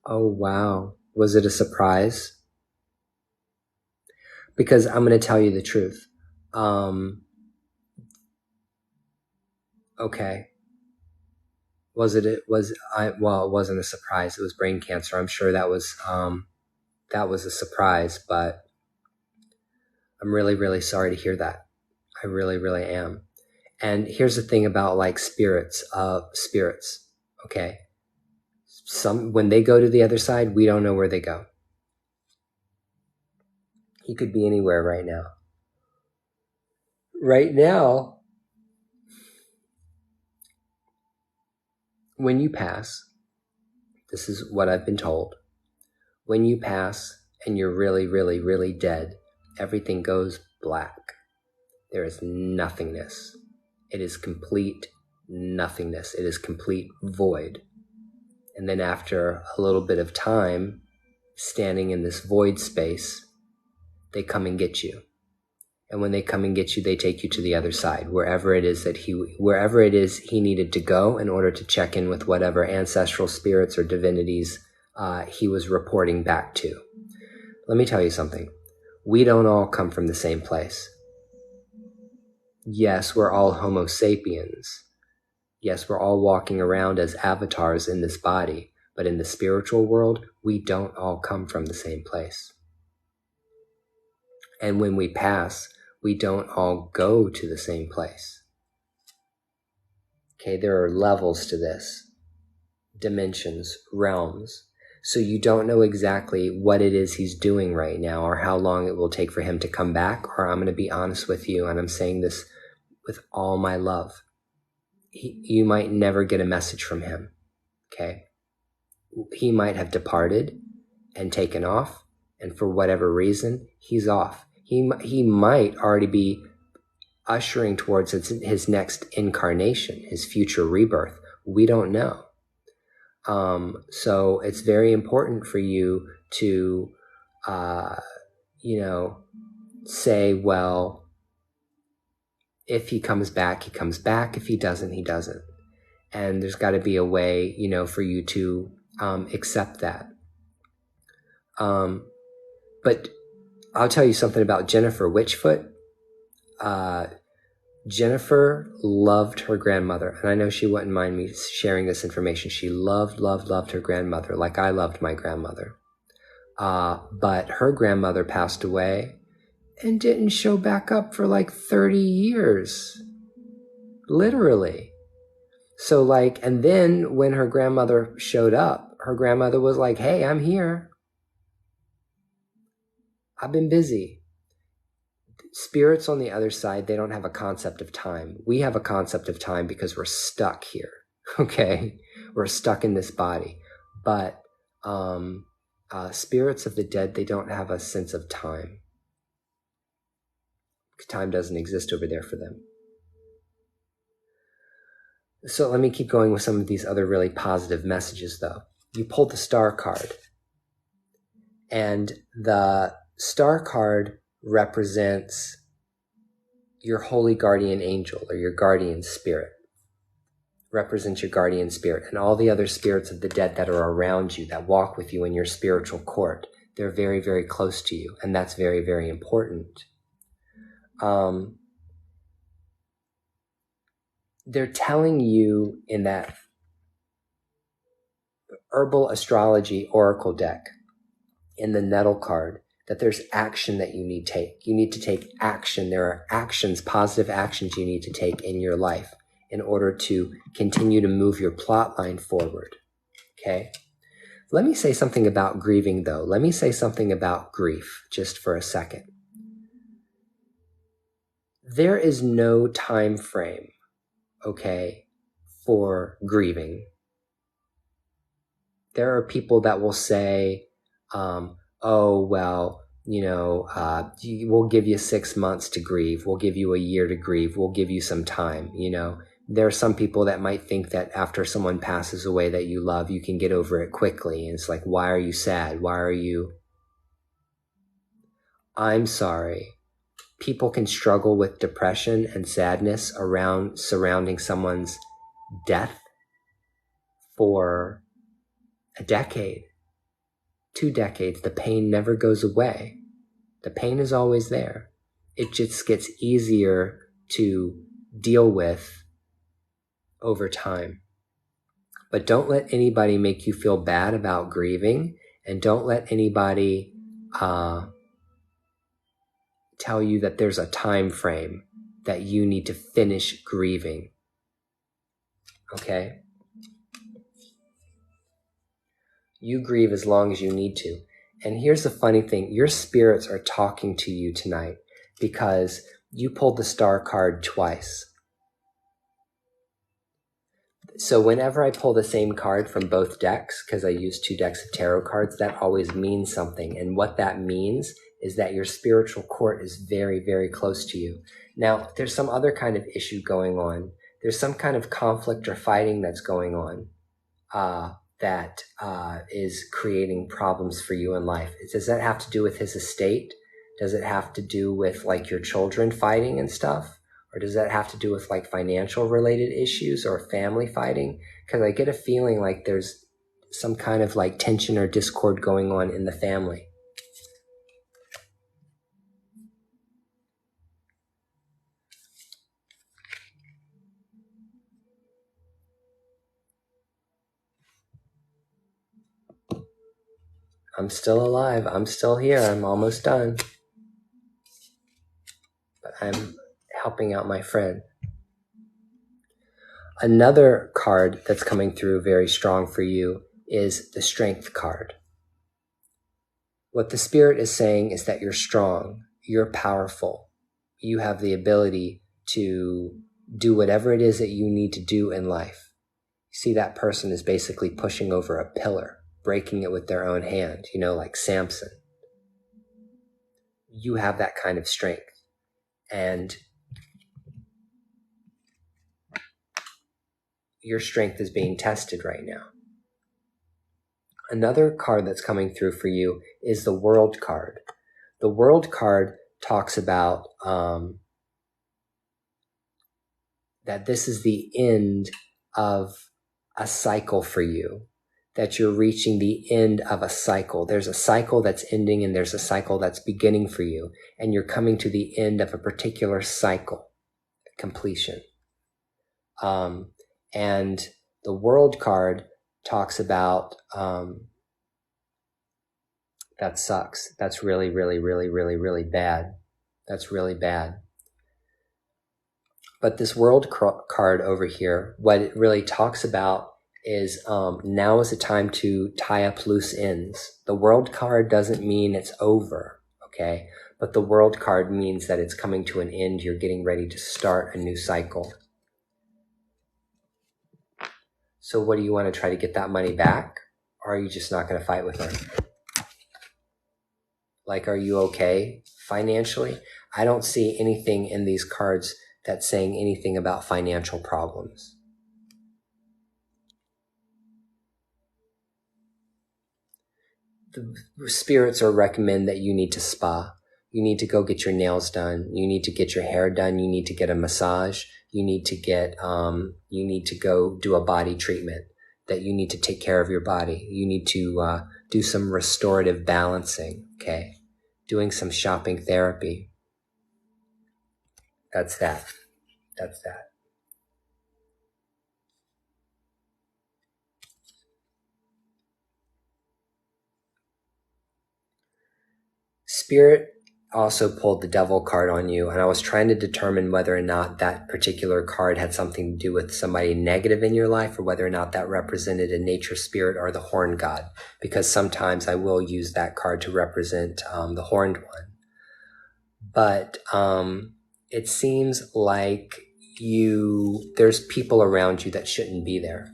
Oh, wow. Was it a surprise? because I'm going to tell you the truth. Okay. Well, it wasn't a surprise. It was brain cancer. I'm sure that was a surprise, but I'm really, really sorry to hear that. I really, really am. And here's the thing about like spirits, okay? When they go to the other side, we don't know where they go. He could be anywhere right now. Right now, when you pass, this is what I've been told. When you pass and you're really, really, really dead, everything goes black. There is nothingness. It is complete nothingness. It is complete void. And then after a little bit of time, standing in this void space, they come and get you. And when they come and get you, they take you to the other side, wherever it is he needed to go in order to check in with whatever ancestral spirits or divinities he was reporting back to. Let me tell you something. We don't all come from the same place. Yes, we're all Homo sapiens. Yes, we're all walking around as avatars in this body, but in the spiritual world, we don't all come from the same place. And when we pass, we don't all go to the same place. Okay, there are levels to this, dimensions, realms. So you don't know exactly what it is he's doing right now or how long it will take for him to come back. Or I'm going to be honest with you, and I'm saying this with all my love. You might never get a message from him, okay? He might have departed and taken off, and for whatever reason, he's off. He might already be ushering towards his next incarnation, his future rebirth. We don't know. So it's very important for you to, say, well, if he comes back, he comes back. If he doesn't, he doesn't. And there's got to be a way, for you to accept that. But I'll tell you something about Jennifer Witchfoot. Jennifer loved her grandmother, and I know she wouldn't mind me sharing this information. She loved her grandmother like I loved my grandmother. But her grandmother passed away and didn't show back up for like 30 years. Literally. So and then when her grandmother showed up, her grandmother was like, hey, I'm here. I've been busy. Spirits on the other side, they don't have a concept of time. We have a concept of time because we're stuck here, okay? We're stuck in this body. But spirits of the dead, they don't have a sense of time. Time doesn't exist over there for them. So let me keep going with some of these other really positive messages, though. You pulled the star card. And the star card represents your holy guardian angel or your guardian spirit. Represents your guardian spirit and all the other spirits of the dead that are around you, that walk with you in your spiritual court. They're very, very close to you, and that's very, very important. They're telling you in that herbal astrology oracle deck, in the nettle card, that there's action that you need to take. You need to take action. There are actions, positive actions you need to take in your life in order to continue to move your plot line forward. Okay? Let me say something about grieving, though. Let me say something about grief just for a second. There is no time frame, okay, for grieving. There are people that will say, we'll give you 6 months to grieve. We'll give you a year to grieve. We'll give you some time. There are some people that might think that after someone passes away that you love, you can get over it quickly. And it's like, why are you sad? I'm sorry. People can struggle with depression and sadness surrounding someone's death for a decade, 2 decades. The pain never goes away. The pain is always there. It just gets easier to deal with over time. But don't let anybody make you feel bad about grieving, and don't let anybody tell you that there's a time frame that you need to finish grieving. Okay? You grieve as long as you need to. And here's the funny thing. Your spirits are talking to you tonight because you pulled the star card twice. So whenever I pull the same card from both decks, because I use 2 decks of tarot cards, that always means something. And what that means is that your spiritual court is very, very close to you. Now, there's some other kind of issue going on. There's some kind of conflict or fighting that's going on that is creating problems for you in life. Does that have to do with his estate? Does it have to do with like your children fighting and stuff? Or does that have to do with like financial related issues or family fighting? Because I get a feeling like there's some kind of like tension or discord going on in the family. I'm still alive. I'm still here. I'm almost done. But I'm helping out my friend. Another card that's coming through very strong for you is the Strength card. What the Spirit is saying is that you're strong, you're powerful, you have the ability to do whatever it is that you need to do in life. You see, that person is basically pushing over a pillar, breaking it with their own hand, like Samson. You have that kind of strength. And your strength is being tested right now. Another card that's coming through for you is the World card. The World card talks about that this is the end of a cycle for you, that you're reaching the end of a cycle. There's a cycle that's ending and there's a cycle that's beginning for you, and you're coming to the end of a particular cycle, completion. And the World card talks about that sucks. That's really, really, really, really, really bad. That's really bad. But this World card over here, what it really talks about is now is the time to tie up loose ends. The World card doesn't mean it's over, okay? But the World card means that it's coming to an end. You're getting ready to start a new cycle. So what do you want to try to get that money back? Or are you just not going to fight with her? Like, are you okay financially? I don't see anything in these cards that's saying anything about financial problems. The spirits are recommend that you need to spa. You need to go get your nails done. You need to get your hair done. You need to get a massage. You need to go do a body treatment, that you need to take care of your body. You need to do some restorative balancing, okay? Doing some shopping therapy. That's that. Spirit also pulled the Devil card on you, and I was trying to determine whether or not that particular card had something to do with somebody negative in your life, or whether or not that represented a nature spirit or the horn god, because sometimes I will use that card to represent the horned one. But it seems like there's people around you that shouldn't be there.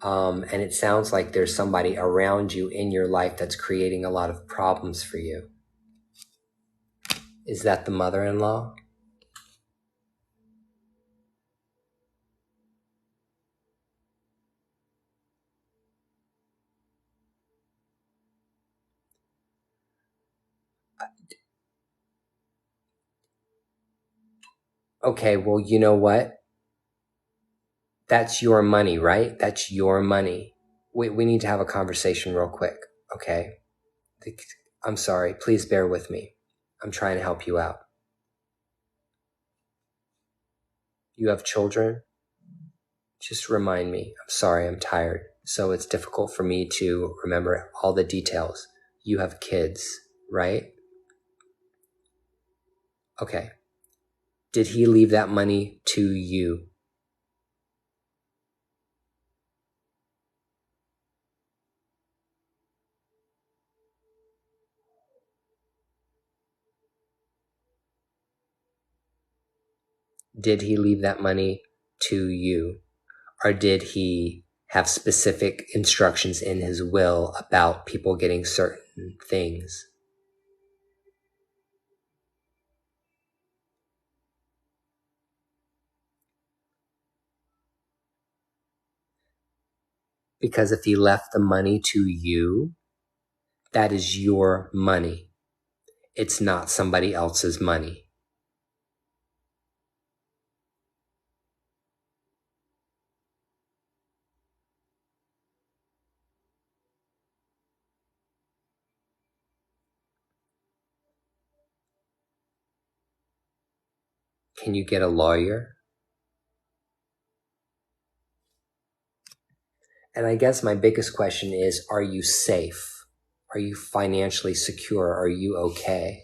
And it sounds like there's somebody around you in your life that's creating a lot of problems for you. Is that the mother-in-law? Okay, well, you know what? That's your money, right? That's your money. We need to have a conversation real quick, okay? I'm sorry. Please bear with me. I'm trying to help you out. You have children? Just remind me. I'm sorry, I'm tired. So it's difficult for me to remember all the details. You have kids, right? Okay. Did he leave that money to you? Did he leave that money to you? Or did he have specific instructions in his will about people getting certain things? Because if he left the money to you, that is your money. It's not somebody else's money. Can you get a lawyer? And I guess my biggest question is, are you safe? Are you financially secure? Are you okay?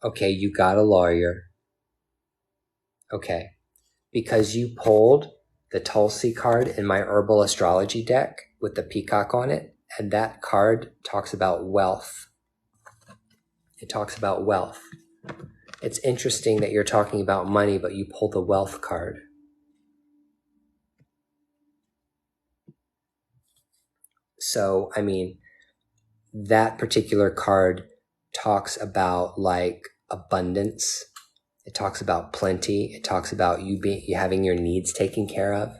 Okay, you got a lawyer. Okay. Because you pulled the Tulsi card in my herbal astrology deck with the peacock on it, and that card talks about wealth. It talks about wealth. It's interesting that you're talking about money, but you pulled the wealth card. So, I mean, that particular card talks about like abundance. It talks about plenty. It talks about you having your needs taken care of.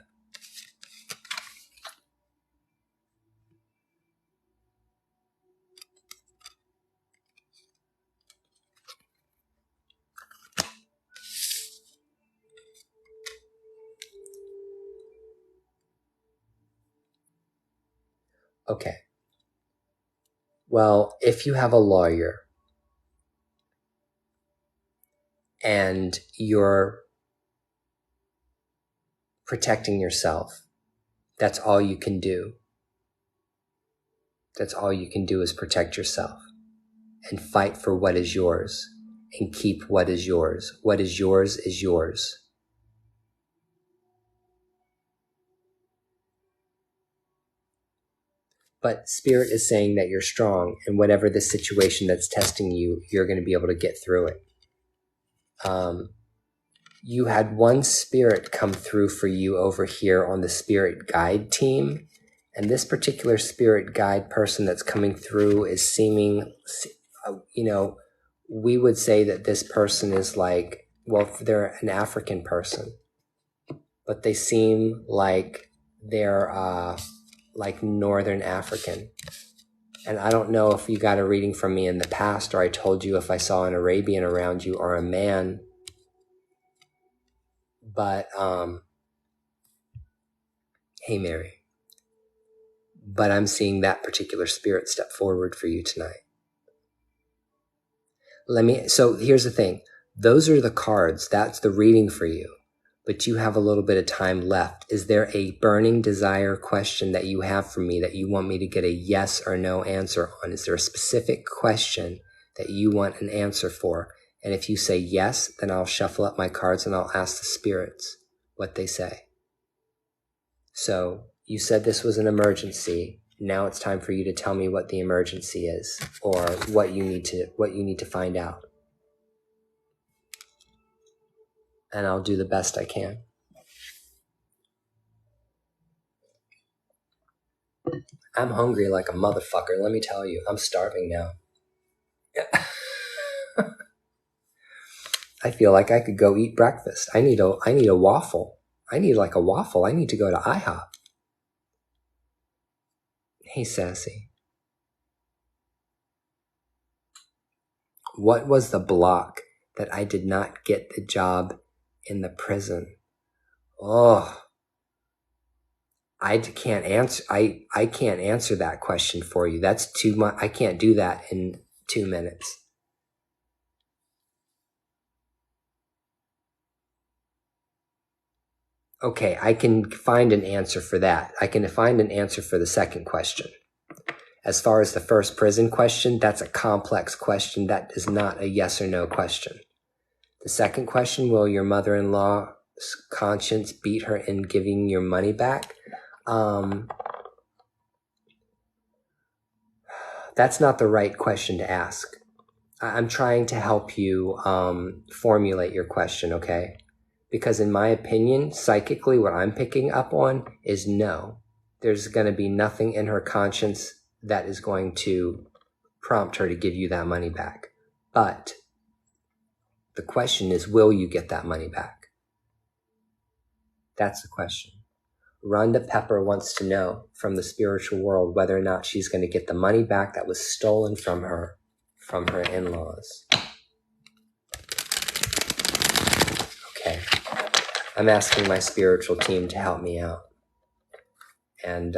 Okay. Well, if you have a lawyer and you're protecting yourself, that's all you can do. That's all you can do is protect yourself and fight for what is yours and keep what is yours. What is yours is yours. But Spirit is saying that you're strong, and whatever the situation that's testing you, you're going to be able to get through it. You had one spirit come through for you over here on the spirit guide team. And this particular spirit guide person that's coming through is seeming, we would say that this person is like, well, they're an African person, but they seem like they're like Northern African. And I don't know if you got a reading from me in the past, or I told you if I saw an Arabian around you or a man. But, hey, Mary. But I'm seeing that particular spirit step forward for you tonight. So here's the thing. Those are the cards. That's the reading for you. But you have a little bit of time left. Is there a burning desire question that you have for me that you want me to get a yes or no answer on? Is there a specific question that you want an answer for? And if you say yes, then I'll shuffle up my cards and I'll ask the spirits what they say. So you said this was an emergency. Now it's time for you to tell me what the emergency is, or what you need to find out. And I'll do the best I can. I'm hungry like a motherfucker, let me tell you. I'm starving now. I feel like I could go eat breakfast. I need a waffle. I need like a waffle. I need to go to IHOP. Hey, Sassy. What was the block that I did not get the job in the prison? Oh, can't answer. I can't answer that question for you. That's too much. I can't do that in 2 minutes. Okay, I can find an answer for that. I can find an answer for the second question. As far as the first prison question, that's a complex question. That is not a yes or no question. The second question, will your mother-in-law's conscience beat her in giving your money back? That's not the right question to ask. I'm trying to help you formulate your question, okay? Because in my opinion, psychically, what I'm picking up on is no. There's going to be nothing in her conscience that is going to prompt her to give you that money back. But the question is, will you get that money back? That's the question. Rhonda Pepper wants to know from the spiritual world whether or not she's going to get the money back that was stolen from her in-laws. Okay. I'm asking my spiritual team to help me out and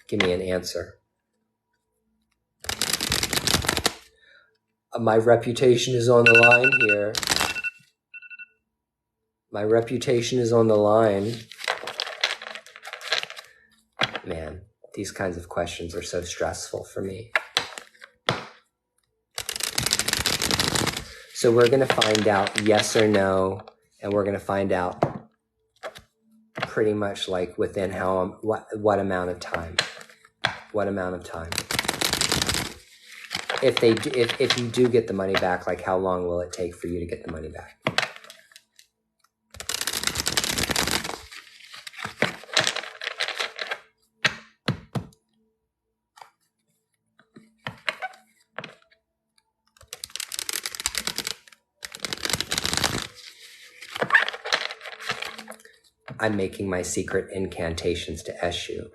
give me an answer. My reputation is on the line here. My reputation is on the line. Man, these kinds of questions are so stressful for me. So we're going to find out yes or no, and we're going to find out pretty much like within what amount of time. What amount of time? If you do get the money back, like how long will it take for you to get the money back? I'm making my secret incantations to Eshu.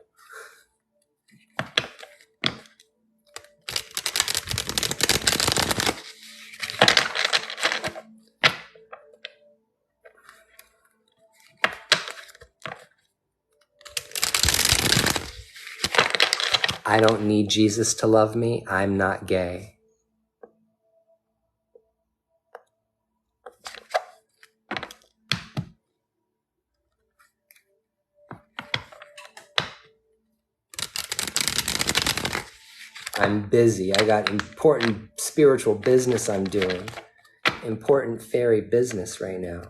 I don't need Jesus to love me. I'm not gay. I'm busy. I got important spiritual business I'm doing. Important fairy business right now.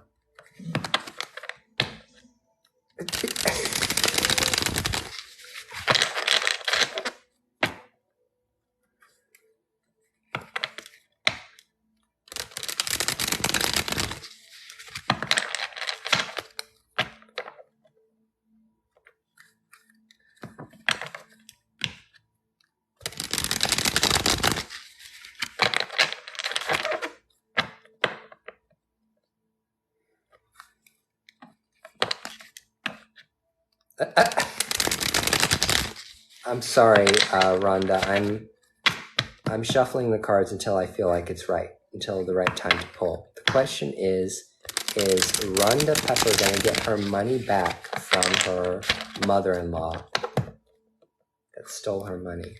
I'm sorry, Rhonda. I'm shuffling the cards until I feel like it's right, until the right time to pull. The question is Rhonda Pepper going to get her money back from her mother-in-law that stole her money?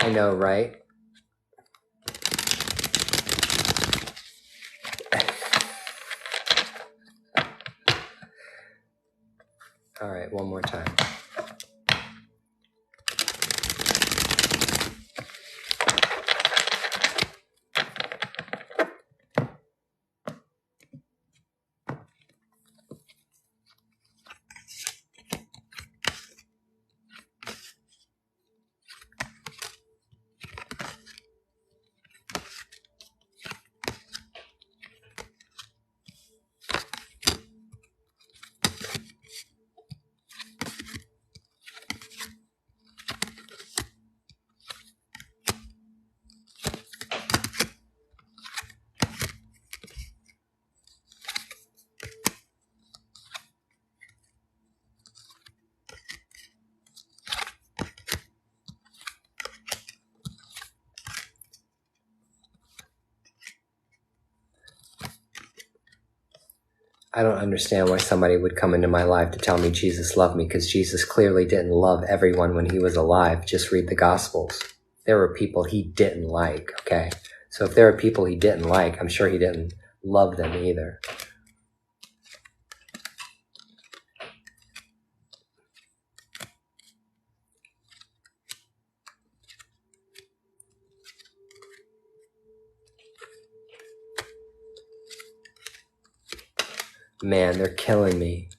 I know, right? All right, one more time. I don't understand why somebody would come into my life to tell me Jesus loved me, because Jesus clearly didn't love everyone when he was alive. Just read the Gospels. There were people he didn't like, okay? So if there are people he didn't like, I'm sure he didn't love them either. Man, they're killing me.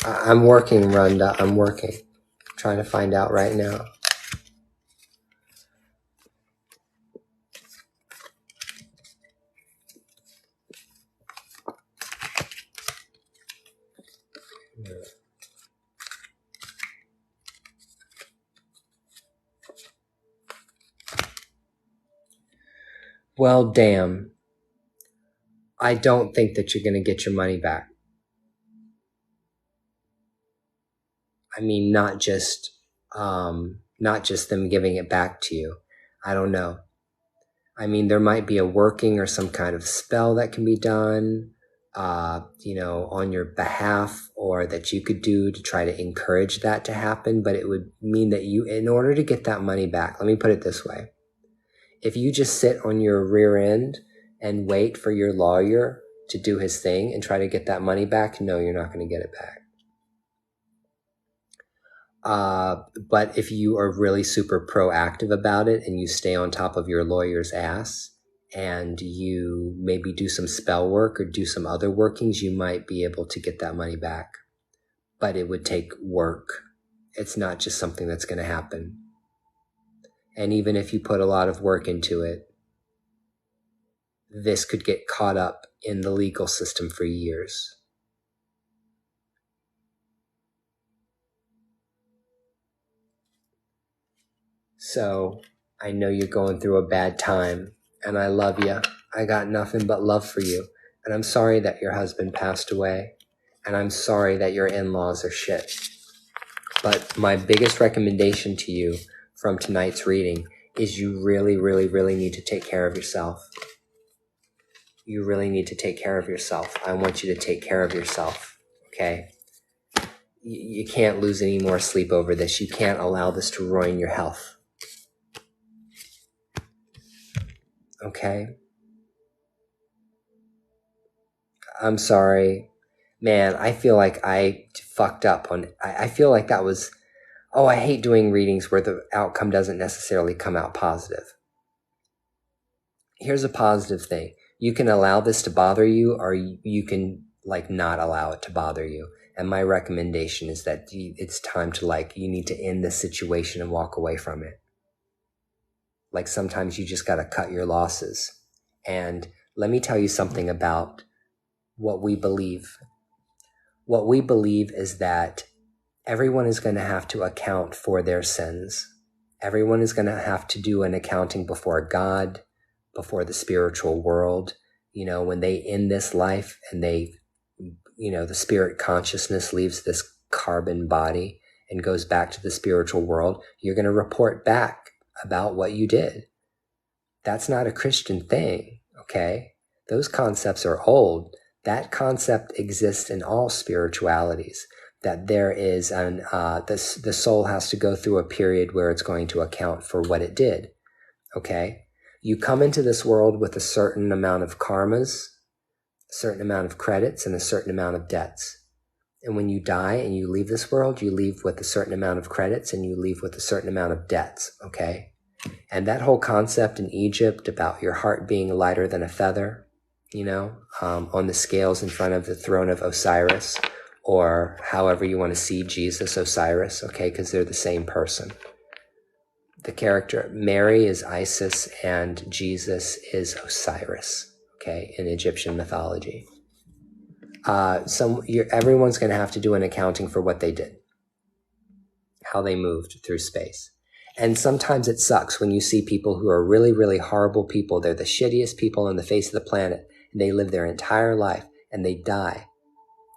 I'm working, Rhonda. I'm working. Trying to find out right now. Well, damn. I don't think that you're going to get your money back. I mean, not just them giving it back to you. I don't know. I mean, there might be a working or some kind of spell that can be done, on your behalf, or that you could do to try to encourage that to happen. But it would mean that you, in order to get that money back, let me put it this way. If you just sit on your rear end and wait for your lawyer to do his thing and try to get that money back, no, you're not going to get it back. But if you are really super proactive about it and you stay on top of your lawyer's ass and you maybe do some spell work or do some other workings, you might be able to get that money back. But it would take work. It's not just something that's going to happen. And even if you put a lot of work into it, this could get caught up in the legal system for years. So I know you're going through a bad time, and I love you. I got nothing but love for you. And I'm sorry that your husband passed away, and I'm sorry that your in-laws are shit. But my biggest recommendation to you from tonight's reading is you really, really, really need to take care of yourself. You really need to take care of yourself. I want you to take care of yourself, okay? You can't lose any more sleep over this. You can't allow this to ruin your health. Okay? I'm sorry. Man, I feel like I fucked up on... I feel like that was... Oh, I hate doing readings where the outcome doesn't necessarily come out positive. Here's a positive thing. You can allow this to bother you, or you can, not allow it to bother you. And my recommendation is that it's time to, you need to end this situation and walk away from it. Sometimes you just got to cut your losses. And let me tell you something about what we believe. What we believe is that everyone is going to have to account for their sins. Everyone is going to have to do an accounting before God, before the spiritual world. When they end this life and they, the spirit consciousness leaves this carbon body and goes back to the spiritual world, you're going to report back about what you did. That's not a Christian thing, okay? Those concepts are old. That concept exists in all spiritualities, that there is the soul has to go through a period where it's going to account for what it did, okay? You come into this world with a certain amount of karmas, a certain amount of credits, and a certain amount of debts. And when you die and you leave this world, you leave with a certain amount of credits and you leave with a certain amount of debts, okay? And that whole concept in Egypt about your heart being lighter than a feather, on the scales in front of the throne of Osiris, or however you want to see Jesus, Osiris, okay, because they're the same person. The character, Mary is Isis and Jesus is Osiris, okay, in Egyptian mythology. Everyone's going to have to do an accounting for what they did, how they moved through space. And sometimes it sucks when you see people who are really, really horrible people. They're the shittiest people on the face of the planet. And they live their entire life and they die.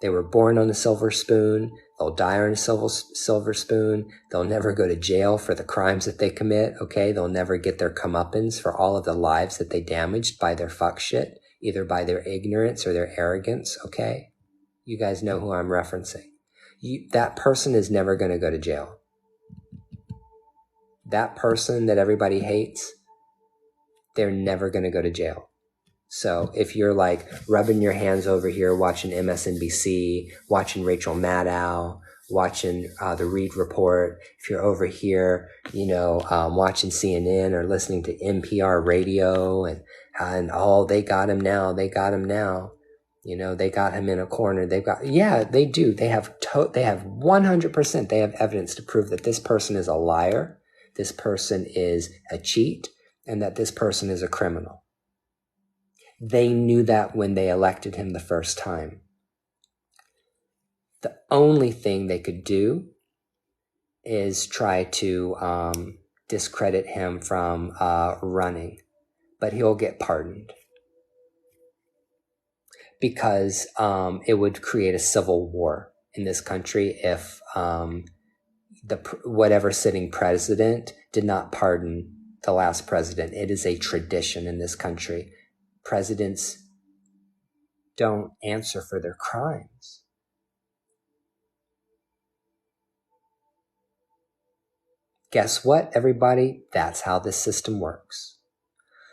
They were born on a silver spoon. They'll die on a silver spoon. They'll never go to jail for the crimes that they commit, okay? They'll never get their comeuppance for all of the lives that they damaged by their fuck shit, either by their ignorance or their arrogance, okay? You guys know who I'm referencing. That person is never going to go to jail. That person that everybody hates, they're never going to go to jail. So if you're like rubbing your hands over here, watching MSNBC, watching Rachel Maddow, watching the Reed Report, if you're over here, watching CNN or listening to NPR radio and they got him now, they got him in a corner. They do. They have 100%. They have evidence to prove that this person is a liar. This person is a cheat, and that this person is a criminal. They knew that when they elected him the first time. The only thing they could do is try to discredit him from running, but he'll get pardoned because it would create a civil war in this country if whatever sitting president did not pardon the last president. It is a tradition in this country. Presidents don't answer for their crimes. Guess what, everybody? That's how this system works.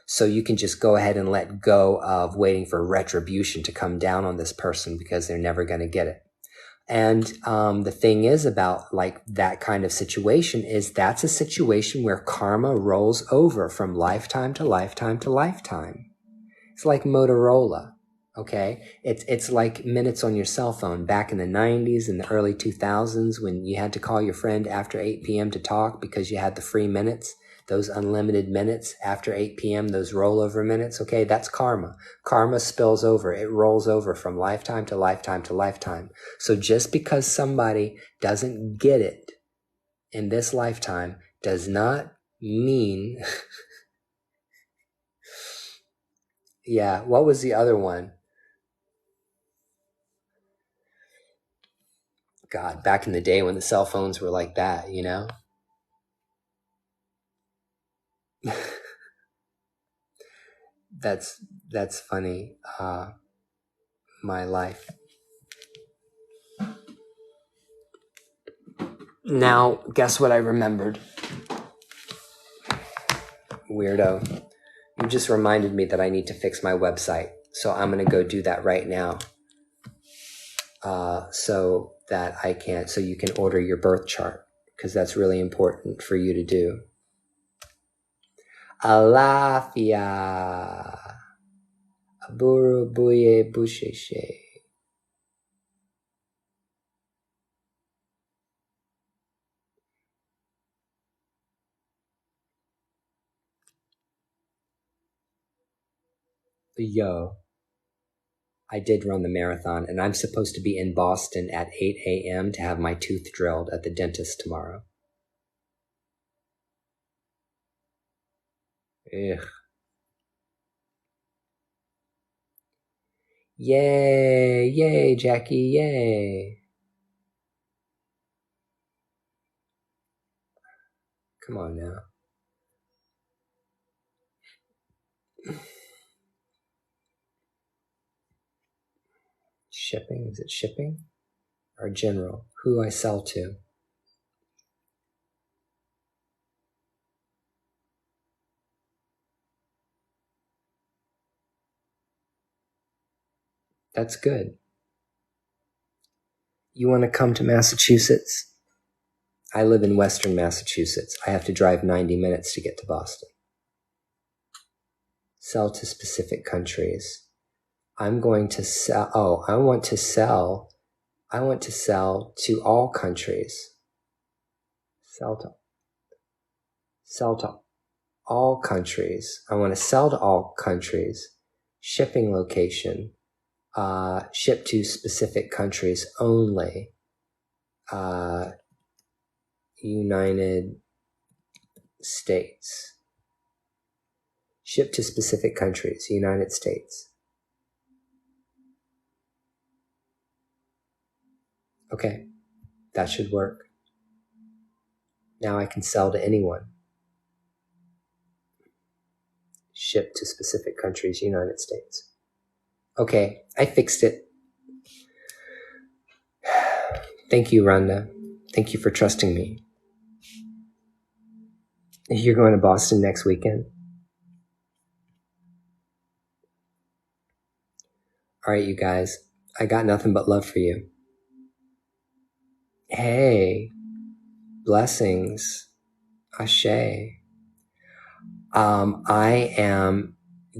So you can just go ahead and let go of waiting for retribution to come down on this person because they're never going to get it. And the thing is about like that kind of situation is that's a situation where karma rolls over from lifetime to lifetime to lifetime. It's like Motorola, okay? It's like minutes on your cell phone back in the 90s and the early 2000s when you had to call your friend after 8 p.m. to talk because you had the free minutes, those unlimited minutes after 8 p.m., those rollover minutes, okay? That's karma. Karma spills over. It rolls over from lifetime to lifetime to lifetime. So just because somebody doesn't get it in this lifetime does not mean... Yeah, what was the other one? God, back in the day when the cell phones were like that, That's funny. My life. Now, guess what I remembered? Weirdo. You just reminded me that I need to fix my website. So I'm going to go do that right now. So you can order your birth chart, because that's really important for you to do. Alafia. Aburu buye busheshe. Yo, I did run the marathon, and I'm supposed to be in Boston at 8 a.m. to have my tooth drilled at the dentist tomorrow. Ugh. Yay, Jackie, yay. Come on now. Shipping? Is it shipping? Or general? Who I sell to? That's good. You want to come to Massachusetts? I live in Western Massachusetts. I have to drive 90 minutes to get to Boston. Sell to specific countries. I'm going to sell. Oh, I want to sell to all countries. Sell to all countries. I want to sell to all countries. Shipping location. Ship to specific countries only. United States. Ship to specific countries. United States. Okay, that should work. Now I can sell to anyone. Ship to specific countries, United States. Okay, I fixed it. Thank you, Rhonda. Thank you for trusting me. You're going to Boston next weekend? All right, you guys. I got nothing but love for you. Hey, blessings. Ashe. I am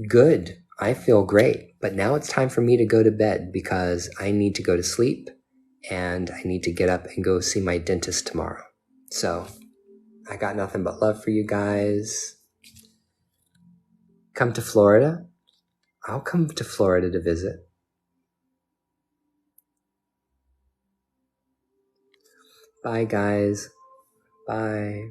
good. I feel great. But now it's time for me to go to bed because I need to go to sleep and I need to get up and go see my dentist tomorrow. So I got nothing but love for you guys. Come to Florida. I'll come to Florida to visit. Bye, guys. Bye.